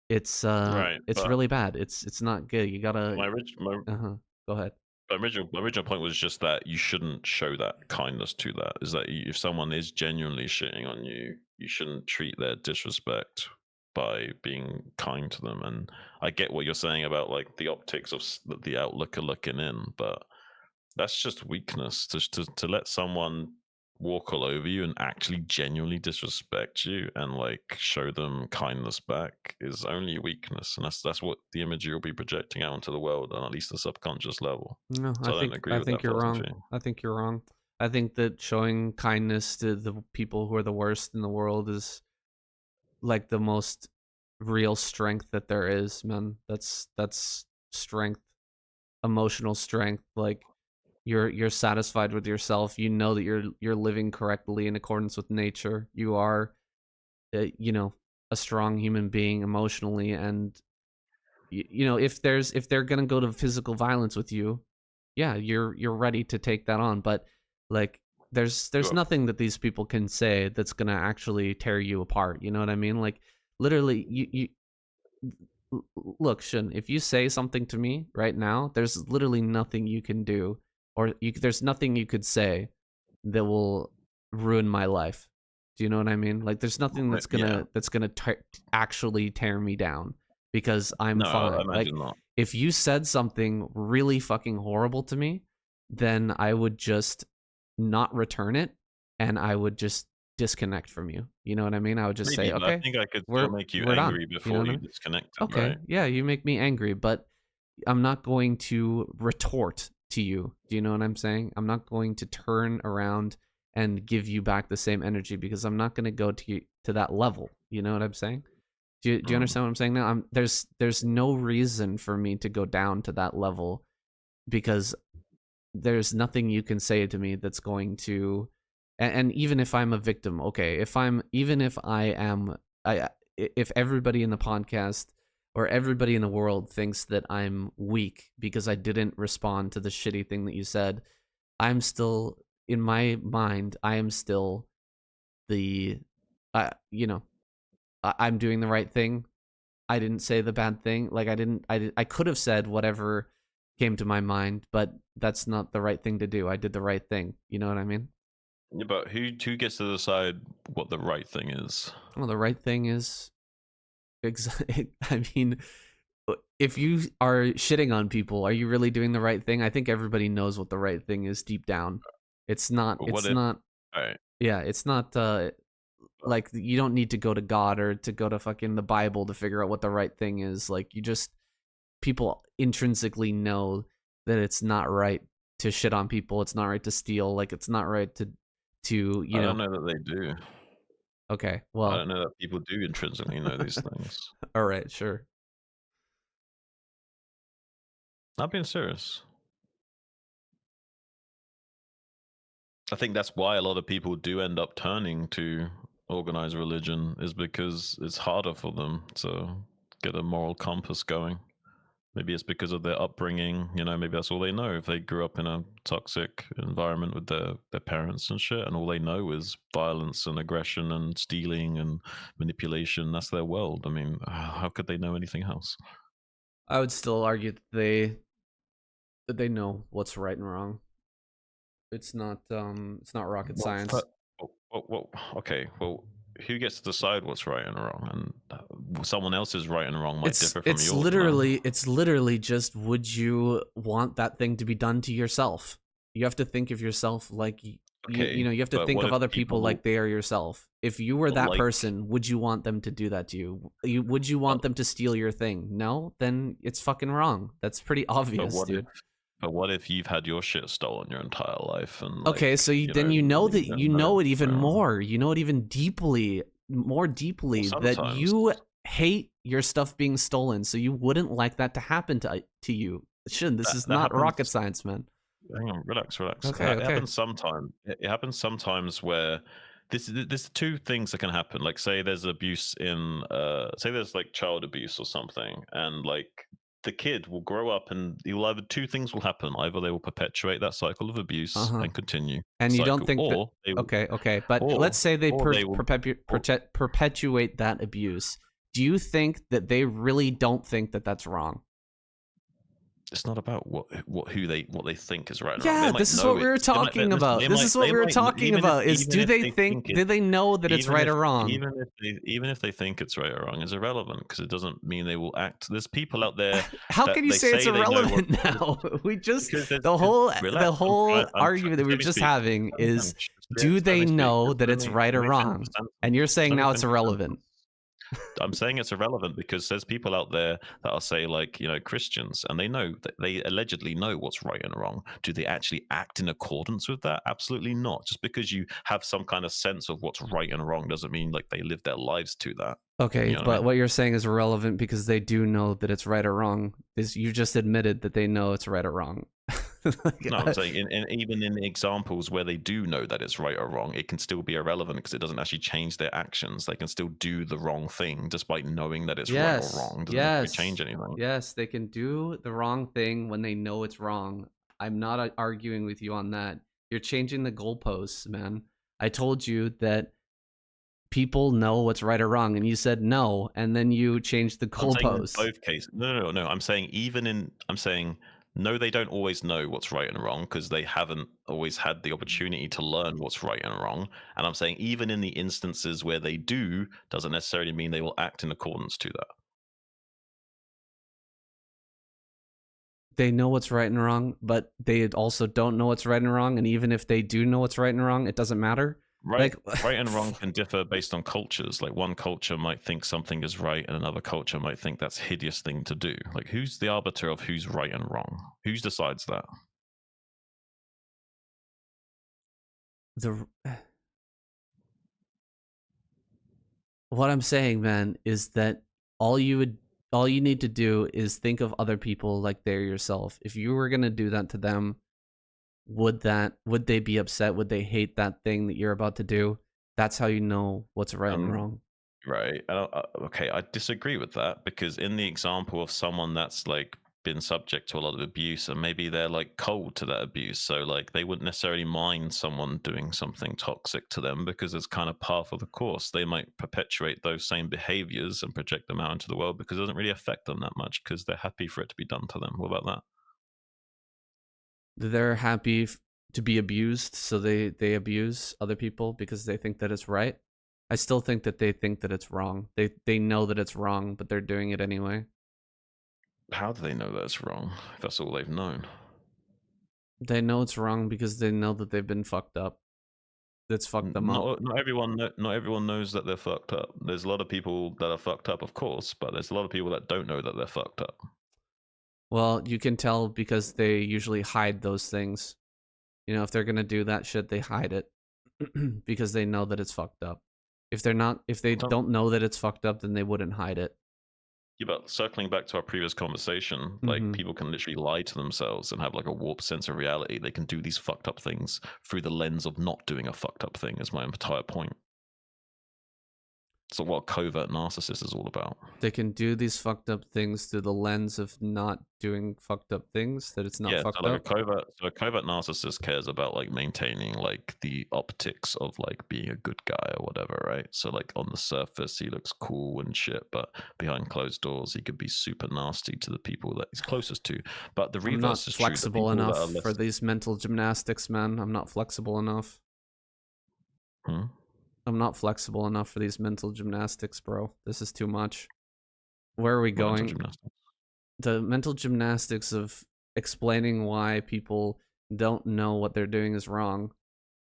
Right, It's but really bad. It's not good. You gotta. my orig- my Uh-huh. Go ahead. my original point was just that you shouldn't show that kindness to that. Is that if someone is genuinely shitting on you, you shouldn't treat their disrespect by being kind to them. And I get what you're saying about like the optics of the outlooker looking in, but that's just weakness to let someone walk all over you and actually genuinely disrespect you and like show them kindness back is only weakness, and that's what the imagery will be projecting out into the world on at least a subconscious level. No, I So I don't think agree I with think that you're wrong. philosophy. I think you're wrong. I think that showing kindness to the people who are the worst in the world is like the most real strength that there is, man. That's strength, emotional strength. Like you're satisfied with yourself. You know that you're living correctly in accordance with nature. You are, a strong human being emotionally, and if they're gonna go to physical violence with you, yeah, you're ready to take that on. But like there's Sure. nothing that these people can say that's gonna actually tear you apart. You know what I mean? Like literally, look, Shin, if you say something to me right now, there's literally nothing you can do, or there's nothing you could say that will ruin my life. Do you know what I mean? Like there's nothing Yeah. that's gonna actually tear me down, because I'm No, I fine. Like imagine not. If you said something really fucking horrible to me, then I would just not return it and I would just disconnect from you. You know what I mean? I would just say, Maybe, but I "Okay, think I could still we're make you we're done." angry You know before what I you mean? disconnected, Okay, right? yeah, you make me angry, but I'm not going to retort to you. Do you know what I'm saying? I'm not going to turn around and give you back the same energy because I'm not going to go to that level. You know what I'm saying? Do you Mm. understand what I'm saying now? There's no reason for me to go down to that level because there's nothing you can say to me that's going to and even if I'm a victim, okay, if I'm even if I am I if everybody in the podcast or everybody in the world thinks that I'm weak because I didn't respond to the shitty thing that you said, I'm still in my mind, I am still the you know, I'm doing the right thing. I didn't say the bad thing. Like I could have said whatever came to my mind, but that's not the right thing to do. I did the right thing. You know what I mean? Yeah, but who gets to decide what the right thing is? Well, the right thing is I mean, if you are shitting on people, are you really doing the right thing? I think everybody knows what the right thing is deep down. It's not But what it's if not Alright, yeah, it's not like you don't need to go to God or to go to fucking the Bible to figure out what the right thing is. Like you just people intrinsically know that it's not right to shit on people. It's not right to steal. Like it's not right to I don't know that they do. Okay, I well, don't know that people do intrinsically know these things. all right, sure. I'm being serious. I think that's why a lot of people do end up turning to organized religion is because it's harder for them to get a moral compass going. Maybe it's because of their upbringing, maybe that's all they know. If they grew up in a toxic environment with their parents and shit, and all they know is violence and aggression and stealing and manipulation, that's their world. I mean, how could they know anything else? I would still argue that they know what's right and wrong. It's not rocket Well, science. okay. Well, who gets to decide what's right and wrong? And someone else's right and wrong might It's differ from it's yours, man. literally it's literally just would you want that thing to be done to yourself? You have to think of yourself like Okay, you have to but think what of if other people people like they are yourself. If you were that like? person, would you want them to do that to you? Would you Uh, want them to steal your thing? No, then it's fucking wrong. That's pretty but obvious, what if? dude. But what if you've had your shit stolen your entire life and Okay, so then you you don't know? know it even Well, more. You know it even more deeply that sometimes you hate your stuff being stolen, so you wouldn't like that to happen to you. It shouldn't. This is that not rocket happens. science, man. Hang on, relax, relax. Okay, It okay. happens sometimes. It happens sometimes where there's two things that can happen. Like, say there's abuse in, say there's like child abuse or something, and like the kid will grow up and he will either two things will happen. Either they will perpetuate that cycle of abuse Uh-huh. and continue the And you don't cycle, think that okay, okay, but let's say they or they will. Or, perpetuate that abuse. Do you think that they really don't think that that's wrong? it's not about what they think is right and wrong. They Yeah, might this is what know we it. were They might talking listen. about. This is what we were talking about. Is Even do if they they think think it, do they know that it's even right if or wrong? even if they think it's right or wrong, is irrelevant because it doesn't mean they will act. There's people out there How that can you they say it's say they know what. irrelevant now? We just Because there's the because whole relax. I'm trying, argument that we were let me just speak. having Let me is finish. do Let they me speak. know Just that it's right let or me finish wrong? a And you're sentence. saying Let me now it's finish a irrelevant. sentence. I'm saying it's irrelevant because there's people out there that are say like Christians, and they know that they allegedly know what's right and wrong. Do they actually act in accordance with that? Absolutely not. Just because you have some kind of sense of what's right and wrong doesn't mean like they live their lives to that. Okay, You know what I but mean? what you're saying is irrelevant because they do know that it's right or wrong. Is you just admitted that they know it's right or wrong. Like, No, I'm saying even in examples where they do know that it's right or wrong, it can still be irrelevant because it doesn't actually change their actions. They can still do the wrong thing despite knowing that it's right or yes, wrong. It doesn't necessarily change yes, anything. yes, they can do the wrong thing when they know it's wrong. I'm not arguing with you on that. You're changing the goalposts, man. I told you that people know what's right or wrong, and you said no, and then you changed the I'm saying in goalposts. both cases. No. I'm saying I'm saying no, they don't always know what's right and wrong because they haven't always had the opportunity to learn what's right and wrong. And I'm saying even in the instances where they do, doesn't necessarily mean they will act in accordance to that. they know what's right and wrong, but they also don't know what's right and wrong, and even if they do know what's right and wrong, it doesn't matter. Right, Like, right and wrong can differ based on cultures. Like one culture might think something is right, and another culture might think that's hideous thing to do. Like who's the arbiter of who's right and wrong? Who decides that? the what I'm saying, man, is that all you would all you need to do is think of other people like they're yourself. If you were gonna do that to them, would they be upset? Would they hate that thing that you're about to do? That's how you know what's right and Um, wrong. right. Okay, I disagree with that because in the example of someone that's like been subject to a lot of abuse and maybe they're like cold to that abuse, so like they wouldn't necessarily mind someone doing something toxic to them because it's kind of par for the course. They might perpetuate those same behaviors and project them out into the world because it doesn't really affect them that much because they're happy for it to be done to them. What about that? They're happy to be abused, so they abuse other people because they think that it's right. I still think that they think that it's wrong. They know that it's wrong, but they're doing it anyway. How do they know that's wrong if that's all they've known? They know it's wrong because they know that they've been fucked up. That's fucked them up. Not everyone not everyone knows that they're fucked up. There's a lot of people that are fucked up, of course, but there's a lot of people that don't know that they're fucked up. Well, you can tell because they usually hide those things. You know, if they're gonna do that shit, they hide it because they know that it's fucked up. If they Some don't know that it's fucked up, then they wouldn't hide it. Yeah, but circling back to our previous conversation, like Hmm. people can literally lie to themselves and have like a warped sense of reality. They can do these fucked up things through the lens of not doing a fucked up thing, is my entire point. So what covert narcissist is all about. They can do these fucked up things through the lens of not doing fucked up things. That it's not Yeah, so fucked like up. a covert narcissist cares about like maintaining like the optics of like being a good guy or whatever, right? So like on the surface he looks cool and shit, but behind closed doors he could be super nasty to the people that he's closest to. But the I'm reverse not is true. The flexible people enough that are for less these mental gymnastics, man. I'm not flexible enough. hmm? I'm not flexible enough for these mental gymnastics, bro. This is too much. Where are we Mental going? gymnastics. The mental gymnastics of explaining why people don't know what they're doing is wrong.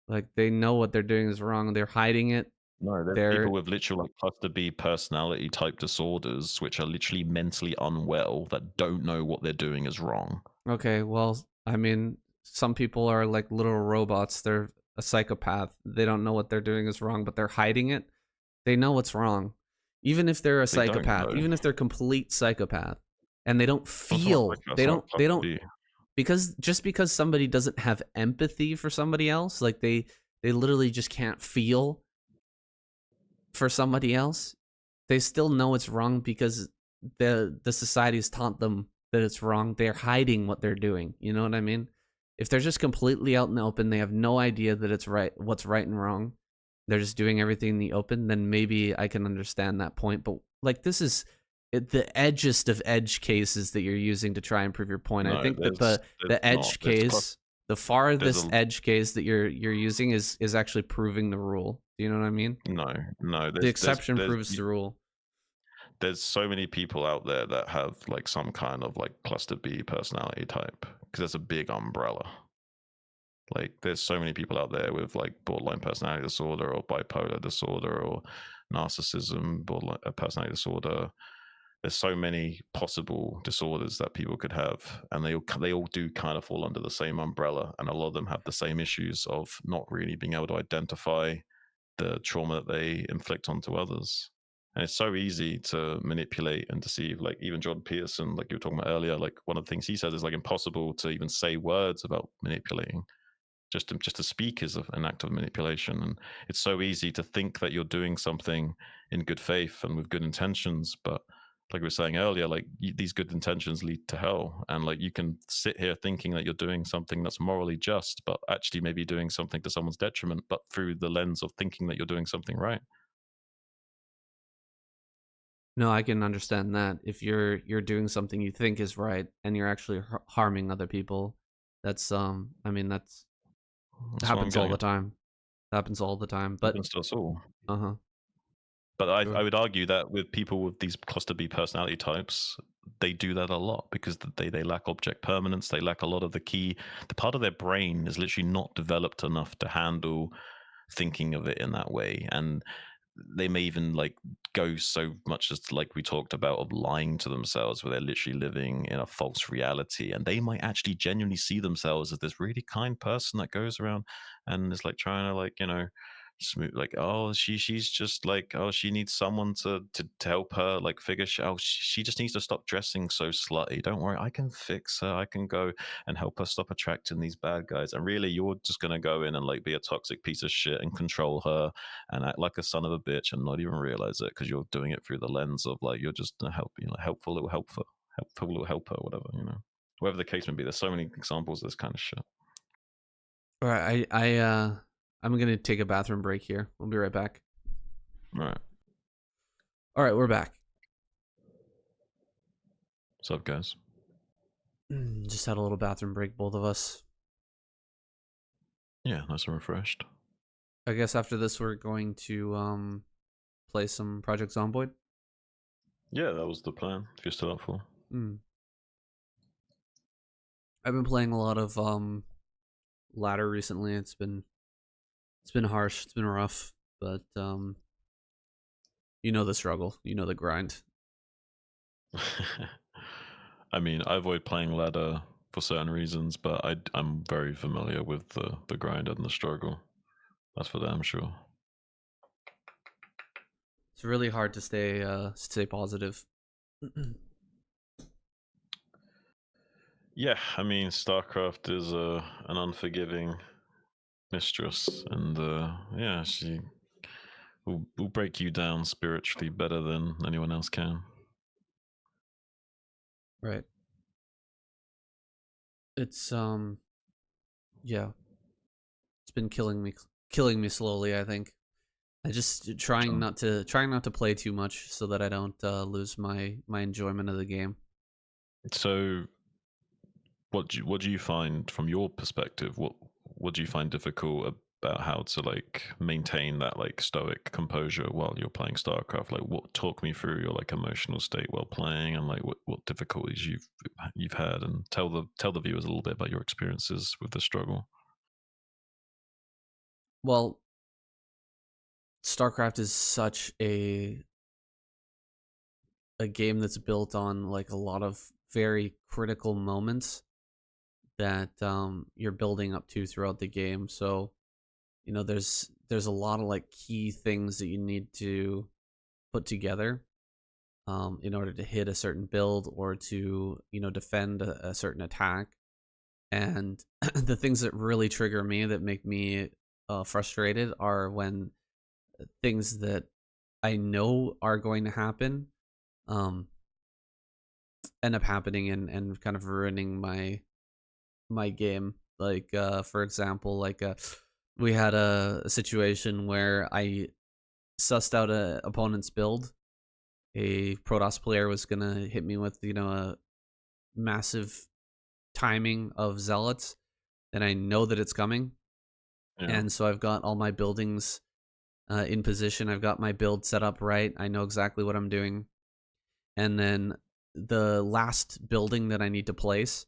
Like they know what they're doing is wrong. They're hiding it. No, there's people They're with literal like cluster B personality type disorders, which are literally mentally unwell that don't know what they're doing is wrong. okay. Well, I mean, some people are like little robots. They're a psychopath. They don't know what they're doing is wrong, but they're hiding it. They know what's wrong. Even if they're a They don't psychopath, though. even if they're complete psychopath, and they don't I'm talking about feel, psychopaths, not they cluster don't B. because just because somebody doesn't have empathy for somebody else, like they literally just can't feel for somebody else, they still know it's wrong because the society's taught them that it's wrong. They're hiding what they're doing. You know what I mean? If they're just completely out in the open, they have no idea that it's right, what's right and wrong. They're just doing everything in the open. Then maybe I can understand that point. But like this is the edgiest of edge cases that you're using to try and prove your point. I No, think that there's the not. edge case, the There's farthest a edge case that you're using is actually proving the rule. Do you know what I mean? no, no. The exception proves the rule. There's so many people out there that have like some kind of like cluster B personality type because there's a big umbrella. Like there's so many people out there with like borderline personality disorder or bipolar disorder or narcissism, borderline personality disorder. There's so many possible disorders that people could have, and they all do kind of fall under the same umbrella, and a lot of them have the same issues of not really being able to identify the trauma that they inflict onto others. And it's so easy to manipulate and deceive. Like even Jordan Peterson, like you were talking about earlier, like one of the things he says is like impossible to even say words about manipulating. Just to speak is an act of manipulation, and it's so easy to think that you're doing something in good faith and with good intentions, but like we were saying earlier, like these good intentions lead to hell, and like you can sit here thinking that you're doing something that's morally just, but actually maybe doing something to someone's detriment, but through the lens of thinking that you're doing something right. No, I can understand that. If you're doing something you think is right and you're actually harming other people, that's I mean that's That's what I'm happens all getting the at. time. Happens all the time. But Happens to us all. uh-huh. But I Sure. would argue that with people with these cluster B personality types, they do that a lot because they lack object permanence. They lack a lot of the part of their brain is literally not developed enough to handle thinking of it in that way. And they may even like go so much as to, like we talked about, of lying to themselves, where they're literally living in a false reality, and they might actually genuinely see themselves as this really kind person that goes around and is like trying to, like, smooth, like, oh, she's just like, oh, she needs someone to help her like figure oh, she just needs to stop dressing so slutty. Don't worry, I can fix her. I can go and help her stop attracting these bad guys. And really, you're just gonna go in and like be a toxic piece of shit and control her and act like a son of a bitch and not even realize it because you're doing it through the lens of like you're just a helpful little helper, whatever, whatever the case may be. There's so many examples of this kind of shit. All right, I'm gonna take a bathroom break here. We'll be right back. Right. All right, we're back. What's up, guys? Just had a little bathroom break, both of us. Yeah, nice and refreshed. I guess after this, we're going to play some Project Zomboid. Yeah, that was the plan. If you're still up for. I've been playing a lot of ladder recently. It's been harsh. It's been rough, but you know the struggle. You know the grind. I mean, I avoid playing ladder for certain reasons, but I'm very familiar with the grind and the struggle. That's for damn sure. It's really hard to stay positive. Yeah, I mean, StarCraft is an unforgiving mistress, and yeah, she will break you down spiritually better than anyone else can. Right. It's yeah. It's been killing me slowly, I think. I just Sure. trying not to play too much so that I don't lose my enjoyment of the game. So, what do you find from your perspective? What do you find difficult about how to like maintain that like stoic composure while you're playing StarCraft? Like, what talk me through your like emotional state while playing, and like what difficulties you've had, and tell the viewers a little bit about your experiences with the struggle. Well, StarCraft is such a game that's built on like a lot of very critical moments that you're building up to throughout the game. So, there's a lot of like key things that you need to put together in order to hit a certain build or to defend a certain attack. And the things that really trigger me, that make me frustrated, are when things that I know are going to happen um, end up happening and kind of ruining my game. Like for example, like we had a situation where I sussed out a opponent's build. A Protoss player was gonna hit me with a massive timing of zealots, and I know that it's coming. Yeah. And so I've got all my buildings in position. I've got my build set up right. I know exactly what I'm doing. And then the last building that I need to place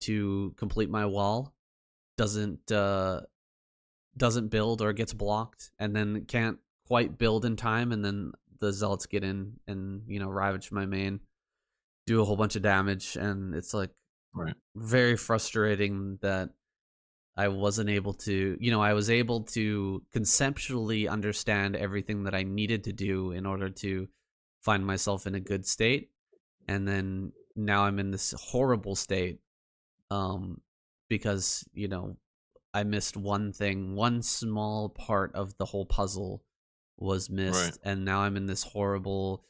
to complete my wall doesn't doesn't build or gets blocked, and then can't quite build in time. And then the zealots get in and ravage my main, do a whole bunch of damage, and it's like Right. very frustrating that I wasn't able to, I was able to conceptually understand everything that I needed to do in order to find myself in a good state. And then now I'm in this horrible state um, because, I missed one thing, one small part of the whole puzzle was Right. missed. And now I'm in this horrible,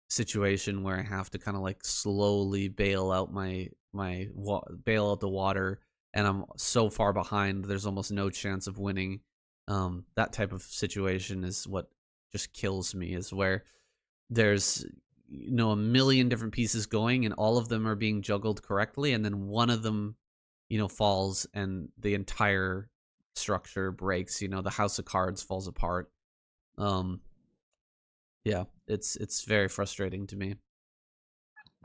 situation where I have to kind of like slowly bail out bail out the water, and I'm so far behind. There's almost no chance of winning. That type of situation is what just kills me. Is where there's a million different pieces going, and all of them are being juggled correctly, and then one of them, falls, and the entire structure breaks. The house of cards falls apart. Um, yeah, it's very frustrating to me.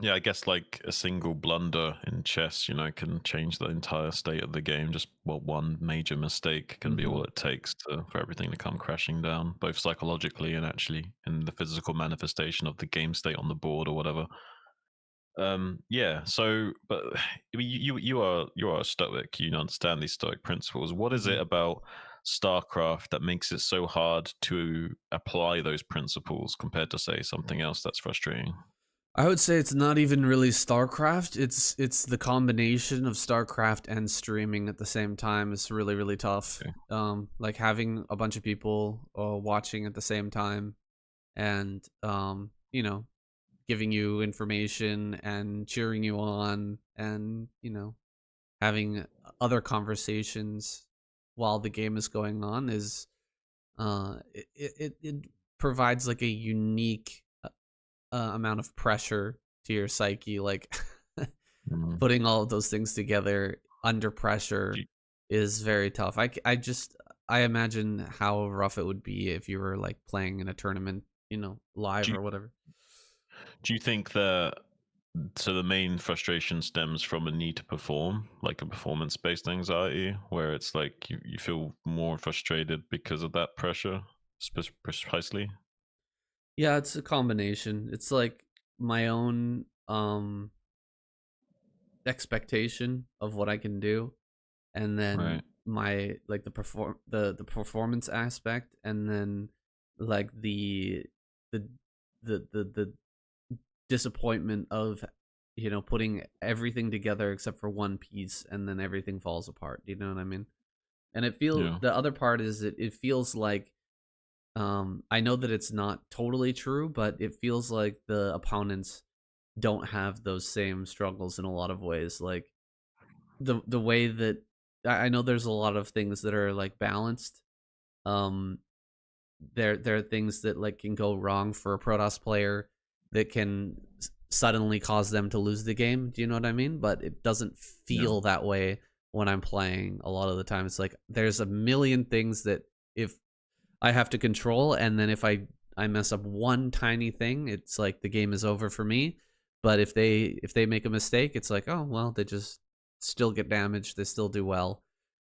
Yeah, I guess like a single blunder in chess, can change the entire state of the game. Just one major mistake can be all Hmm. it takes for everything to come crashing down, both psychologically and actually in the physical manifestation of the game state on the board or whatever. Yeah. So, but I mean, you are a stoic. You understand these stoic principles. What is it Hmm. about StarCraft that makes it so hard to apply those principles compared to say something else that's frustrating? I would say it's not even really StarCraft. It's the combination of StarCraft and streaming at the same time is really really tough. Okay. Like having a bunch of people watching at the same time and giving you information and cheering you on and having other conversations while the game is going on is it provides like a unique amount of pressure to your psyche, like Mm. putting all of those things together under Do pressure you, is very tough. I just I imagine how rough it would be if you were like playing in a tournament, do live you or whatever. do you think that so the main frustration stems from a need to perform, like a performance based anxiety, where it's like you feel more frustrated because of that pressure, precisely? Yeah, it's a combination. It's like my own expectation of what I can do, and then Right. my like the performance aspect, and then like the the disappointment of putting everything together except for one piece and then everything falls apart. Do you know what I mean? And Yeah. the other part is it feels like I know that it's not totally true, but it feels like the opponents don't have those same struggles in a lot of ways. Like the way that I know there's a lot of things that are like balanced. Um, there are things that like can go wrong for a Protoss player that can suddenly cause them to lose the game. Do you know what I mean? But it doesn't Yeah. feel that way when I'm playing. A lot of the time, it's like there's a million things that if I have to control, and then if I mess up one tiny thing, it's like the game is over for me. But if they make a mistake, it's like, oh well, they just still get damaged. They still do well.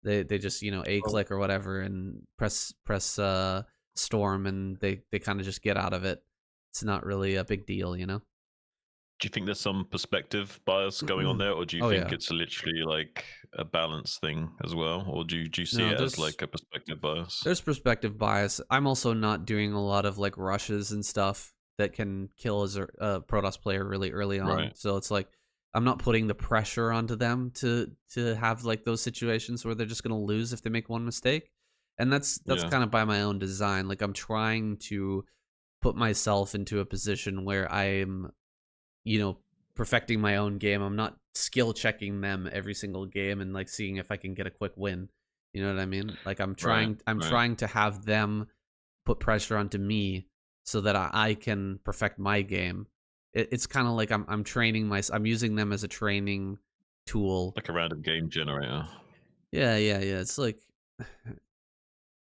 They just a Well, click or whatever and press storm, and they kind of just get out of it. It's not really a big deal. do you think there's some perspective bias going on there, or do you Oh think yeah. it's literally like a balance thing as well, or do you see No, it as like a perspective bias? there's perspective bias. I'm also not doing a lot of like rushes and stuff that can kill as a Protoss player really early on. Right. So it's like I'm not putting the pressure onto them to have like those situations where they're just gonna lose if they make one mistake. And that's Yeah. kind of by my own design. Like I'm trying to put myself into a position where I'm you know, perfecting my own game. I'm not skill checking them every single game and like seeing if I can get a quick win. You know what I mean? Like Right. I'm Right. trying to have them put pressure onto me so that I can perfect my game. It's kind of like I'm training I'm using them as a training tool. Like a random game generator. Yeah, yeah, yeah. It's like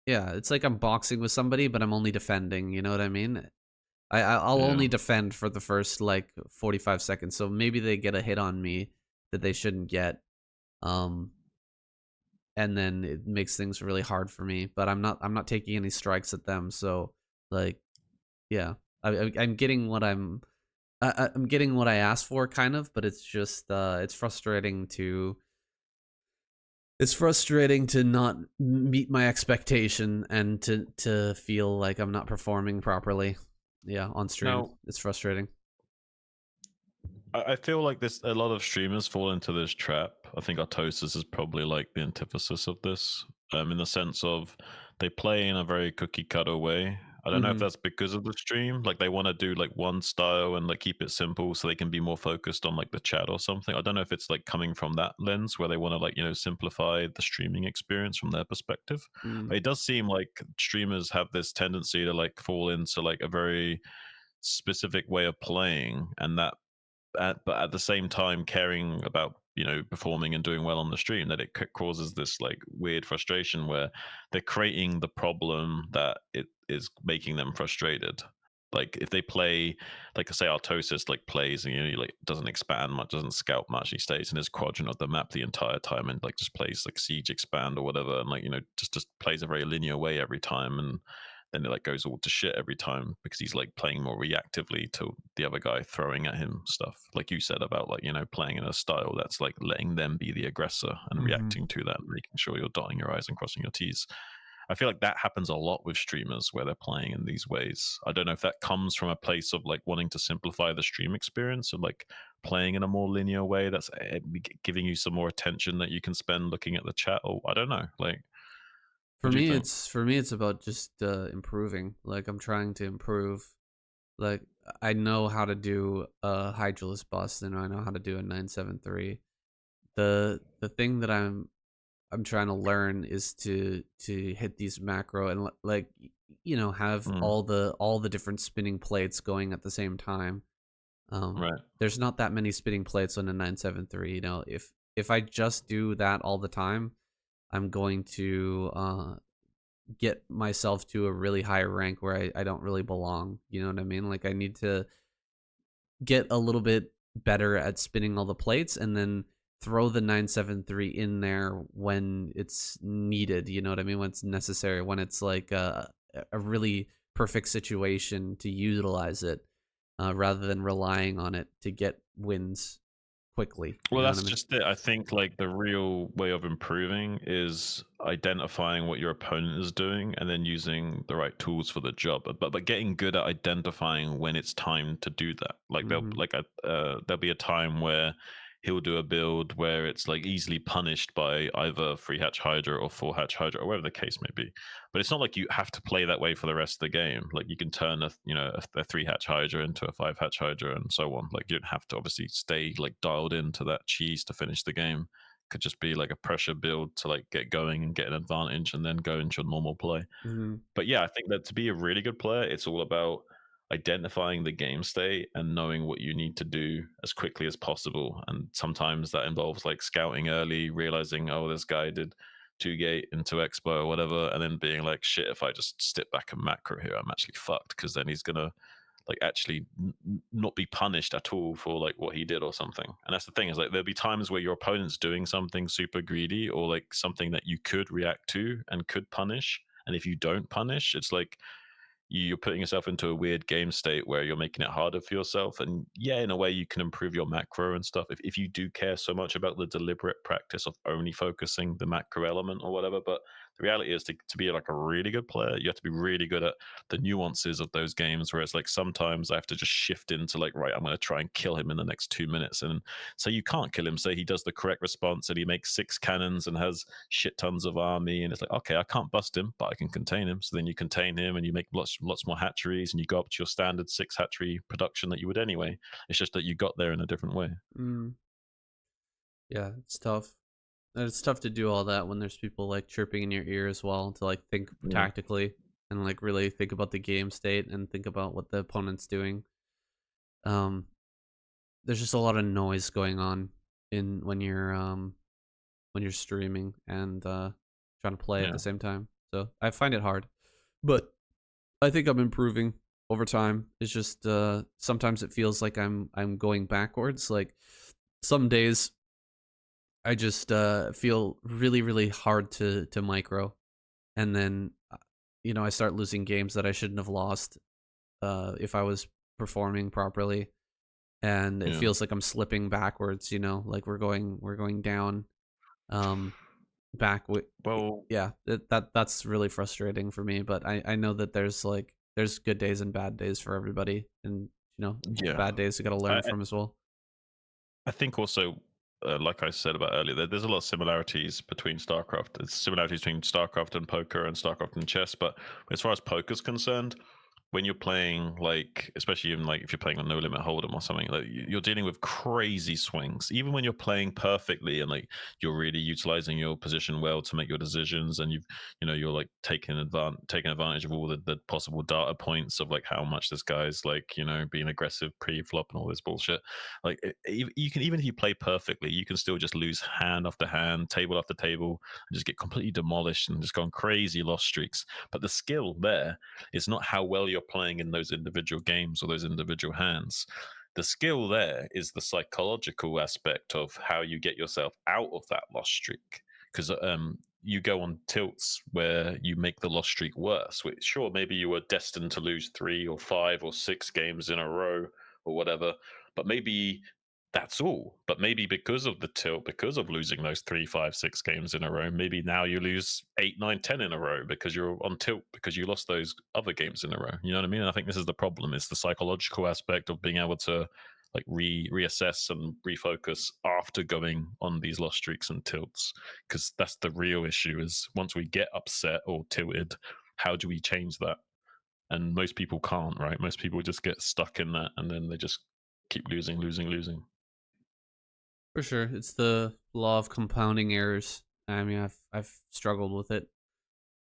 yeah, it's like I'm boxing with somebody, but I'm only defending. You know what I mean? I'll Yeah. only defend for the first like 45 seconds. So maybe they get a hit on me that they shouldn't get. Um and then it makes things really hard for me, but I'm not taking any strikes at them. So like yeah. I'm getting what I'm getting what I asked for kind of, but it's just it's frustrating to not meet my expectation and to feel like I'm not performing properly. Yeah, on stream. Now, It's frustrating. I feel like this a lot of streamers fall into this trap. I think Artosis is probably like the antithesis of this, in the sense of they play in a very cookie cutter way. I don't know if Mhm. that's because of the stream. Like they want to do like one style and like keep it simple so they can be more focused on like the chat or something. I don't know if it's like coming from that lens where they want to like, simplify the streaming experience from their perspective. Mm. But it does seem like streamers have this tendency to like fall into like a very specific way of playing, and that but at the same time caring about performing and doing well on the stream, that it causes this like weird frustration where they're creating the problem that it is making them frustrated. Like if they play, like say Artosis like plays and he like doesn't expand much, doesn't scout much, he stays in his quadrant of the map the entire time and like just plays like siege expand or whatever, and like just plays a very linear way every time, and then it like goes all to shit every time because he's like playing more reactively to the other guy throwing at him stuff. Like you said about like playing in a style that's like letting them be the aggressor and Hmm. reacting to that, and making sure you're dotting your I's and crossing your T's. I feel like that happens a lot with streamers where they're playing in these ways. I don't know if that comes from a place of like wanting to simplify the stream experience and like playing in a more linear way that's giving you some more attention that you can spend looking at the chat, or I don't know. Like, what do you think? For me, it's about just improving. Like I'm trying to improve. Like I know how to do a Hydralisk bust, and I know how to do a 973. The thing that I'm trying to learn is to hit these macro and like have Mm, all the different spinning plates going at the same time. Um, right. there's not that many spinning plates on a 973. If I just do that all the time, I'm going to get myself to a really high rank where I don't really belong. You know what I mean? Like I need to get a little bit better at spinning all the plates and then throw the 973 in there when it's needed, you know what I mean? When it's necessary, when it's like a really perfect situation to utilize it, rather than relying on it to get wins quickly, you Well, know what that's I mean? just it. I think like the real way of improving is identifying what your opponent is doing and then using the right tools for the job. But getting good at identifying when it's time to do that. Like Mhm. there'll be a time where he'll do a build where it's like easily punished by either three hatch Hydra or four hatch Hydra or whatever the case may be. But it's not like you have to play that way for the rest of the game. Like you can turn a three hatch Hydra into a five hatch Hydra and so on. Like you don't have to obviously stay like dialed into that cheese to finish the game. Could just be like a pressure build to like get going and get an advantage and then go into your normal play. Mhm. But yeah, I think that to be a really good player, it's all about identifying the game state and knowing what you need to do as quickly as possible. And sometimes that involves like scouting early, realizing, oh, this guy did two gate into expo or whatever, and then being like, shit, if I just step back and macro here, I'm actually fucked because then he's gonna like actually not be punished at all for like what he did or something. And that's the thing, is like there'll be times where your opponent's doing something super greedy or like something that you could react to and could punish, and if you don't punish, it's like you're putting yourself into a weird game state where you're making it harder for yourself. And yeah, in a way, you can improve your macro and stuff if you do care so much about the deliberate practice of only focusing the macro element or whatever. But the reality is to be like a really good player, you have to be really good at the nuances of those games where it's like sometimes I have to just shift into like, right, I'm going to try and kill him in the next 2 minutes. And so you can't kill him. Say he does the correct response and he makes six cannons and has shit tons of army, and it's like, okay, I can't bust him, but I can contain him. So then you contain him and you make lots more hatcheries and you go up to your standard six hatchery production that you would anyway. It's just that you got there in a different way. Mm. Yeah, it's tough. And it's tough to do all that when there's people like chirping in your ear as well to like think Yeah. tactically and like really think about the game state and think about what the opponent's doing. Um, there's just a lot of noise going on in when you're streaming and trying to play at Yeah. the same time. So I find it hard, but I think I'm improving over time. It's just sometimes it feels like I'm going backwards. Like some days I just feel really hard to micro, and then I start losing games that I shouldn't have lost if I was performing properly, and it Yeah. feels like I'm slipping backwards. Like we're going down, um, back with Well, yeah. That's really frustrating for me. But I know that there's good days and bad days for everybody, and the yeah. bad days you got to learn I, from as well. I think also, like I said about earlier, there's a lot of similarities between StarCraft. There's similarities between StarCraft and poker and StarCraft and chess. But as far as poker's concerned, when you're playing, like, especially even like if you're playing on No Limit Hold'em or something, like you're dealing with crazy swings. Even when you're playing perfectly and like you're really utilizing your position well to make your decisions, and you're like taking advantage of all the possible data points of like how much this guy's like being aggressive pre-flop and all this bullshit. Like you can, even if you play perfectly, you can still just lose hand after hand, table after table, and just get completely demolished and just go on crazy loss streaks. But the skill there is not how well you're you're playing in those individual games or those individual hands. The skill there is the psychological aspect of how you get yourself out of that loss streak. Because you go on tilts where you make the loss streak worse. Which, sure, maybe you were destined to lose 3 or 5 or 6 games in a row or whatever, but maybe that's all. But maybe because of the tilt, because of losing those 3, 5, 6 games in a row, maybe now you lose 8, 9, 10 in a row because you're on tilt because you lost those other games in a row. You know what I mean? And I think this is the problem. It's the psychological aspect of being able to like reassess and refocus after going on these loss streaks and tilts, because that's the real issue. Is once we get upset or tilted, how do we change that? And most people can't, right? Most people just get stuck in that, and then they just keep losing, losing, losing. For sure, it's the law of compounding errors. I mean, I've struggled with it.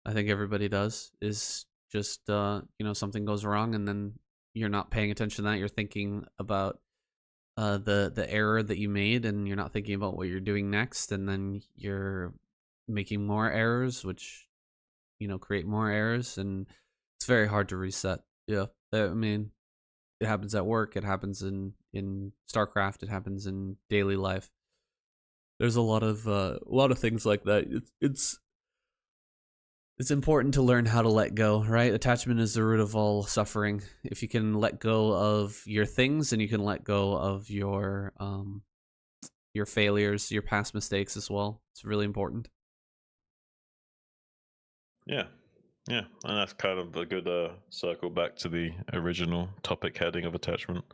I think everybody does. Is just something goes wrong, and then you're not paying attention to that. You're thinking about the error that you made, and you're not thinking about what you're doing next, and then you're making more errors, which create more errors, and it's very hard to reset. Yeah, I mean, it happens at work. It happens in StarCraft. It happens in daily life. There's a lot of things like that. It's important to learn how to let go, right? Attachment is the root of all suffering. If you can let go of your things, and you can let go of your failures, your past mistakes as well. It's really important. Yeah, yeah, and that's kind of a good circle back to the original topic heading of attachment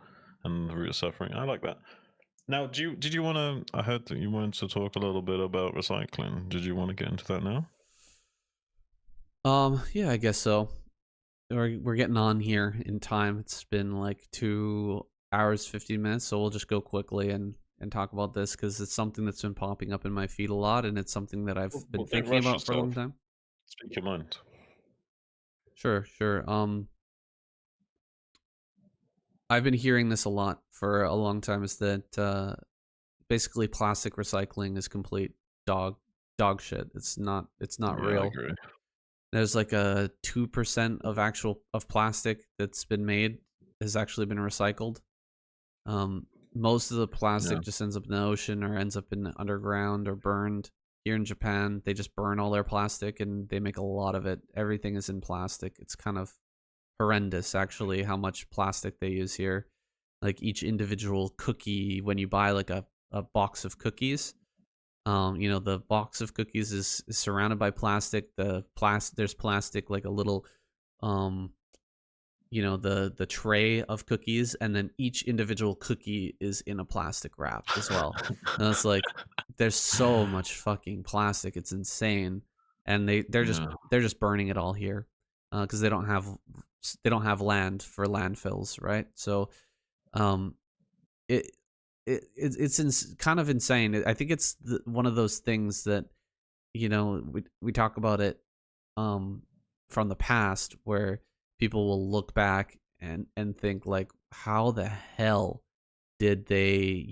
and the root of suffering. I like that. Now, did you want to? I heard that you wanted to talk a little bit about recycling. Did you want to get into that now? Yeah, I guess so. We're getting on here in time. It's been like 2 hours, 15 minutes, so we'll just go quickly and talk about this because it's something that's been popping up in my feed a lot, and it's something that I've been Well, don't thinking rush about for a long yourself. time. Speak your mind. Sure, sure. I've been hearing this a lot for a long time. Is that basically plastic recycling is complete dog dog shit. It's not Yeah, I real. agree. There's like a 2% of plastic that's been made has actually been recycled. Most of the Yeah, plastic just ends up in the ocean or ends up in underground or burned. Here in Japan, they just burn all their plastic and they make a lot of it. Everything is in plastic. It's kind of horrendous, actually, how much plastic they use here. Like each individual cookie, when you buy like a box of cookies, the box of cookies is surrounded by plastic. There's plastic like a little um the tray of cookies, and then each individual cookie is in a plastic wrap as well. And it's like there's so much fucking plastic, it's insane. And yeah, they're just burning it all here because they don't have land for landfills, right? So um it kind of insane. I think it's one of those things that we talk about it um from the past, where people will look back and think like, how the hell did they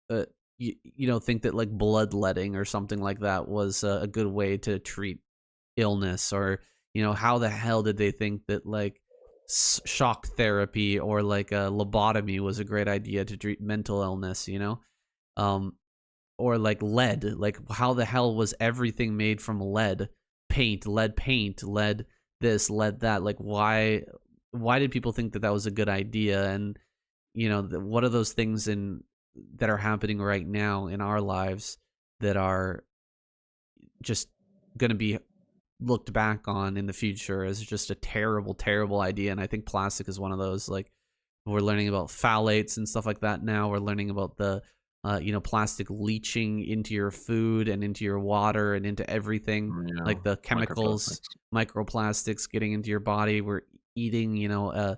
uh, think that like bloodletting or something like that was a good way to treat illness, or how the hell did they think that like shock therapy or like a lobotomy was a great idea to treat mental illness, um or like lead. Like, how the hell was everything made from lead paint, lead this, lead that? Like, why did people think that that was a good idea? And what are those things in that are happening right now in our lives that are just going to be looked back on in the future as just a terrible, terrible idea? And I think plastic is one of those. Like, we're learning about phthalates and stuff like that now. We're learning about the plastic leaching into your food and into your water and into everything, yeah. like the chemicals, Microplastics. microplastics getting into your body. We're eating a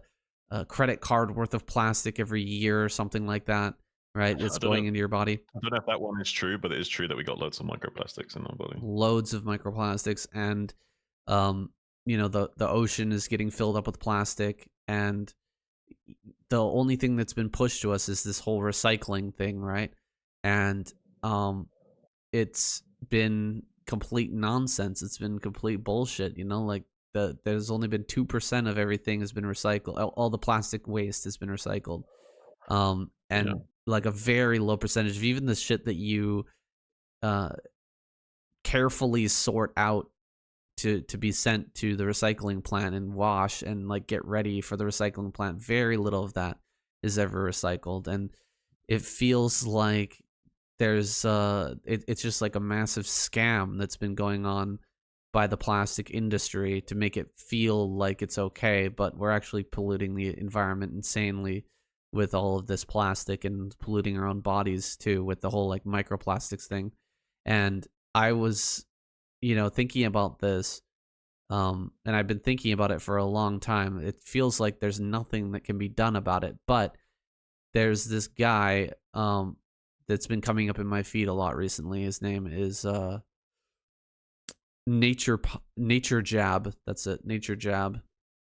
credit card worth of plastic every year or something like that, right? I It's don't know. going into your body. I don't know if that one is true, but it is true that we got loads of microplastics in our body. Loads of microplastics. And um the ocean is getting filled up with plastic. And the only thing that's been pushed to us is this whole recycling thing, right? And it's been complete nonsense. It's been complete bullshit, like there's only been 2% of everything has been recycled. All the plastic waste has been recycled. Yeah. And like a very low percentage of even the shit that you uh carefully sort out to be sent to the recycling plant and wash and like get ready for the recycling plant, very little of that is ever recycled. And it feels like it's just like a massive scam that's been going on by the plastic industry to make it feel like it's okay, but we're actually polluting the environment insanely with all of this plastic and polluting our own bodies too with the whole like microplastics thing. And I was, thinking about this, and I've been thinking about it for a long time. It feels like there's nothing that can be done about it, but there's this guy that's been coming up in my feed a lot recently. His name is Nature Jab. That's it, Nature Jab.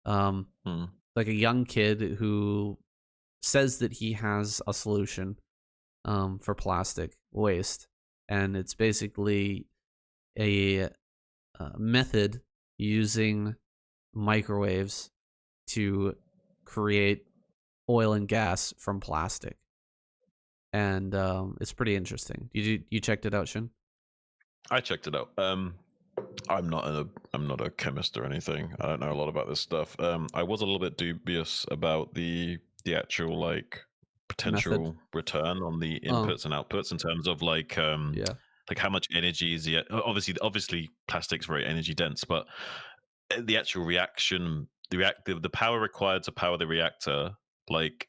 Um, Hmm. like a young kid who says that he has a solution for plastic waste, and it's basically a method using microwaves to create oil and gas from plastic, and it's pretty interesting. You checked it out, Shin? I checked it out. I'm not a chemist or anything. I don't know a lot about this stuff. I was a little bit dubious about the actual like Method. potential return on the Oh, inputs and outputs in terms of yeah. like how much energy is the obviously plastic's very energy dense, but the actual reaction, the power required to power the reactor, like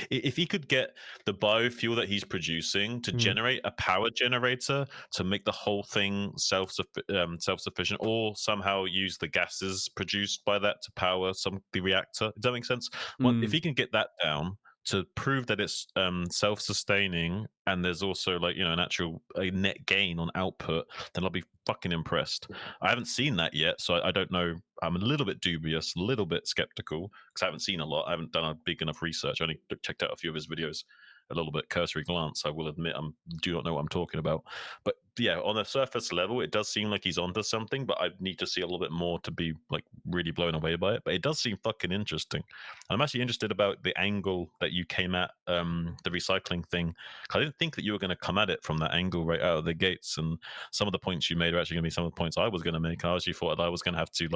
if he could get the biofuel that he's producing to Mm. generate a power generator to make the whole thing self-sufficient, or somehow use the gases produced by that to power the reactor. Does that make sense? If Mm. he can get that down to prove that it's self-sustaining, and there's also like an actual a net gain on output, then I'll be fucking impressed. I haven't seen that yet, so I don't know. I'm a little bit dubious, a little bit skeptical because I haven't seen a lot. I haven't done a big enough research. I only checked out a few of his videos, a little bit cursory glance. I will admit I do not know what I'm talking about. But yeah, on a surface level, it does seem like he's onto something. But I need to see a little bit more to be like really blown away by it. But it does seem fucking interesting. I'm actually interested about the angle that you came at the recycling thing. I didn't think that you were going to come at it from that angle right out of the gates, and some of the points you made are actually going to be some of the points I was going to make. I actually thought that I was going to have to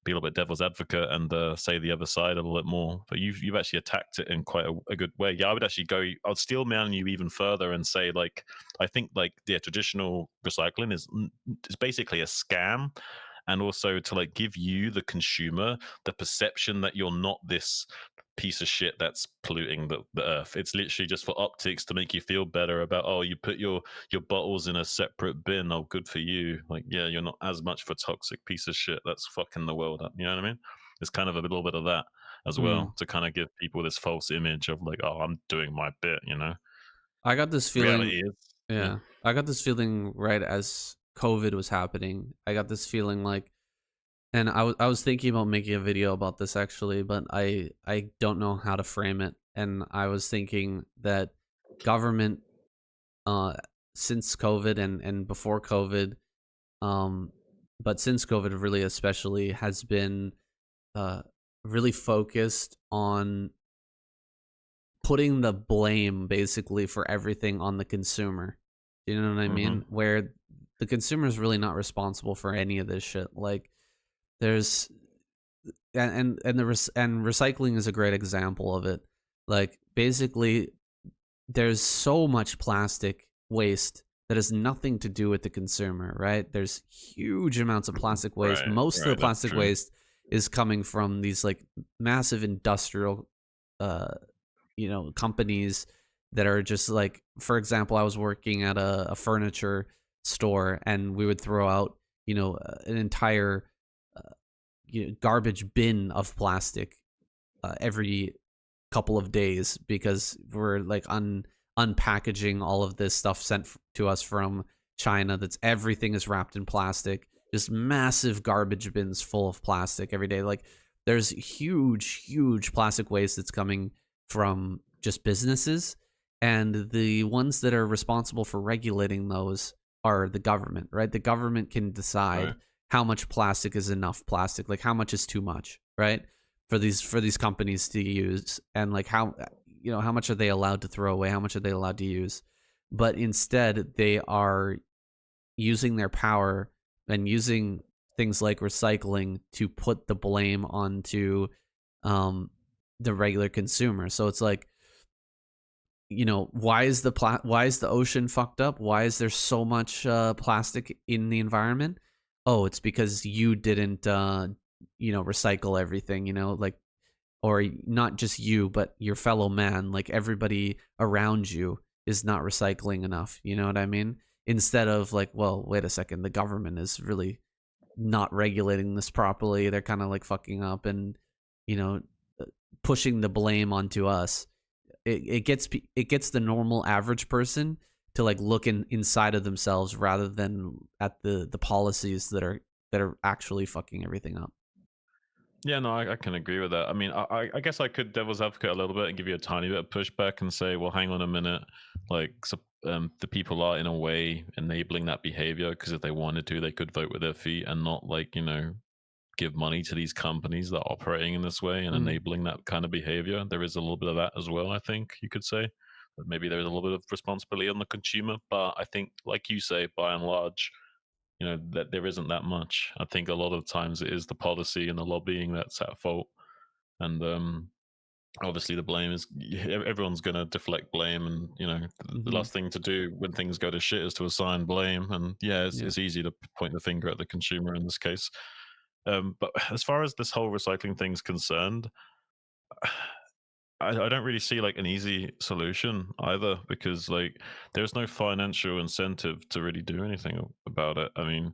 be a little bit devil's advocate and say the other side a little bit more. But you've actually attacked it in quite a good way. Yeah, I would actually go. I'd steel man you even further and say like I think like the traditional recycling is basically a scam, and also to like give you the consumer the perception that you're not this piece of shit that's polluting the earth. It's literally just for optics to make you feel better about, oh, you put your bottles in a separate bin, oh good for you. Like, yeah, you're not as much of a toxic piece of shit that's fucking the world up. You know what I mean? It's kind of a little bit of that as Mm. well, to kind of give people this false image of like, oh, I'm doing my bit. I got this feeling. Reality is, yeah. Yeah, I got this feeling right as COVID was happening. I got this feeling like, and I was thinking about making a video about this actually, but I don't know how to frame it. And I was thinking that government, uh, since COVID and before COVID, um, but since COVID really especially has been uh really focused on putting the blame basically for everything on the consumer. Do you know what I Mm-hmm. mean? Where the consumer is really not responsible for any of this shit. Like there's and recycling is a great example of it. Like basically there's so much plastic waste that has nothing to do with the consumer, right? There's huge amounts of plastic waste. Right, Most of the right, that's plastic true. waste is coming from these like massive industrial uh companies that are just like, for example, I was working at a furniture store and we would throw out, an entire uh, garbage bin of plastic every couple of days because we're like unpackaging all of this stuff sent to us from China. That's everything is wrapped in plastic. Just massive garbage bins full of plastic every day. Like there's huge plastic waste that's coming from just businesses, and the ones that are responsible for regulating those are the government, right? The government can decide Right. how much plastic is enough plastic, like how much is too much, right? For these companies to use, and like how, how much are they allowed to throw away, how much are they allowed to use? But instead they are using their power and using things like recycling to put the blame onto um the regular consumer. So it's like, why is why is the ocean fucked up? Why is there so much plastic in the environment? Oh, it's because you didn't recycle everything, like, or not just you, but your fellow man, like everybody around you is not recycling enough, you know what I mean? Instead of like, well, wait a second, the government is really not regulating this properly. They're kind of like fucking up and, you know, uh, pushing the blame onto us. It gets the normal average person to like look inside of themselves rather than at the policies that are actually fucking everything up. Yeah, no, I can agree with that. I mean, I guess I could devil's advocate a little bit and give you a tiny bit of pushback and say, well, hang on a minute, like the people are in a way enabling that behavior because if they wanted to, they could vote with their feet and not like give money to these companies that are operating in this way and Mm, enabling that kind of behavior. There is a little bit of that as well. I think you could say that maybe there is a little bit of responsibility on the consumer, but I think, like you say, by and large, that there isn't that much. I think a lot of times it is the policy and the lobbying that's at fault, and obviously the blame is everyone's going to deflect blame, and the hmm. last thing to do when things go to shit is to assign blame, and yeah, Yeah. it's easy to point the finger at the consumer in this case. But as far as this whole recycling thing's concerned, I don't really see like an easy solution either because like there's no financial incentive to really do anything about it. I mean,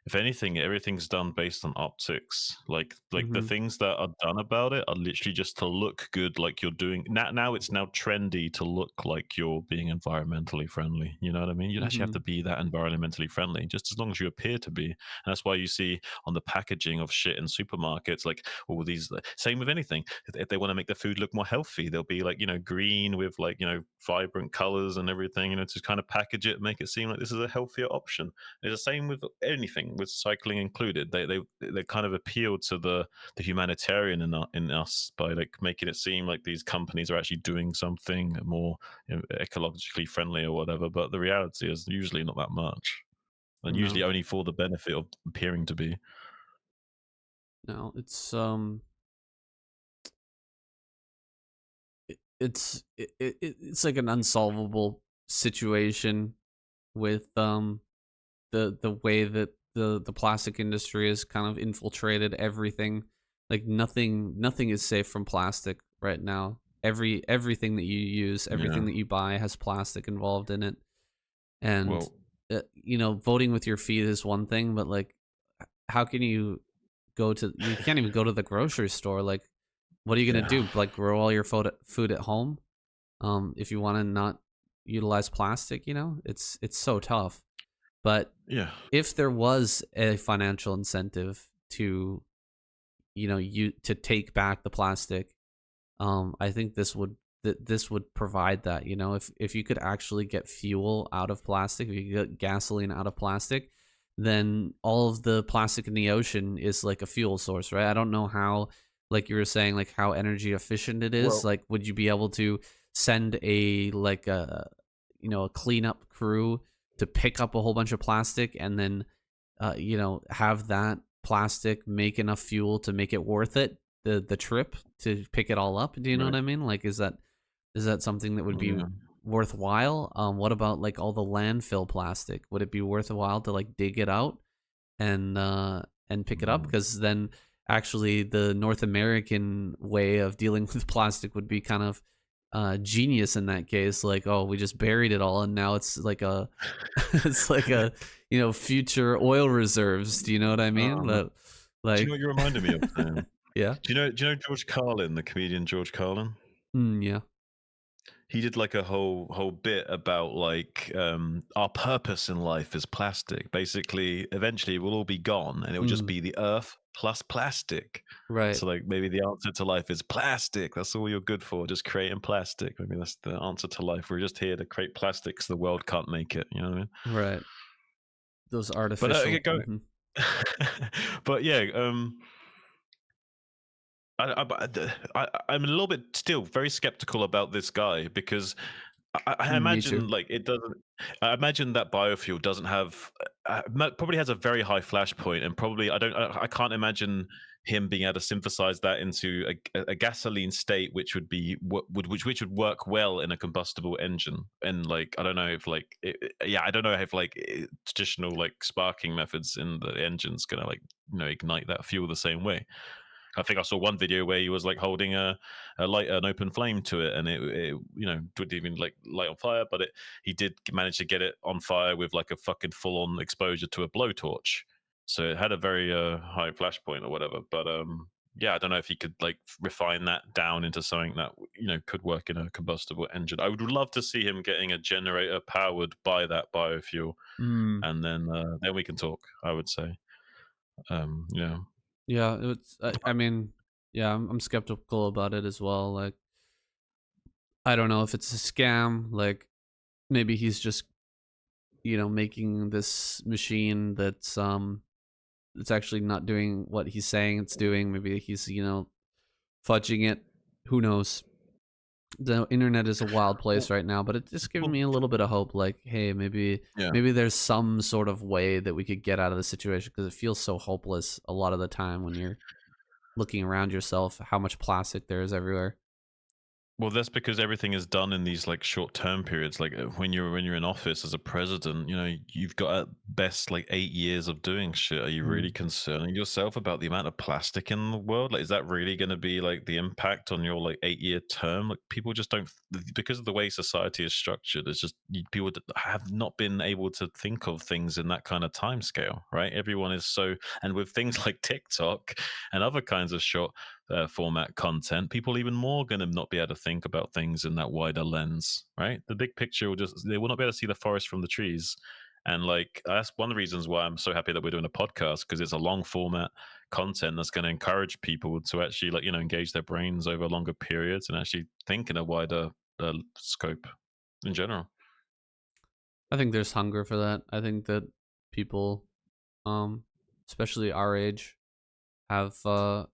if anything, everything's done based on optics. Like the Hmm. things that are done about it are literally just to look good, like you're doing now. Now it's now trendy to look like you're being environmentally friendly. You know what I mean? You don't actually have to Hmm. be that environmentally friendly, just as long as you appear to be. And that's why you see on the packaging of shit in supermarkets, like all these. Same with anything. If they want to make the food look more healthy, they'll be like green with like vibrant colors and everything. To kind of package it, make it seem like this is a healthier option. It's the same with anything, with cycling included. They kind of appeal to the humanitarian in us by like making it seem like these companies are actually doing something more ecologically friendly or whatever. But the reality is usually not that much, and usually No, only for the benefit of appearing to be. no, it's like an unsolvable situation with the way that the plastic industry has kind of infiltrated everything. Like nothing is safe from plastic right now. Everything that you use, Yeah. everything that you buy has plastic involved in it. And Well. voting with your feet is one thing, but like how can you you can't even go to the grocery store. Like what are you going to Yeah. do? Like grow all your food at home? If you want to not utilize plastic, it's so tough. But Yeah. if there was a financial incentive to, you to take back the plastic, I think this would provide that. If you could actually get fuel out of plastic, if you could get gasoline out of plastic, then all of the plastic in the ocean is like a fuel source, right? I don't know how, like you were saying, like how energy efficient it is. Well. Like, would you be able to send a cleanup crew to pick up a whole bunch of plastic and then have that plastic make enough fuel to make it worth it, the trip to pick it all up? Do you know what Right. I mean? Like, is that something that would be Yeah. worthwhile? What about like all the landfill plastic? Would it be worthwhile to like dig it out and pick it up? Mm. Because then actually the North American way of dealing with plastic would be kind of genius in that case. Like, oh, we just buried it all and now it's like a it's like a future oil reserves. Do you know what I mean? Um, That do you know like what you reminded me of, Sam? yeah. Do you know George Carlin, the comedian George Carlin? Mm, yeah. He did like a whole bit about like our purpose in life is plastic. Basically, eventually we'll all be gone, and it will just Mm, be the earth plus plastic. right. So like maybe the answer to life is plastic. That's all you're good for, just creating plastic. Maybe that's the answer to life. We're just here to create plastics. The world can't make it. You know what I mean? Right. Those But artificial. go Mhm. But yeah, I'm a little bit still very skeptical about this guy because I Me imagine too. like it doesn't. I imagine that biofuel doesn't have probably has a very high flash point, and probably I can't imagine him being able to synthesize that into a gasoline state, which would be what would which would work well in a combustible engine. And like I don't know if like yeah, I don't know if like traditional like sparking methods in the engine's gonna like ignite that fuel the same way. I think I saw one video where he was like holding a light, an open flame to it, and it didn't even like light on fire, but he did manage to get it on fire with like a fucking full on exposure to a blowtorch. So it had a very high flash point or whatever. But yeah, I don't know if he could like refine that down into something that could work in a combustible engine. I would love to see him getting a generator powered by that biofuel, Mm. and then we can talk. I would say, yeah, Yeah, it's. I mean, yeah, I'm skeptical about it as well. Like, I don't know if it's a scam. Like, maybe he's just making this machine that's it's actually not doing what he's saying it's doing. Maybe he's fudging it. Who knows? The internet is a wild place well, right now, but it's just giving well, me a little bit of hope. Like, hey, maybe yeah. maybe there's some sort of way that we could get out of the situation because it feels so hopeless a lot of the time when you're looking around yourself. How much plastic there is everywhere. Well, that's because everything is done in these like short term periods. Like when you're in office as a president, you've got at best like 8 years of doing shit. Are you really Mm, concerning yourself about the amount of plastic in the world? Like, is that really going to be like the impact on your like 8 year term? Like, people just don't because of the way society is structured. It's just people have not been able to think of things in that kind of time scale, right? Everyone is so, and with things like TikTok and other kinds of short format content, people even more going to not be able to think about things in that wider lens, right? The big picture will just, they will not be able to see the forest from the trees. And like, that's one of the reasons why I'm so happy that we're doing a podcast because it's a long format content that's going to encourage people to actually, like, engage their brains over longer periods and actually think in a wider scope in general. I think there's hunger for that. I think that people, um, especially our age, have a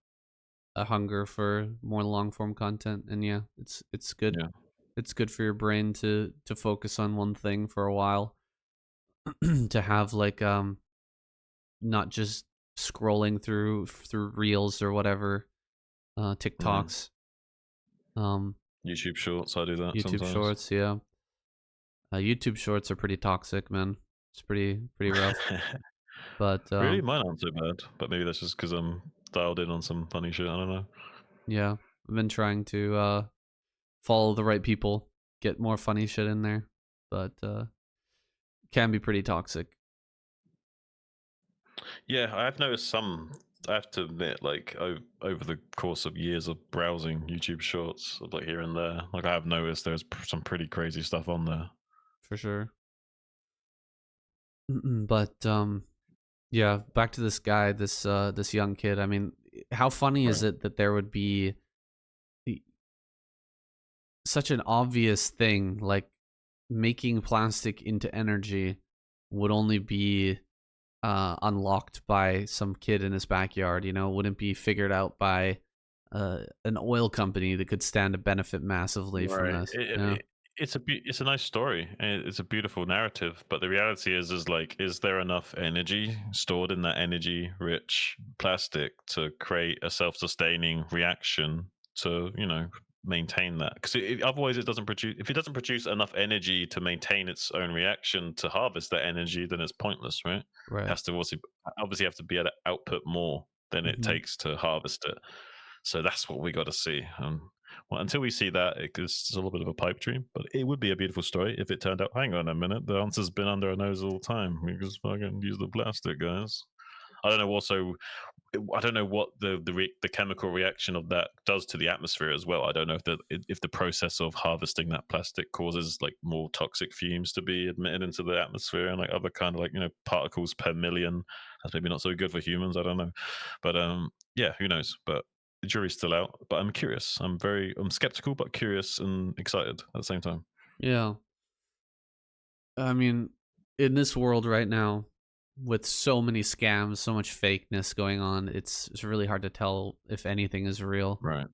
hunger for more long form content, and yeah, it's good. Yeah. It's good for your brain to focus on one thing for a while, to have like not just scrolling through reels or whatever, Mm. TikToks, um, YouTube Shorts, I do that YouTube sometimes. Shorts. Yeah, YouTube Shorts are pretty toxic, man. It's pretty rough. But Really? Mine aren't so bad, but maybe that's just because I'm dialed in on some funny shit. I don't know. yeah, I've been trying to follow the right people, get more funny shit in there, but can be pretty toxic Yeah, I have noticed some. I have to admit, like over the course of years of browsing YouTube Shorts, like here and there, like I have noticed there's some pretty crazy stuff on there. for sure. But yeah, back to this guy, this young kid. I mean, how funny is Right. it that there would be the- such an obvious thing like making plastic into energy would only be unlocked by some kid in his backyard, wouldn't be figured out by an oil company that could stand to benefit massively from Right. this. Yeah, It's a nice story. And it's a beautiful narrative, but the reality is like, is there enough energy stored in that energy rich plastic to create a self sustaining reaction to maintain that? Because otherwise, it doesn't produce. If it doesn't produce enough energy to maintain its own reaction to harvest that energy, then it's pointless, right? It right. has to obviously have to be able to output more than it Hmm. takes to harvest it. So that's what we got to see. Well, until we see that, it's a little bit of a pipe dream, but it would be a beautiful story if it turned out. Hang on a minute, the answer's been under our nose all the time. We just fucking use the plastic, guys. I don't know. Also, I don't know what the chemical reaction of that does to the atmosphere as well. I don't know if the process of harvesting that plastic causes like more toxic fumes to be emitted into the atmosphere and like other kind of like particles per million. That's maybe not so good for humans. I don't know, but yeah, who knows? But the jury's still out. But I'm curious. I'm skeptical, but curious and excited at the same time. Yeah, I mean, in this world right now, with so many scams, so much fakeness going on, it's really hard to tell if anything is real. Right.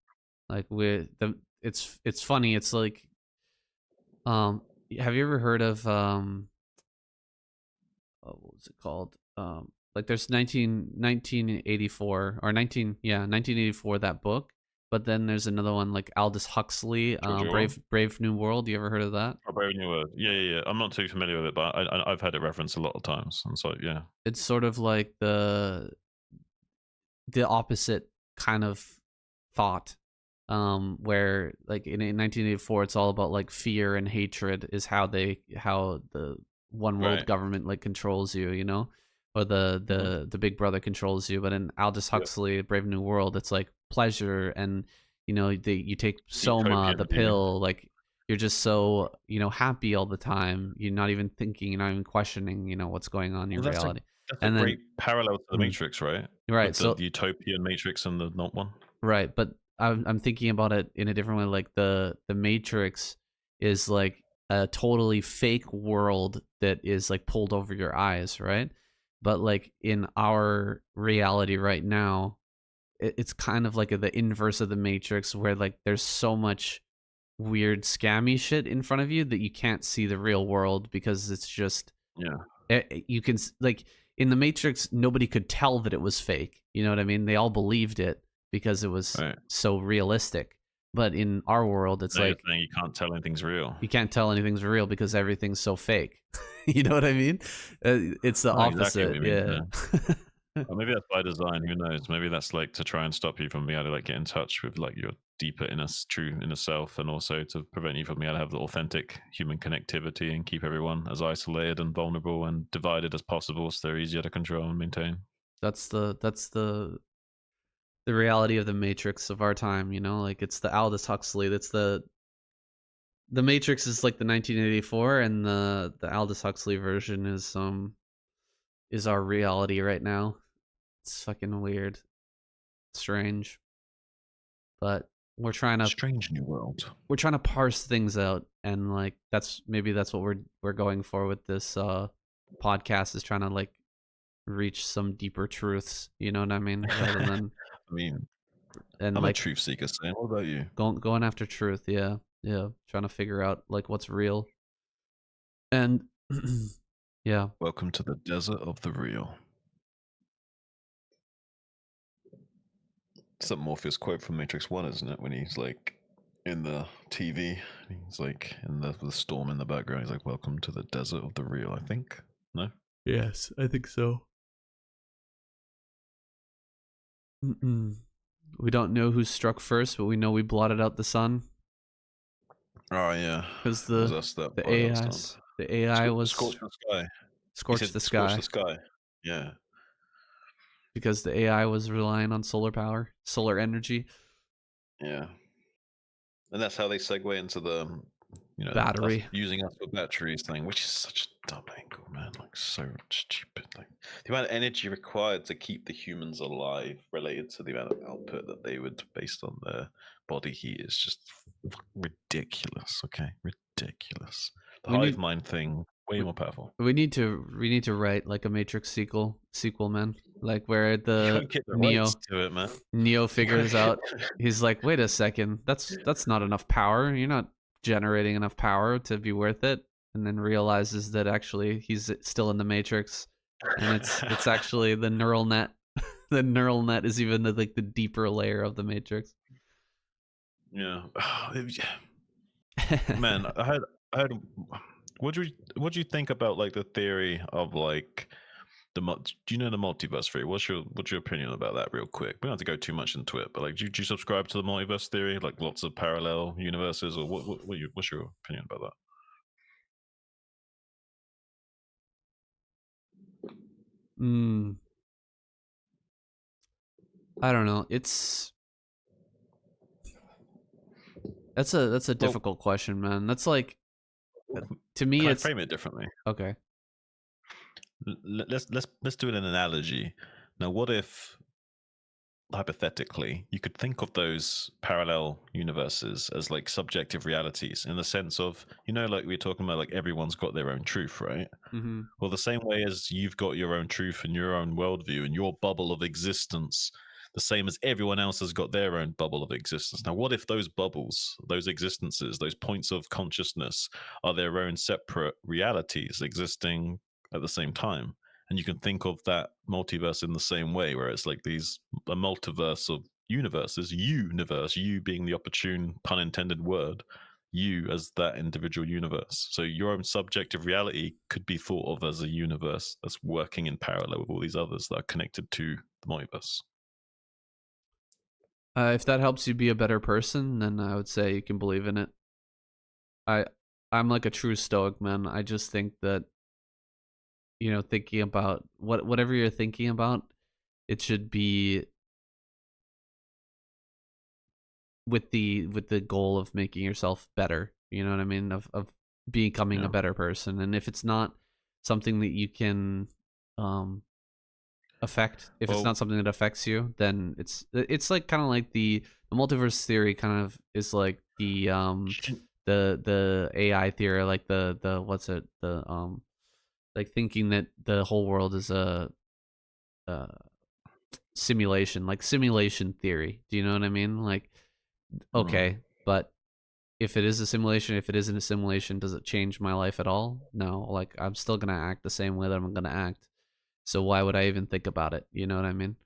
Like with the it's funny. It's like um have you ever heard of what was it called? Like there's 1984 or 1984 that book, but then there's another one like Aldous Huxley, George Orwell? Brave New World. You ever heard of that? Oh, Brave New World. Yeah, yeah, yeah. I'm not too familiar with it, but I've had it referenced a lot of times, and so yeah. It's sort of like the opposite kind of thought, where like in 1984 it's all about like fear and hatred is how the one world Right. government like controls you, you know, or the Mhm. the the big brother controls you. But in Aldous Yeah. Huxley Brave New World, it's like pleasure, and you know you take soma, Utopian the view. pill, like you're just so, you know, happy all the time, you're not even thinking, you're not even questioning, you know, what's going on in your Well, reality. that's a And then great parallel to the mm, Matrix, right? right, With the so utopian Matrix and the not one. right, but I'm thinking about it in a different way. Like the Matrix is like a totally fake world that is like pulled over your eyes, right? But like in our reality right now, it's kind of like the inverse of the Matrix, where like there's so much weird scammy shit in front of you that you can't see the real world because it's just Yeah. you can like in the Matrix, nobody could tell that it was fake. You know what I mean? They all believed it because it was Right. so realistic. But in our world, it's Now you're like saying you can't tell anything's real. you can't tell anything's real because everything's so fake. You know what I mean? It's the I know exactly what opposite. you mean. Yeah. Yeah. Or maybe that's by design. Who knows? Maybe that's like to try and stop you from being able to like get in touch with like your deeper inner, true inner self, and also to prevent you from being able to have the authentic human connectivity and keep everyone as isolated and vulnerable and divided as possible, so they're easier to control and maintain. That's the reality of the Matrix of our time. You know, like it's the Aldous Huxley. That's the Matrix is like the 1984, and the Aldous Huxley version is our reality right now. It's fucking weird, strange, but we're trying to Strange new world. we're trying to parse things out, and like that's what we're going for with this podcast, is trying to like reach some deeper truths. You know what I mean? Rather than I mean, and I'm a like truth seeker, Sam. What about you? going after truth. Yeah, yeah, trying to figure out like what's real and yeah. Welcome to the desert of the real. It's that Morpheus quote from Matrix 1, isn't it? When he's like in the TV, he's like in the storm in the background. He's like, "Welcome to the desert of the real." I think. No. Yes, I think so. Mm-mm. We don't know who struck first, but we know we blotted out the sun Oh yeah, because it was us that the brought out stuff. AI was Scorch the sky. He scorched said, the "Scorch the sky sky." Yeah, because the AI was relying on solar power, solar energy, yeah. And that's how they segue into the, us battery. using us for batteries thing, which is such a dumb angle, man. Like so stupid. Like the amount of energy required to keep the humans alive, related to the amount of output that they would, based on their body heat, is just ridiculous. Okay, ridiculous. The We hive need mind thing, way we, more powerful. we need to write like a Matrix sequel, man. Like where You the won't get the rights Neo to it, man. Neo You won't figures get- out, he's like, wait a second, that's not enough power. You're not generating enough power to be worth it. And then realizes that actually he's still in the Matrix, and it's actually the neural net. The neural net is even like the deeper layer of the Matrix. yeah. Man, I had. What do you think about like the theory of like do you know the multiverse theory? What's your opinion about that, real quick? We don't have to go too much into it, but like, do you subscribe to the multiverse theory, like lots of parallel universes, or what's your opinion about that? mm, I don't know. That's a Well, difficult question, man. That's like to me, can I it's frame it differently? okay. Let's do an analogy. Now, what if hypothetically, you could think of those parallel universes as like subjective realities in the sense of, like we are talking about, like everyone's got their own truth, right? Mm-hmm. Well, the same way as you've got your own truth and your own worldview and your bubble of existence, the same as everyone else has got their own bubble of existence. Now, what if those bubbles, those existences, those points of consciousness are their own separate realities existing at the same time? And you can think of that multiverse in the same way, where it's like a multiverse of universes, universe, you being the opportune pun intended word, you as that individual universe. So your own subjective reality could be thought of as a universe that's working in parallel with all these others that are connected to the multiverse. If that helps you be a better person, then I would say you can believe in it. I I'm like a true stoic, man. I just think that, thinking about whatever you're thinking about, it should be with the goal of making yourself better. You know what I mean? Of becoming a Yeah. better person. And if it's not something that you can um affect, if it's Well, not something that affects you, then it's like kind of like the multiverse theory kind of is like the AI theory, like the what's it, the like thinking that the whole world is a simulation, like simulation theory. Do you know what I mean? Like, mm. okay, but if it is a simulation, if it isn't a simulation, does it change my life at all? No. Like, I'm still gonna act the same way that I'm gonna act. So why would I even think about it? You know what I mean?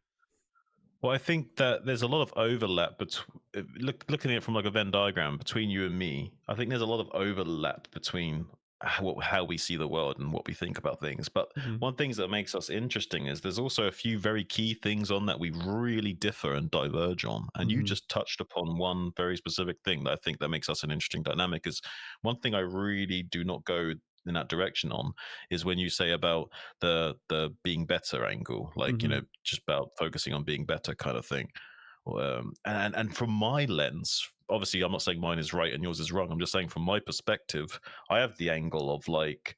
Well, I think that there's a lot of overlap between looking at it from like a Venn diagram between you and me. I think there's a lot of overlap between how we see the world and what we think about things. But Hmm. one things that makes us interesting is there's also a few very key things on that we really differ and diverge on. And you Hmm. just touched upon one very specific thing that I think that makes us an interesting dynamic. Is one thing I really do not go in that direction on is when you say about the being better angle, like Hmm. just about focusing on being better kind of thing. And from my lens, obviously, I'm not saying mine is right and yours is wrong. I'm just saying from my perspective, I have the angle of like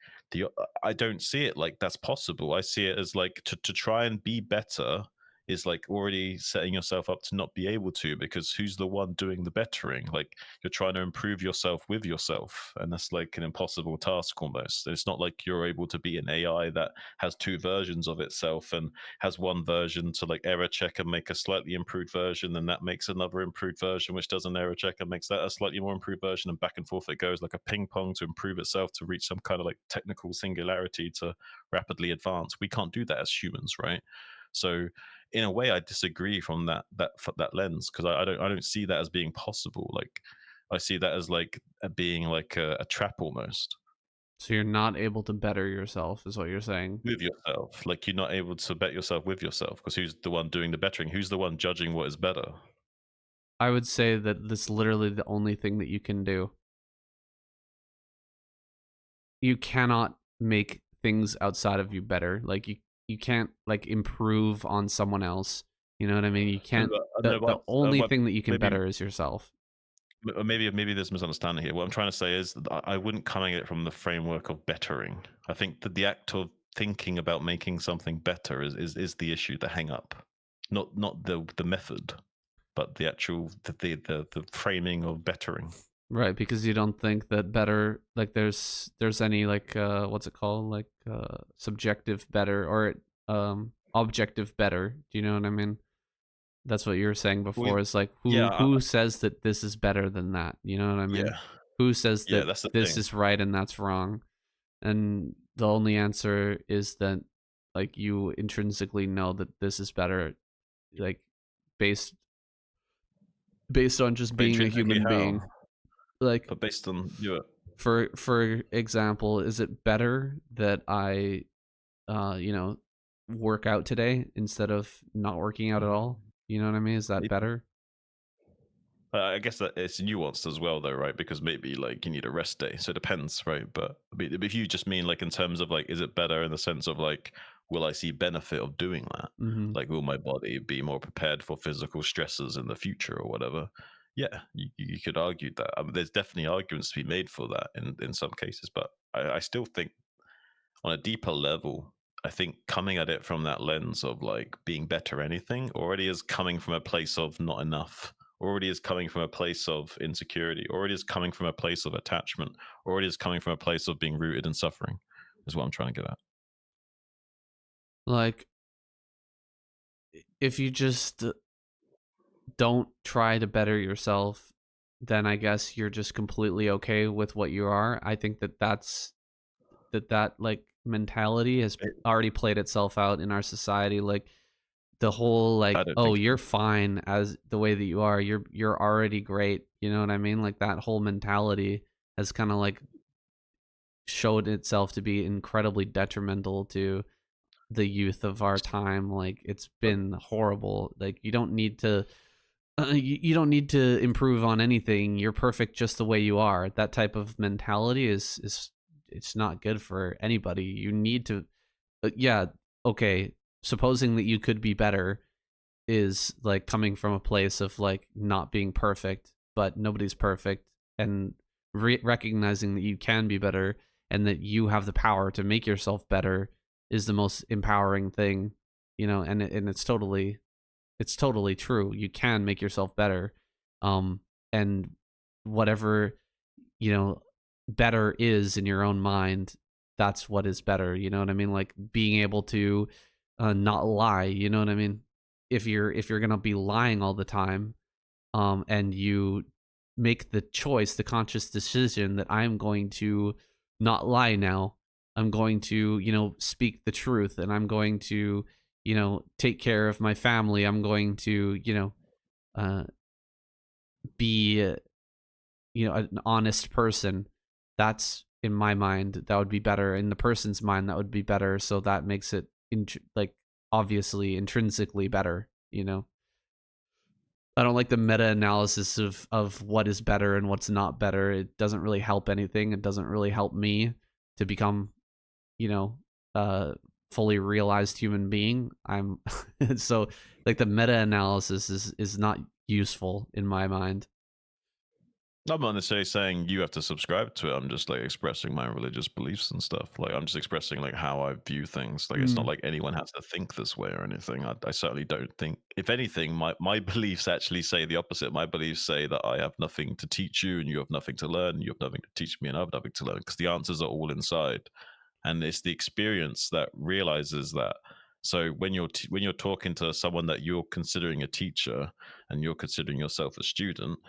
I don't see it like that's possible. I see it as like to try and be better is like already setting yourself up to not be able to, because who's the one doing the bettering? Like you're trying to improve yourself with yourself, and that's like an impossible task almost. It's not like you're able to be an AI that has two versions of itself and has one version to like error check and make a slightly improved version, then that makes another improved version which does an error check and makes that a slightly more improved version, and back and forth it goes like a ping pong to improve itself to reach some kind of like technical singularity to rapidly advance. We can't do that as humans, right? So in a way I disagree from that lens, because I don't see that as being possible. Like I see that as like being like a trap almost So you're not able to better yourself, is what you're saying. with yourself. Like you're not able to bet yourself with yourself, because who's the one doing the bettering? Who's the one judging what is better? I would say that that's literally the only thing that you can do. You cannot make things outside of you better. Like you can't like improve on someone else. You know what I mean? You No, can't. but The no, the only but thing that you can maybe better is yourself. maybe there's misunderstanding here. What I'm trying to say is that I wouldn't come at it from the framework of bettering. I think that the act of thinking about making something better is the issue, the hang up, not the method, but the actual the framing of bettering. Right, because you don't think that better, like there's any like what's it called, like subjective better or objective better. Do you know what I mean? That's what you were saying We before, is like yeah who says that this is better than that? You know what I mean? yeah Who says yeah. that That's the this thing. is right and that's wrong? And the only answer is that like you intrinsically know that this is better, like based based on just But being a intrinsically, human being. how? Like But based on you. for example, is it better that I work out today instead of not working out at all? You know what I mean? Is that better? I guess that it's nuanced as well, though, right? Because maybe like you need a rest day, so it depends, right? But if you just mean like in terms of like, is it better in the sense of like, will I see benefit of doing that? Mhm. Like, will my body be more prepared for physical stresses in the future or whatever? Yeah, you could argue that. There's definitely arguments to be made for that in some cases, but I still think on a deeper level, I think coming at it from that lens of like being better anything already is coming from a place of not enough, already is coming from a place of insecurity, already is coming from a place of attachment, already is coming from a place of being rooted in suffering, is what I'm trying to get at. Like, if you just don't try to better yourself, then I guess you're just completely okay with what you are. I think that that like mentality has It- already played itself out in our society. Like the whole I like, don't oh, think you're so. fine as the way that you are. You're already great. You know what I mean? Like that whole mentality has kind of like showed itself to be incredibly detrimental to the youth of our time. Like it's been horrible. Like you don't need to you don't need to improve on anything. You're perfect just the way you are. That type of mentality is it's not good for anybody. You need to yeah, okay, supposing that you could be better is like coming from a place of like not being perfect, but nobody's perfect, and recognizing that you can be better and that you have the power to make yourself better is the most empowering thing, you know, and it's totally true. You can make yourself better. And whatever, you know, better is in your own mind, that's what is better. You know what I mean? Like being able to not lie, you know what I mean? If you're gonna be lying all the time, and you make the choice, the conscious decision that I'm going to not lie now. I'm going to, you know, speak the truth, and I'm going to, you know, take care of my family. I'm going to, you know, uh, be, you know, an honest person. That's in my mind, that would be better. In the person's mind, that would be better. So that makes it like obviously intrinsically better, you know? I don't like the meta analysis of what is better and what's not better. It doesn't really help anything. It doesn't really help me to become, you know, fully realized human being. I'm so like the meta analysis is not useful in my mind. I'm not necessarily saying you have to subscribe to it. I'm just like expressing my religious beliefs and stuff. Like I'm just expressing like how I view things. Like it's not Mm, like anyone has to think this way or anything. I certainly don't think. If anything, my beliefs actually say the opposite. My beliefs say that I have nothing to teach you, and you have nothing to learn. And you have nothing to teach me, and I have nothing to learn because the answers are all inside, and it's the experience that realizes that. So when you're talking to someone that you're considering a teacher, and you're considering yourself a student,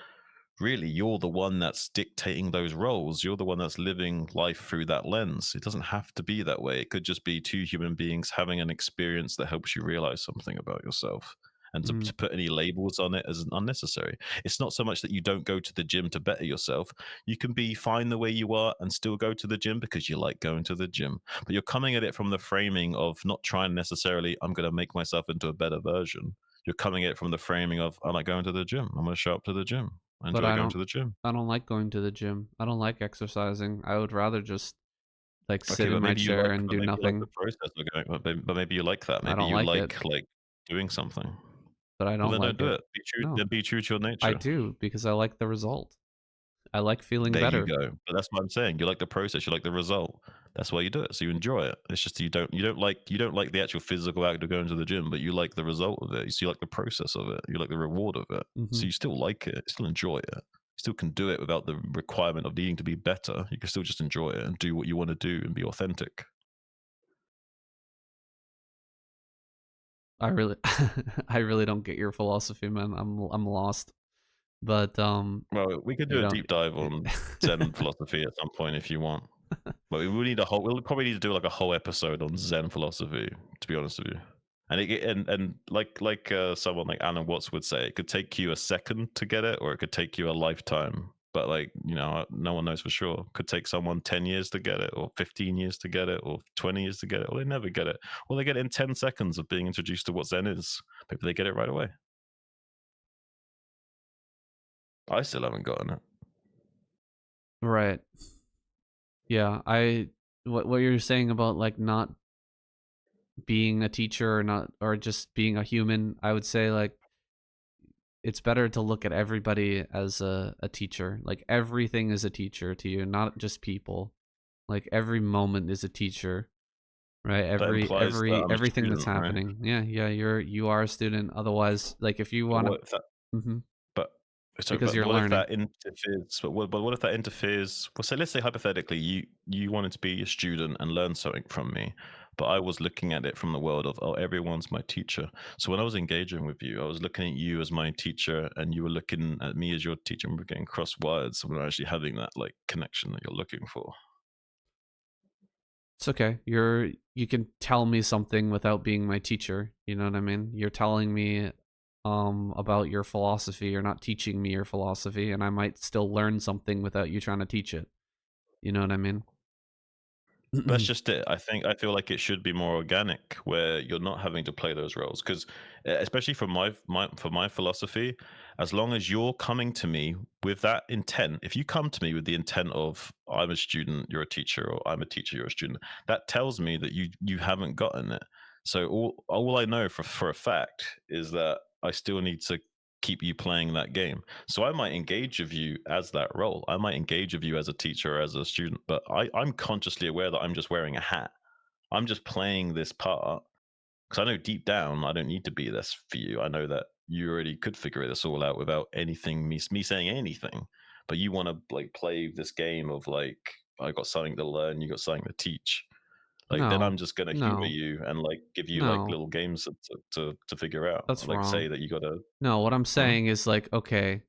really you're the one that's dictating those roles. You're the one that's living life through that lens. It doesn't have to be that way. It could just be two human beings having an experience that helps you realize something about yourself. And mm. to put any labels on it is unnecessary. It's not so much that you don't go to the gym to better yourself. You can be fine the way you are and still go to the gym because you like going to the gym. But you're coming at it from the framing of not trying necessarily, I'm going to make myself into a better version. You're coming at it from the framing of, I like going to the gym. I'm going to show up to the gym. I But enjoy going to the gym. I don't like going to the gym. I don't like exercising. I would rather just like sit Okay, in my chair and do maybe you like the nothing. process of going, but maybe you like that. I Maybe don't you like it, like doing something. but I Well, don't then don't like do it. it. Be true. No, Then be true to your I nature. do because I like the result. I like feeling There you better. go. But that's what I'm saying. You like the process. You like the result. That's why you do it. So you enjoy it. It's just you don't like the actual physical act of going to the gym, but you like the result of it. So you like the process of it. You like the reward of it. So Hmm. you still like it. You still enjoy it. You still can do it without the requirement of needing to be better. You can still just enjoy it and do what you want to do and be authentic. I really, I really don't get your philosophy, man. I'm lost. But Well, we could you do a don't. deep dive on Zen philosophy at some point if you want. But we will need a whole. We'll probably need to do like a whole episode on Zen philosophy. To be honest with you, and and like someone like Alan Watts would say, it could take you a second to get it, or it could take you a lifetime. But like no one knows for sure. Could take someone 10 years to get it, or 15 years to get it, or 20 years to get it, or they never get it, or they get it in 10 seconds of being introduced to what Zen is. Maybe they get it right away. I still haven't gotten it. Right. Yeah. What you're saying about like not being a teacher or not or just being a human, I would say like it's better to look at everybody as a teacher. Like everything is a teacher to you, not just people. Like every moment is a teacher, right? That implies that I'm a Everything that's student, right? happening. Yeah, yeah, you are a student. Otherwise, like if you But want what to, if that hmm but sorry, because but you're what if learning. that interferes but what if that interferes, well, so let's say hypothetically you wanted to be a student and learn something from me, but I was looking at it from the world of, oh, everyone's my teacher. So when I was engaging with you, I was looking at you as my teacher and you were looking at me as your teacher, and we're getting cross-wired, so we're not actually having that like connection that you're looking for. It's okay. You can tell me something without being my teacher. You know what I mean? You're telling me about your philosophy. You're not teaching me your philosophy, and I might still learn something without you trying to teach it. You know what I mean? That's just it. I feel like it should be more organic, where you're not having to play those roles. Because, especially for my philosophy, as long as you're coming to me with that intent, if you come to me with the intent of I'm a student, you're a teacher, or I'm a teacher, you're a student, that tells me that you haven't gotten it. So all I know for a fact is that I still need to keep you playing that game. So I might engage with you as that role. I might engage with you as a teacher or as a student, but I'm consciously aware that I'm just wearing a hat. I'm just playing this part because I know deep down I don't need to be this for you. I know that you already could figure this all out without anything me saying anything. But you want to like play this game of like I got something to learn, you got something to teach. Like then No, I'm just gonna humor no, you and like give you like no. little games to figure out. That's Like say wrong. that you gotta. No, what I'm Hmm? saying is like, okay,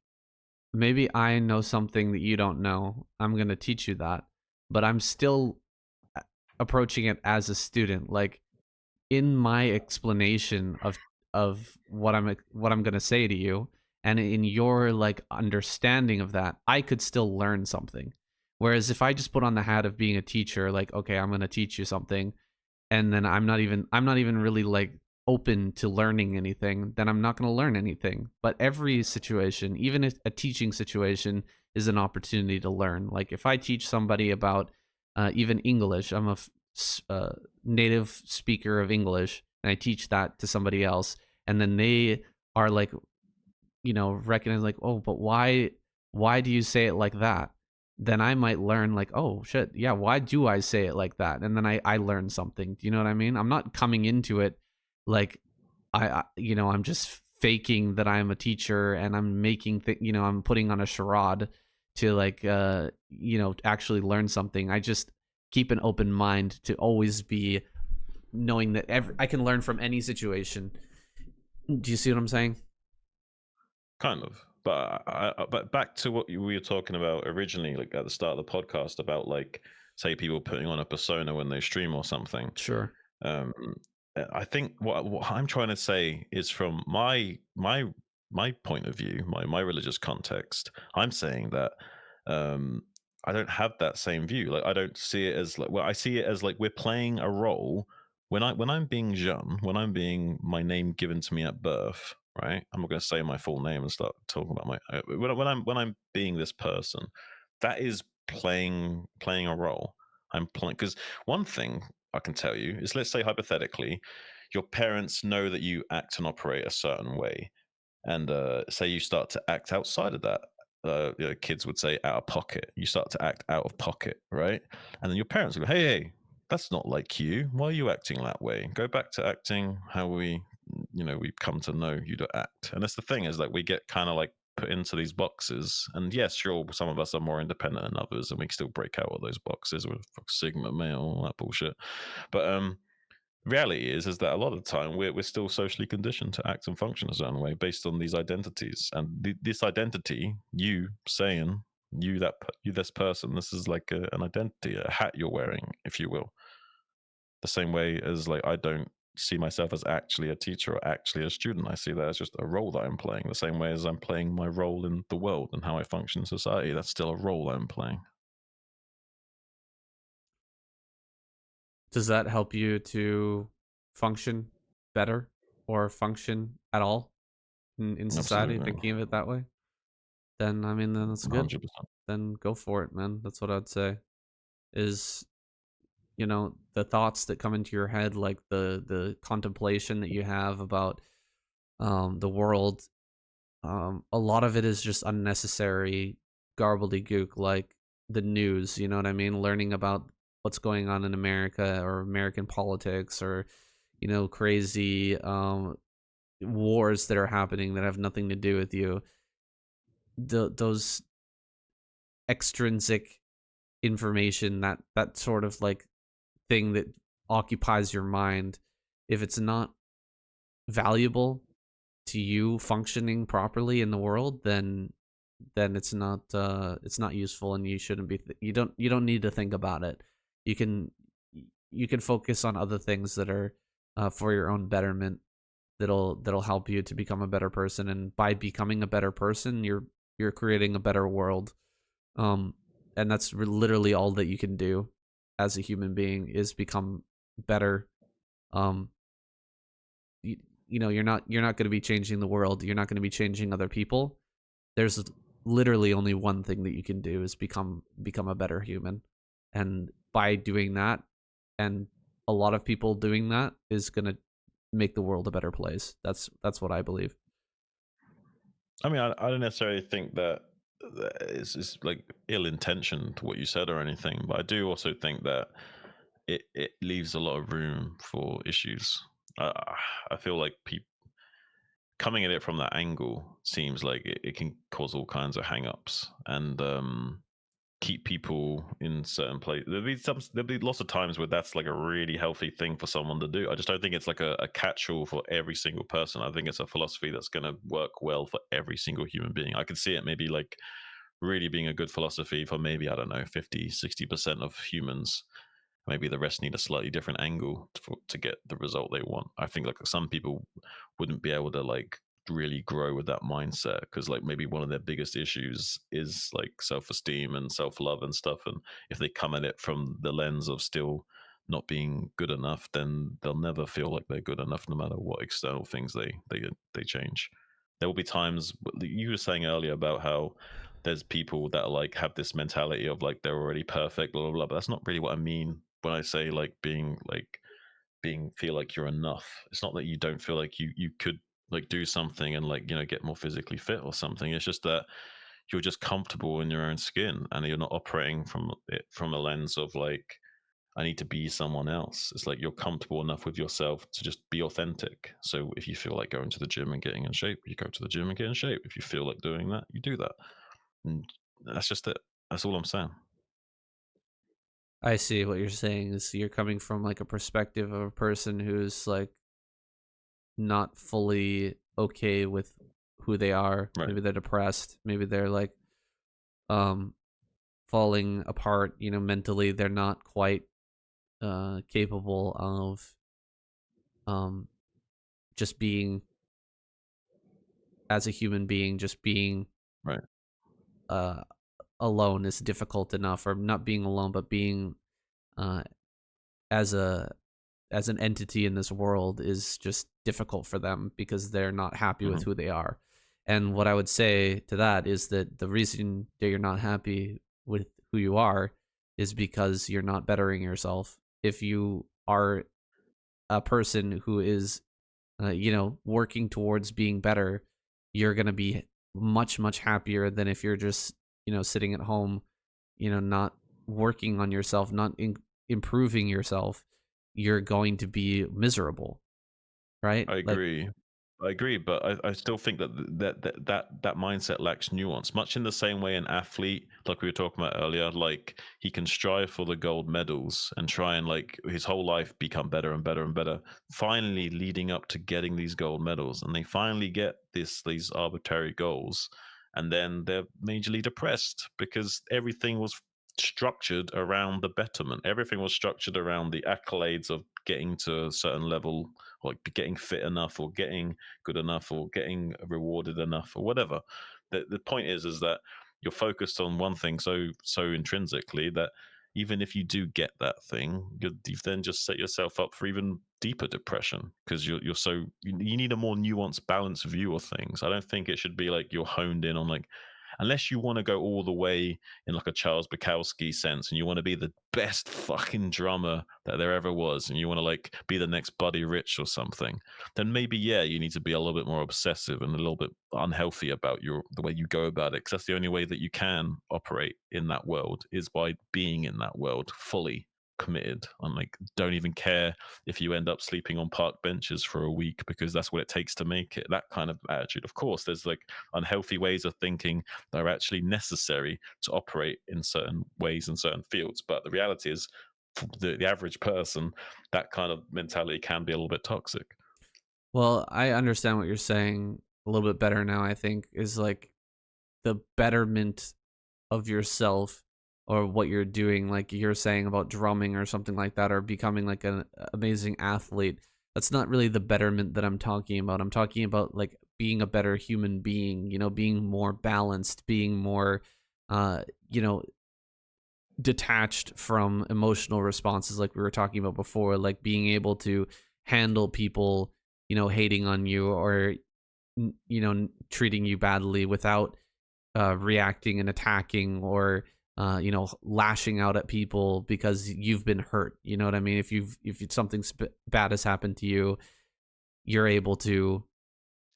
maybe I know something that you don't know. I'm gonna teach you that, but I'm still a- approaching it as a student. Like in my explanation of what I'm going to say to you, and in your like understanding of that, I could still learn something. Whereas if I just put on the hat of being a teacher, like, okay, I'm going to teach you something, and then I'm not even really like open to learning anything, then I'm not going to learn anything. But every situation, even a teaching situation, is an opportunity to learn. Like if I teach somebody about even English, I'm a native speaker of English, and I teach that to somebody else, and then they are like, recognize like, oh, but why do you say it like that? Then I might learn like, oh shit, yeah, why do I say it like that? And then I learn something. Do you know what I mean? I'm not coming into it like I'm just faking that I'm a teacher and I'm making I'm putting on a charade to like actually learn something. I just keep an open mind to always be knowing that I can learn from any situation. Do you see what I'm saying? Kind of, but but back to what we were talking about originally, like at the start of the podcast, about like say people putting on a persona when they stream or something. Sure. Um, I think what I'm trying to say is from my point of view, my religious context. I'm saying that um, I don't have that same view. Like I don't see it as like, well, I see it as like we're playing a role when I'm being Jean, when I'm being my name given to me at birth. Right, I'm not going to say my full name and start talking about my when I'm being this person. That is playing a role. I'm playing because one thing I can tell you is, let's say hypothetically, your parents know that you act and operate a certain way, and say you start to act outside of that. Kids would say out of pocket. You start to act out of pocket, right? And then your parents go, "Hey, hey, that's not like you. Why are you acting that way? Go back to acting how we've come to know you to act." And that's the thing, is like we get kind of like put into these boxes. And yes, sure, some of us are more independent than others, and we can still break out of those boxes with Sigma male, all that bullshit. But reality is that a lot of the time we're still socially conditioned to act and function a certain way based on these identities, and this identity, you saying you this person, this is like an identity, a hat you're wearing, if you will. The same way as like I don't see myself as actually a teacher or actually a student. I see that as just a role that I'm playing, the same way as I'm playing my role in the world and how I function in society. That's still a role I'm playing. Does that help you to function better or function at all in society, Absolutely. thinking of it that way? Then I mean, then that's good. 100%. Then go for it, man. That's what I'd say. Is the thoughts that come into your head, like the contemplation that you have about the world. A lot of it is just unnecessary gobbledygook, like the news. You know what I mean? Learning about what's going on in America or American politics or crazy wars that are happening that have nothing to do with you. Those extrinsic information, that sort of like thing that occupies your mind, if it's not valuable to you functioning properly in the world, then it's not useful, and you shouldn't be you don't need to think about it. You can you can focus on other things that are for your own betterment, that'll help you to become a better person, and by becoming a better person, you're creating a better world. um and that's literally all that you can do as a human being, is become better. um you, you're not going to be changing the world, you're not going to be changing other people. There's literally only one thing that you can do, is become a better human. And by doing that, and a lot of people doing that, is going to make the world a better place. That's what I believe. I mean, I don't necessarily think that it's like ill intentioned what you said or anything, but I do also think that it leaves a lot of room for issues. Uh, I feel like people coming at it from that angle seems like it can cause all kinds of hang-ups and keep people in certain places. There'll be lots of times where that's like a really healthy thing for someone to do. I just don't think it's like a catch-all for every single person. I think it's a philosophy that's going to work well for every single human being. I could see it maybe like really being a good philosophy for maybe, I don't know, 50, 60% of humans. Maybe the rest need a slightly different angle to get the result they want. I think like some people wouldn't be able to like really grow with that mindset because like maybe one of their biggest issues is like self-esteem and self-love and stuff, and if they come at it from the lens of still not being good enough, then they'll never feel like they're good enough no matter what external things they change. There will be times you were saying earlier about how there's people that like have this mentality of like they're already perfect, blah blah blah. But that's not really what I mean when I say being feel like you're enough. It's not that you don't feel like you could like do something and like get more physically fit or something. It's just that you're just comfortable in your own skin and you're not operating from it from a lens of like I need to be someone else. It's like you're comfortable enough with yourself to just be authentic. So if you feel like going to the gym and getting in shape, you go to the gym and get in shape. If you feel like doing that, you do that. And that's just it. That's all I'm saying. I see what you're saying, is you're coming from like a perspective of a person who's like not fully okay with who they are. Right. Maybe they're depressed, maybe they're like um falling apart, mentally. They're not quite capable of um just being, as a human being, just being Right. uh alone is difficult enough, or not being alone, but being uh as a as an entity in this world is just difficult for them, because they're not happy with Hmm. who they are. And what I would say to that is that the reason that you're not happy with who you are is because you're not bettering yourself. If you are a person who is working towards being better, you're going to be much much happier than if you're just, sitting at home, not working on yourself, not improving yourself. You're going to be miserable, right? I Like, agree. I agree, but I still think that that mindset lacks nuance. Much in the same way an athlete, like we were talking about earlier, like he can strive for the gold medals and try and like his whole life become better and better and better, finally leading up to getting these gold medals, and they finally get these arbitrary goals, and then they're majorly depressed because everything was structured around the betterment. Everything was structured around the accolades of getting to a certain level, like getting fit enough or getting good enough or getting rewarded enough or whatever. The point is that you're focused on one thing so intrinsically that even if you do get that thing, you've then just set yourself up for even deeper depression because you're so you need a more nuanced, balanced view of things. I don't think it should be like you're honed in on like unless you want to go all the way in like a Charles Bukowski sense and you want to be the best fucking drummer that there ever was and you want to like be the next Buddy Rich or something, then maybe yeah, you need to be a little bit more obsessive and a little bit unhealthy about the way you go about it because that's the only way that you can operate in that world is by being in that world fully. committed. I'm like, don't even care if you end up sleeping on park benches for a week because that's what it takes to make it. That kind of attitude. Of course, there's like unhealthy ways of thinking that are actually necessary to operate in certain ways in certain fields. But the reality is, for the average person, that kind of mentality can be a little bit toxic. Well, I understand what you're saying a little bit better now, I think, is like the betterment of yourself or what you're doing, like you're saying about drumming or something like that, or becoming like an amazing athlete. That's not really the betterment that I'm talking about. I'm talking about like being a better human being, being more balanced, being more, uh, you know, detached from emotional responses like we were talking about before, like being able to handle people, hating on you or treating you badly without reacting and attacking or lashing out at people because you've been hurt. You know what I mean? Something bad has happened to you, you're able to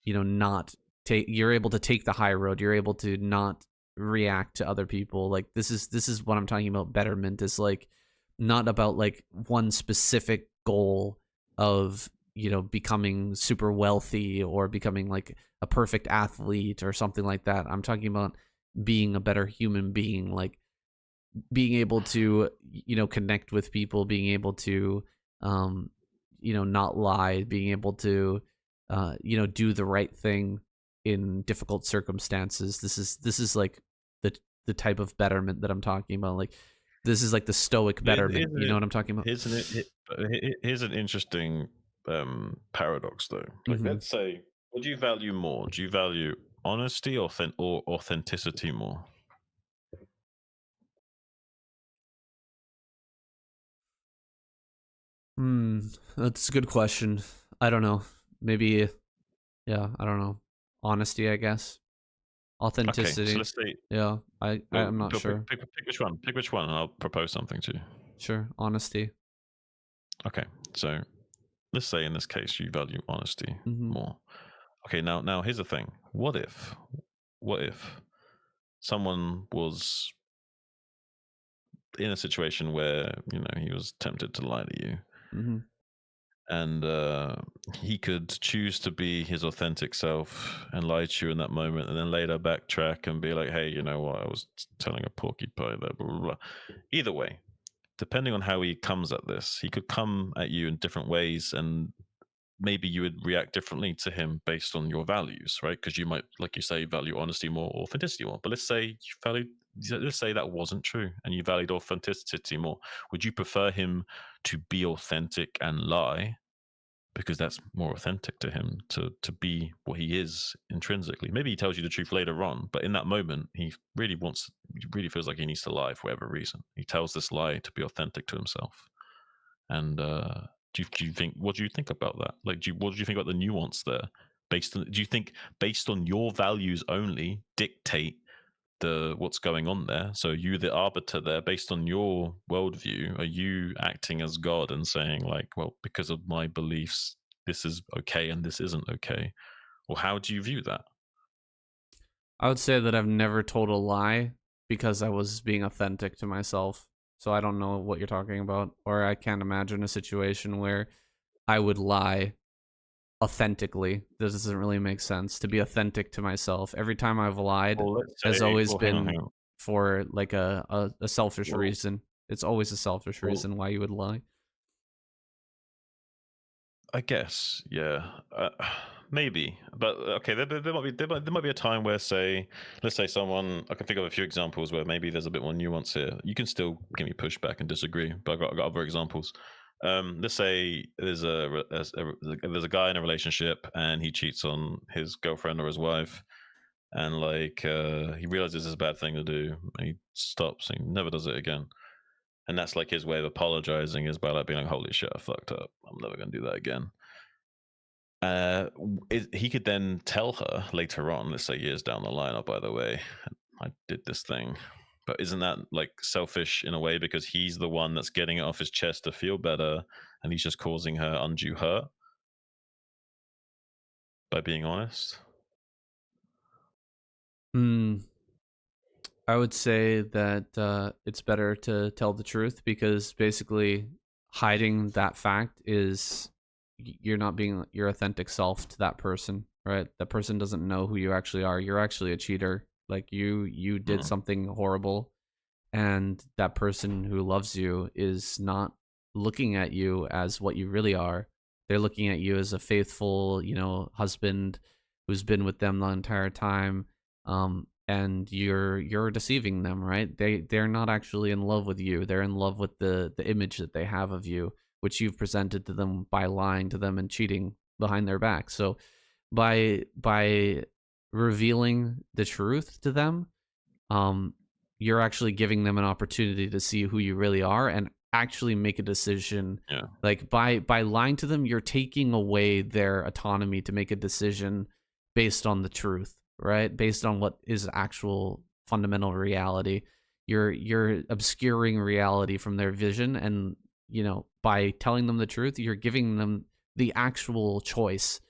not you're able to take the high road. You're able to not react to other people. Like this is what I'm talking about. Betterment is like not about like one specific goal of becoming super wealthy or becoming like a perfect athlete or something like that. I'm talking about being a better human being, like being able to connect with people, being able to um not lie, being able to do the right thing in difficult circumstances. This is like the type of betterment that I'm talking about. Like this is like the stoic betterment, Isn't you know it? what I'm talking about? Here's an interesting paradox, though. Like, Hmm. let's say, what do you value more? Do you value honesty or authenticity more? Hmm, that's a good question. I don't know. Maybe, yeah, I don't know. Honesty, I guess. Okay, so Authenticity. let's say, Yeah, I'm not sure. pick which one. Pick which one, and I'll propose something to you. Sure, honesty. Okay, so let's say in this case you value honesty Hmm. more. Okay, now here's the thing. What if someone was in a situation where he was tempted to lie to you, Hmm. and he could choose to be his authentic self and lie to you in that moment, and then later backtrack and be like, "Hey, you know what? I was telling a porcupine that blah blah blah." Either way, depending on how he comes at this, he could come at you in different ways, and maybe you would react differently to him based on your values, right? Because you might, like you say, value honesty more, authenticity more. But let's say that wasn't true, and you valued authenticity more. Would you prefer him to be authentic and lie because that's more authentic to him to be what he is intrinsically? Maybe he tells you the truth later on, but in that moment, he really feels like he needs to lie for whatever reason. He tells this lie to be authentic to himself. And do you think what do you think about that? Like, what do you think about the nuance there? Do you think based on your values only dictate the what's going on there? So you, the arbiter there, based on your worldview, are you acting as God and saying like, well, because of my beliefs, this is okay and this isn't okay? Or how do you view that? I would say that I've never told a lie because I was being authentic to myself. So I don't know what you're talking about, or I can't imagine a situation where I would lie authentically. This doesn't really make sense to be authentic to myself. Every time I've lied Well, let's has say, always well, hang on, been hang on. for like a selfish Well, reason. It's always a selfish well, reason why you would lie. I guess, yeah, maybe, but okay. There might be a time where, say, let's say someone. I can think of a few examples where maybe there's a bit more nuance here. You can still give me pushback and disagree, but I got other examples. Let's say there's a guy in a relationship and he cheats on his girlfriend or his wife, and like he realizes it's a bad thing to do, and he stops and he never does it again. And that's like his way of apologizing is by like being like, "Holy shit, I fucked up. I'm never gonna do that again." He could then tell her later on, let's say years down the line, oh, by the way, I did this thing. But isn't that like selfish in a way because he's the one that's getting it off his chest to feel better and he's just causing her undue hurt by being honest? Hmm. I would say that it's better to tell the truth because basically hiding that fact is you're not being your authentic self to that person, right? That person doesn't know who you actually are. You're actually a cheater. Like you did Mm, something horrible, and that person who loves you is not looking at you as what you really are. They're looking at you as a faithful, husband who's been with them the entire time. And you're deceiving them, right? They're not actually in love with you. They're in love with the image that they have of you, which you've presented to them by lying to them and cheating behind their back. So by revealing the truth to them, um, you're actually giving them an opportunity to see who you really are and actually make a decision. yeah. Like by lying to them, you're taking away their autonomy to make a decision based on the truth, right? Based on what is actual fundamental reality. You're obscuring reality from their vision, and by telling them the truth, you're giving them the actual choice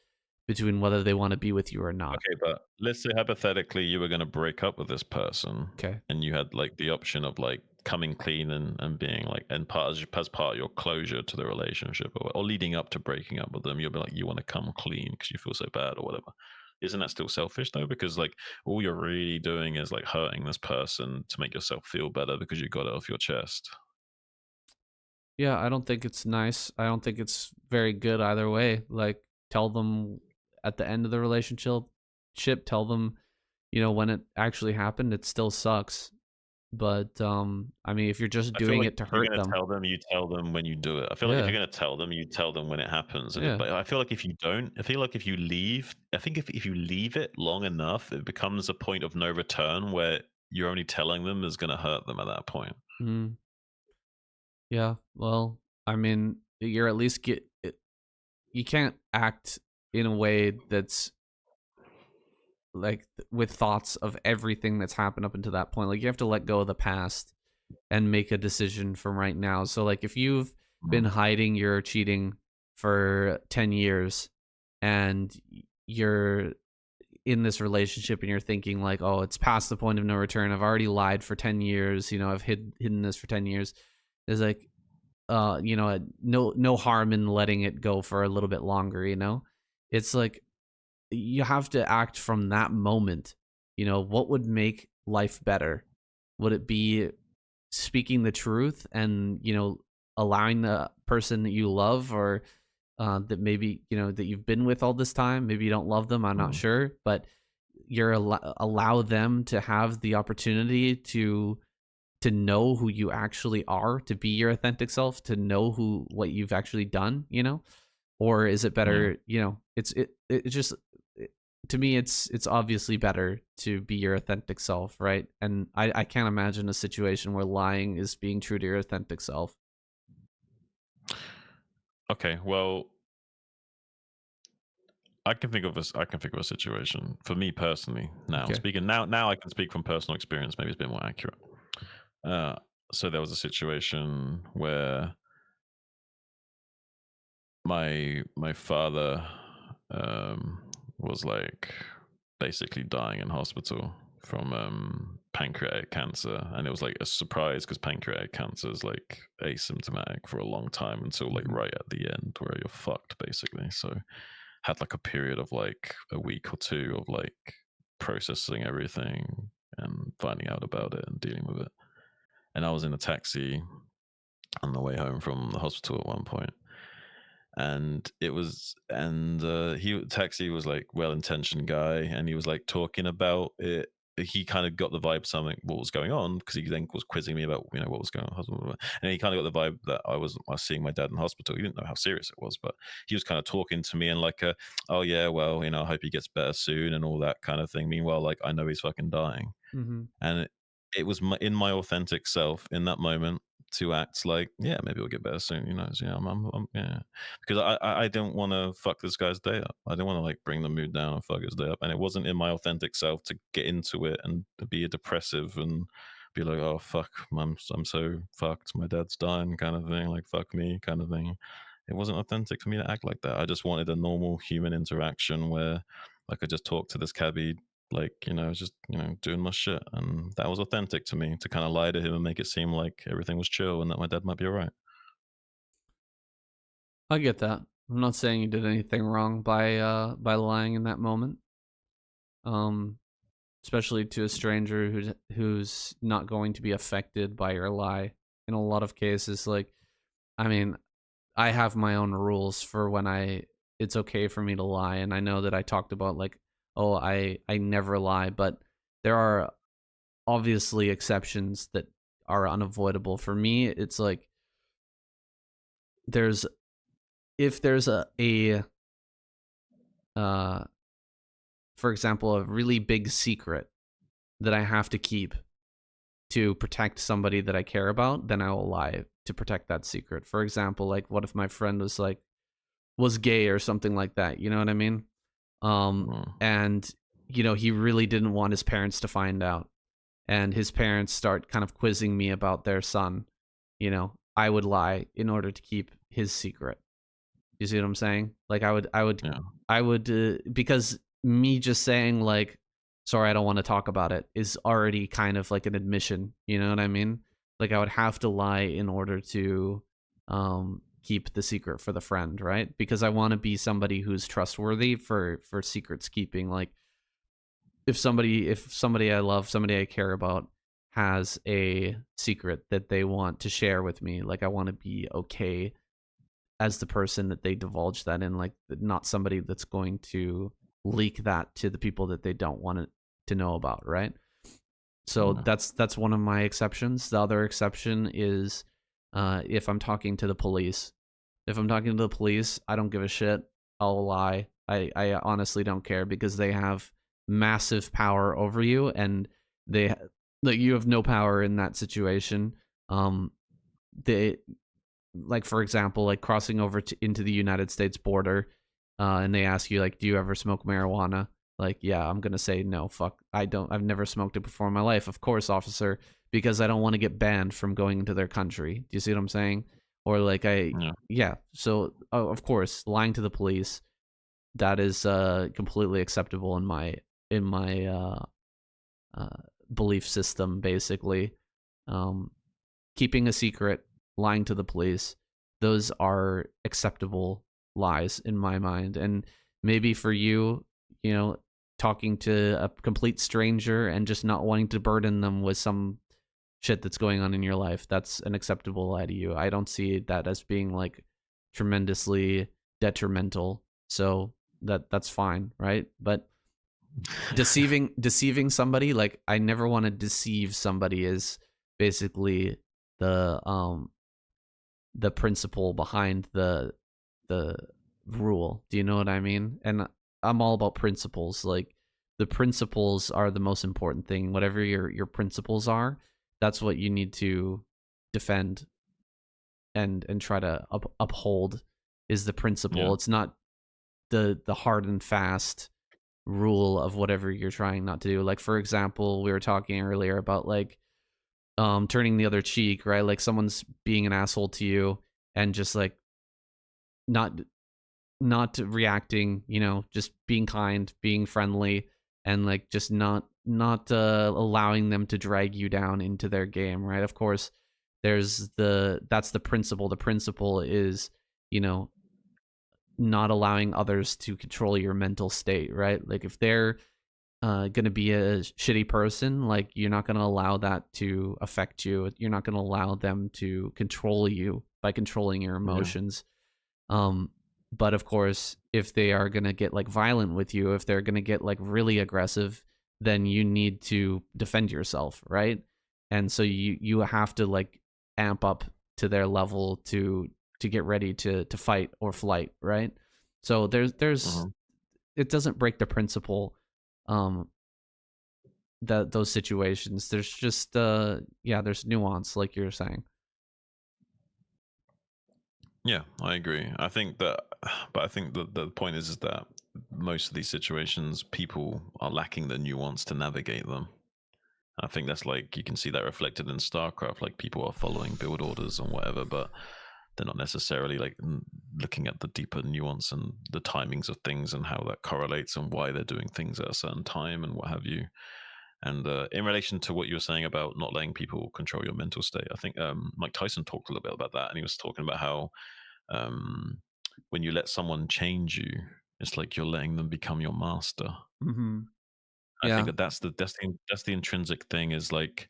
between whether they want to be with you or not. Okay, but let's say hypothetically you were going to break up with this person Okay. and you had like the option of like coming clean and being like and as part of your closure to the relationship, or leading up to breaking up with them, you'll be like you want to come clean because you feel so bad or whatever. Isn't that still selfish though? Because like all you're really doing is like hurting this person to make yourself feel better because you got it off your chest. Yeah, I don't think it's nice. I don't think it's very good either way. Like, tell them at the end of the relationship, tell them, when it actually happened, it still sucks. But I mean, if you're just I feel doing like it to if you're hurt gonna them, tell them, you tell them when you do it. I feel like if yeah, you're gonna tell them, you tell them when it happens. And yeah. but I feel like if you don't, I feel like if you leave, I think if you leave it long enough, it becomes a point of no return where you're only telling them is gonna hurt them at that point. Mm, yeah. Well, I mean, you're at least you can't act in a way that's like with thoughts of everything that's happened up until that point. Like you have to let go of the past and make a decision from right now. So like if you've been Mm, hiding your cheating for 10 years and you're in this relationship and you're thinking like, "Oh, it's past the point of no return. I've already lied for 10 years, I've hidden this for 10 years." There's like no harm in letting it go for a little bit longer. It's like you have to act from that moment. What would make life better? Would it be speaking the truth and allowing the person that you love, or that maybe that you've been with all this time, maybe you don't love them, I'm not mm, sure, but allow them to have the opportunity to know who you actually are, to be your authentic self, to know who what you've actually done. Or is it yeah. better, it just to me it's obviously better to be your authentic self, right? And I can't imagine a situation where lying is being true to your authentic self. Okay, well, I can think of a situation for me personally. Okay. Now I can speak from personal experience. Maybe it's a bit more accurate. Uh, so there was a situation where my father was like basically dying in hospital from pancreatic cancer, and it was like a surprise because pancreatic cancer is like asymptomatic for a long time until like Mhm. right at the end where you're fucked basically. So had like a period of like a week or two of like processing everything and finding out about it and dealing with it. And I was in a taxi on the way home from the hospital at one point, and it was and he taxi was like well-intentioned guy, and he was like talking about it. He kind of got the vibe something what was going on because he then was quizzing me about what was going on, and he kind of got the vibe that I was seeing my dad in hospital. He didn't know how serious it was, but he was kind of talking to me and like oh yeah, well, I hope he gets better soon and all that kind of thing. Meanwhile, like I know he's fucking dying, Mhm. and it was in my authentic self in that moment to act like, yeah, maybe we'll get better soon. Yeah, because I don't want to fuck this guy's day up. I don't want to like bring the mood down and fuck his day up. And it wasn't in my authentic self to get into it and to be a depressive and be like, oh fuck, I'm so fucked. My dad's dying, kind of thing. Like fuck me, kind of thing. It wasn't authentic for me to act like that. I just wanted a normal human interaction where I could just talk to this cabbie like, I was just, doing my shit, and that was authentic to me to kind of lie to him and make it seem like everything was chill and that my dad might be all right. I get that. I'm not saying you did anything wrong by lying in that moment. Um, Especially to a stranger who's not going to be affected by your lie. In a lot of cases, like, I mean, I have my own rules for when it's okay for me to lie, and I know that I talked about like, oh, I never lie, but there are obviously exceptions that are unavoidable. For me, it's like there's if there's a uh for example, a really big secret that I have to keep to protect somebody that I care about, then I will lie to protect that secret. For example, like what if my friend was gay or something like that, you know what I mean? Mm, And he really didn't want his parents to find out. And his parents start kind of quizzing me about their son. I would lie in order to keep his secret. You see what I'm saying? Like yeah, I would because me just saying like, sorry, I don't want to talk about it is already kind of like an admission. You know what I mean? Like I would have to lie in order to keep the secret for the friend, right? Because I want to be somebody who's trustworthy for secrets keeping. Like if somebody I love, somebody I care about has a secret that they want to share with me, like I want to be okay as the person that they divulge that in, like not somebody that's going to leak that to the people that they don't want it to know about, right? So yeah, that's one of my exceptions. The other exception is if I'm talking to the police. If I'm talking to the police, I don't give a shit. I'll lie. I honestly don't care because they have massive power over you, and they like you have no power in that situation. Um, they like for example, like crossing over into the United States border, and they ask you like, "Do you ever smoke marijuana?" Like, yeah, I'm gonna say no. Fuck, I don't. I've never smoked it before in my life. Of course, officer, because I don't want to get banned from going into their country. Do you see what I'm saying? Or like yeah, yeah. So of course, lying to the police, that is completely acceptable in my uh, belief system, basically. Um, Keeping a secret, lying to the police, those are acceptable lies in my mind. And maybe for you, you know, talking to a complete stranger and just not wanting to burden them with some shit that's going on in your life, that's an acceptable lie to you. I don't see that as being like tremendously detrimental. So that's fine, right? But deceiving somebody, like I never want to deceive somebody is basically the principle behind the rule. Do you know what I mean? And I'm all about principles. Like the principles are the most important thing. Whatever your principles are, that's what you need to defend and try to uphold is the yeah, principle. It's not the hard and fast rule of whatever you're trying not to do. Like for example, we were talking earlier about like turning the other cheek, right? Like someone's being an asshole to you and just like not not reacting, just being kind, being friendly, and like just not allowing them to drag you down into their game, right? Of course, that's the principle. The principle is, you know, not allowing others to control your mental state, right? Like if they're going to be a shitty person, like you're not going to allow that to affect you. You're not going to allow them to control you by controlling your yeah, emotions. Um, but of course, if they are going to get like violent with you, if they're going to get like really aggressive, then you need to defend yourself, right? And so you have to like amp up to their level to get ready to fight or flight, right? So there's uh it doesn't break the principle um that those situations. There's just yeah, there's nuance like you're saying. yeah. I agree. I think that, but I think the point is that most of these situations, people are lacking the nuance to navigate them. I think that's like you can see that reflected in StarCraft. Like people are following build orders and whatever, but they're not necessarily like looking at the deeper nuance and the timings of things and how that correlates and why they're doing things at a certain time and what have you. And in relation to what you were saying about not letting people control your mental state, I think Mike Tyson talked a little bit about that, and he was talking about how um, when you let someone change you, it's like you're letting them become your master. Mm-hmm. I think Yeah. that that's the intrinsic thing is like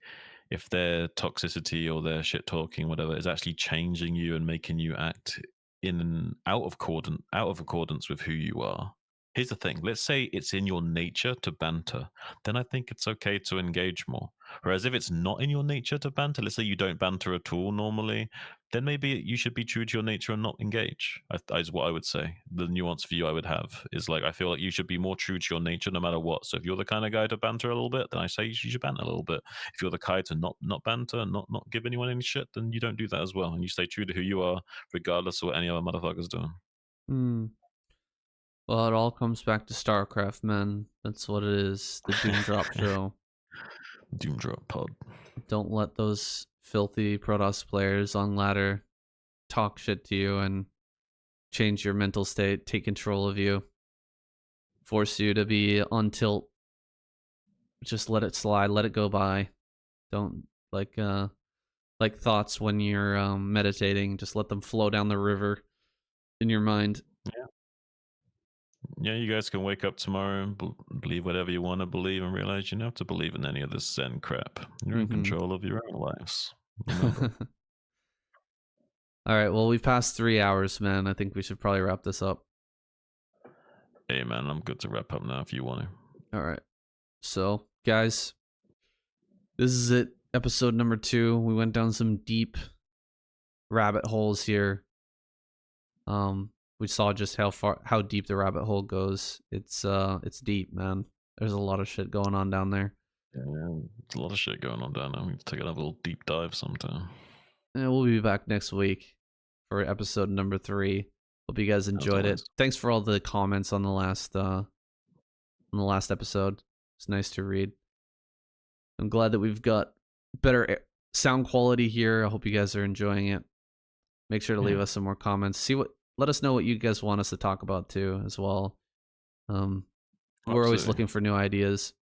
if their toxicity or their shit talking, whatever, is actually changing you and making you act in an out of accordance with who you are. Here's the thing. Let's say it's in your nature to banter, then I think it's okay to engage more. Whereas if it's not in your nature to banter, let's say you don't banter at all normally, then maybe you should be true to your nature and not engage. Is what I would say. The nuanced view I would have is like I feel like you should be more true to your nature no matter what. So if you're the kind of guy to banter a little bit, then I say you should banter a little bit. If you're the guy to not banter and not give anyone any shit, then you don't do that as well, and you stay true to who you are, regardless of what any other motherfucker's doing. Mm. Well, it all comes back to StarCraft, man. That's what it is. The Doom Drop show. Doom drop pod. Don't let those filthy Protoss players on ladder talk shit to you and change your mental state, take control of you, force you to be on tilt. Just let it slide, let it go by. Don't like thoughts when you're meditating. Just let them flow down the river in your mind. Yeah, yeah. You guys can wake up tomorrow and believe whatever you want to believe, and realize you don't have to believe in any of this Zen crap. You're in Mm-hmm. control of your own lives. Remember. All right. Well, we've passed 3 hours, man. I think we should probably wrap this up. Hey man, I'm good to wrap up now if you want to. All right. So, guys, this is it. Episode number 2. We went down some deep rabbit holes here. We saw just how deep the rabbit hole goes. It's deep, man. There's a lot of shit going on down there. Yeah, there's a lot of shit going on down there. We need to take another little deep dive sometime. And we'll be back next week for episode number 3. Hope you guys As enjoyed it. always. Thanks for all the comments on the last episode. It's nice to read. I'm glad that we've got better sound quality here. I hope you guys are enjoying it. Make sure to leave Yeah. us some more comments. Let us know what you guys want us to talk about too, as well. We're always Absolutely. looking for new ideas.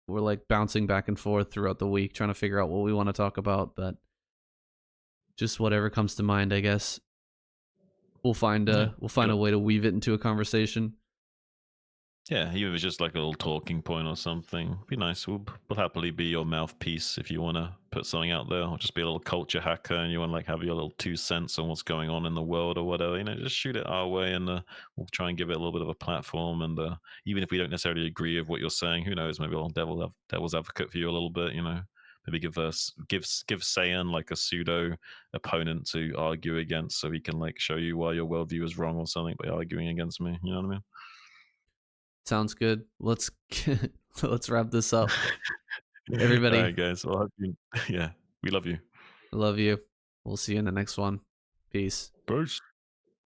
We're like bouncing back and forth throughout the week, trying to figure out what we want to talk about, but just whatever comes to mind, I guess. Yeah. We'll find a way to weave it into a conversation. Yeah, even if it's just like a little talking point or something, be nice. We'll happily be your mouthpiece if you want to put something out there, or just be a little culture hacker and you want to like have your little 2 cents on what's going on in the world or whatever. Just shoot it our way, and we'll try and give it a little bit of a platform. And even if we don't necessarily agree with what you're saying, who knows? Maybe I'll devil's advocate for you a little bit. Maybe give Saiyan like a pseudo opponent to argue against, so he can like show you why your worldview is wrong or something by arguing against me. You know what I mean? Sounds good. Let's wrap this up. All Everybody, right, guys. Well, yeah, we love you. I love you. We'll see you in the next one. Peace. Peace.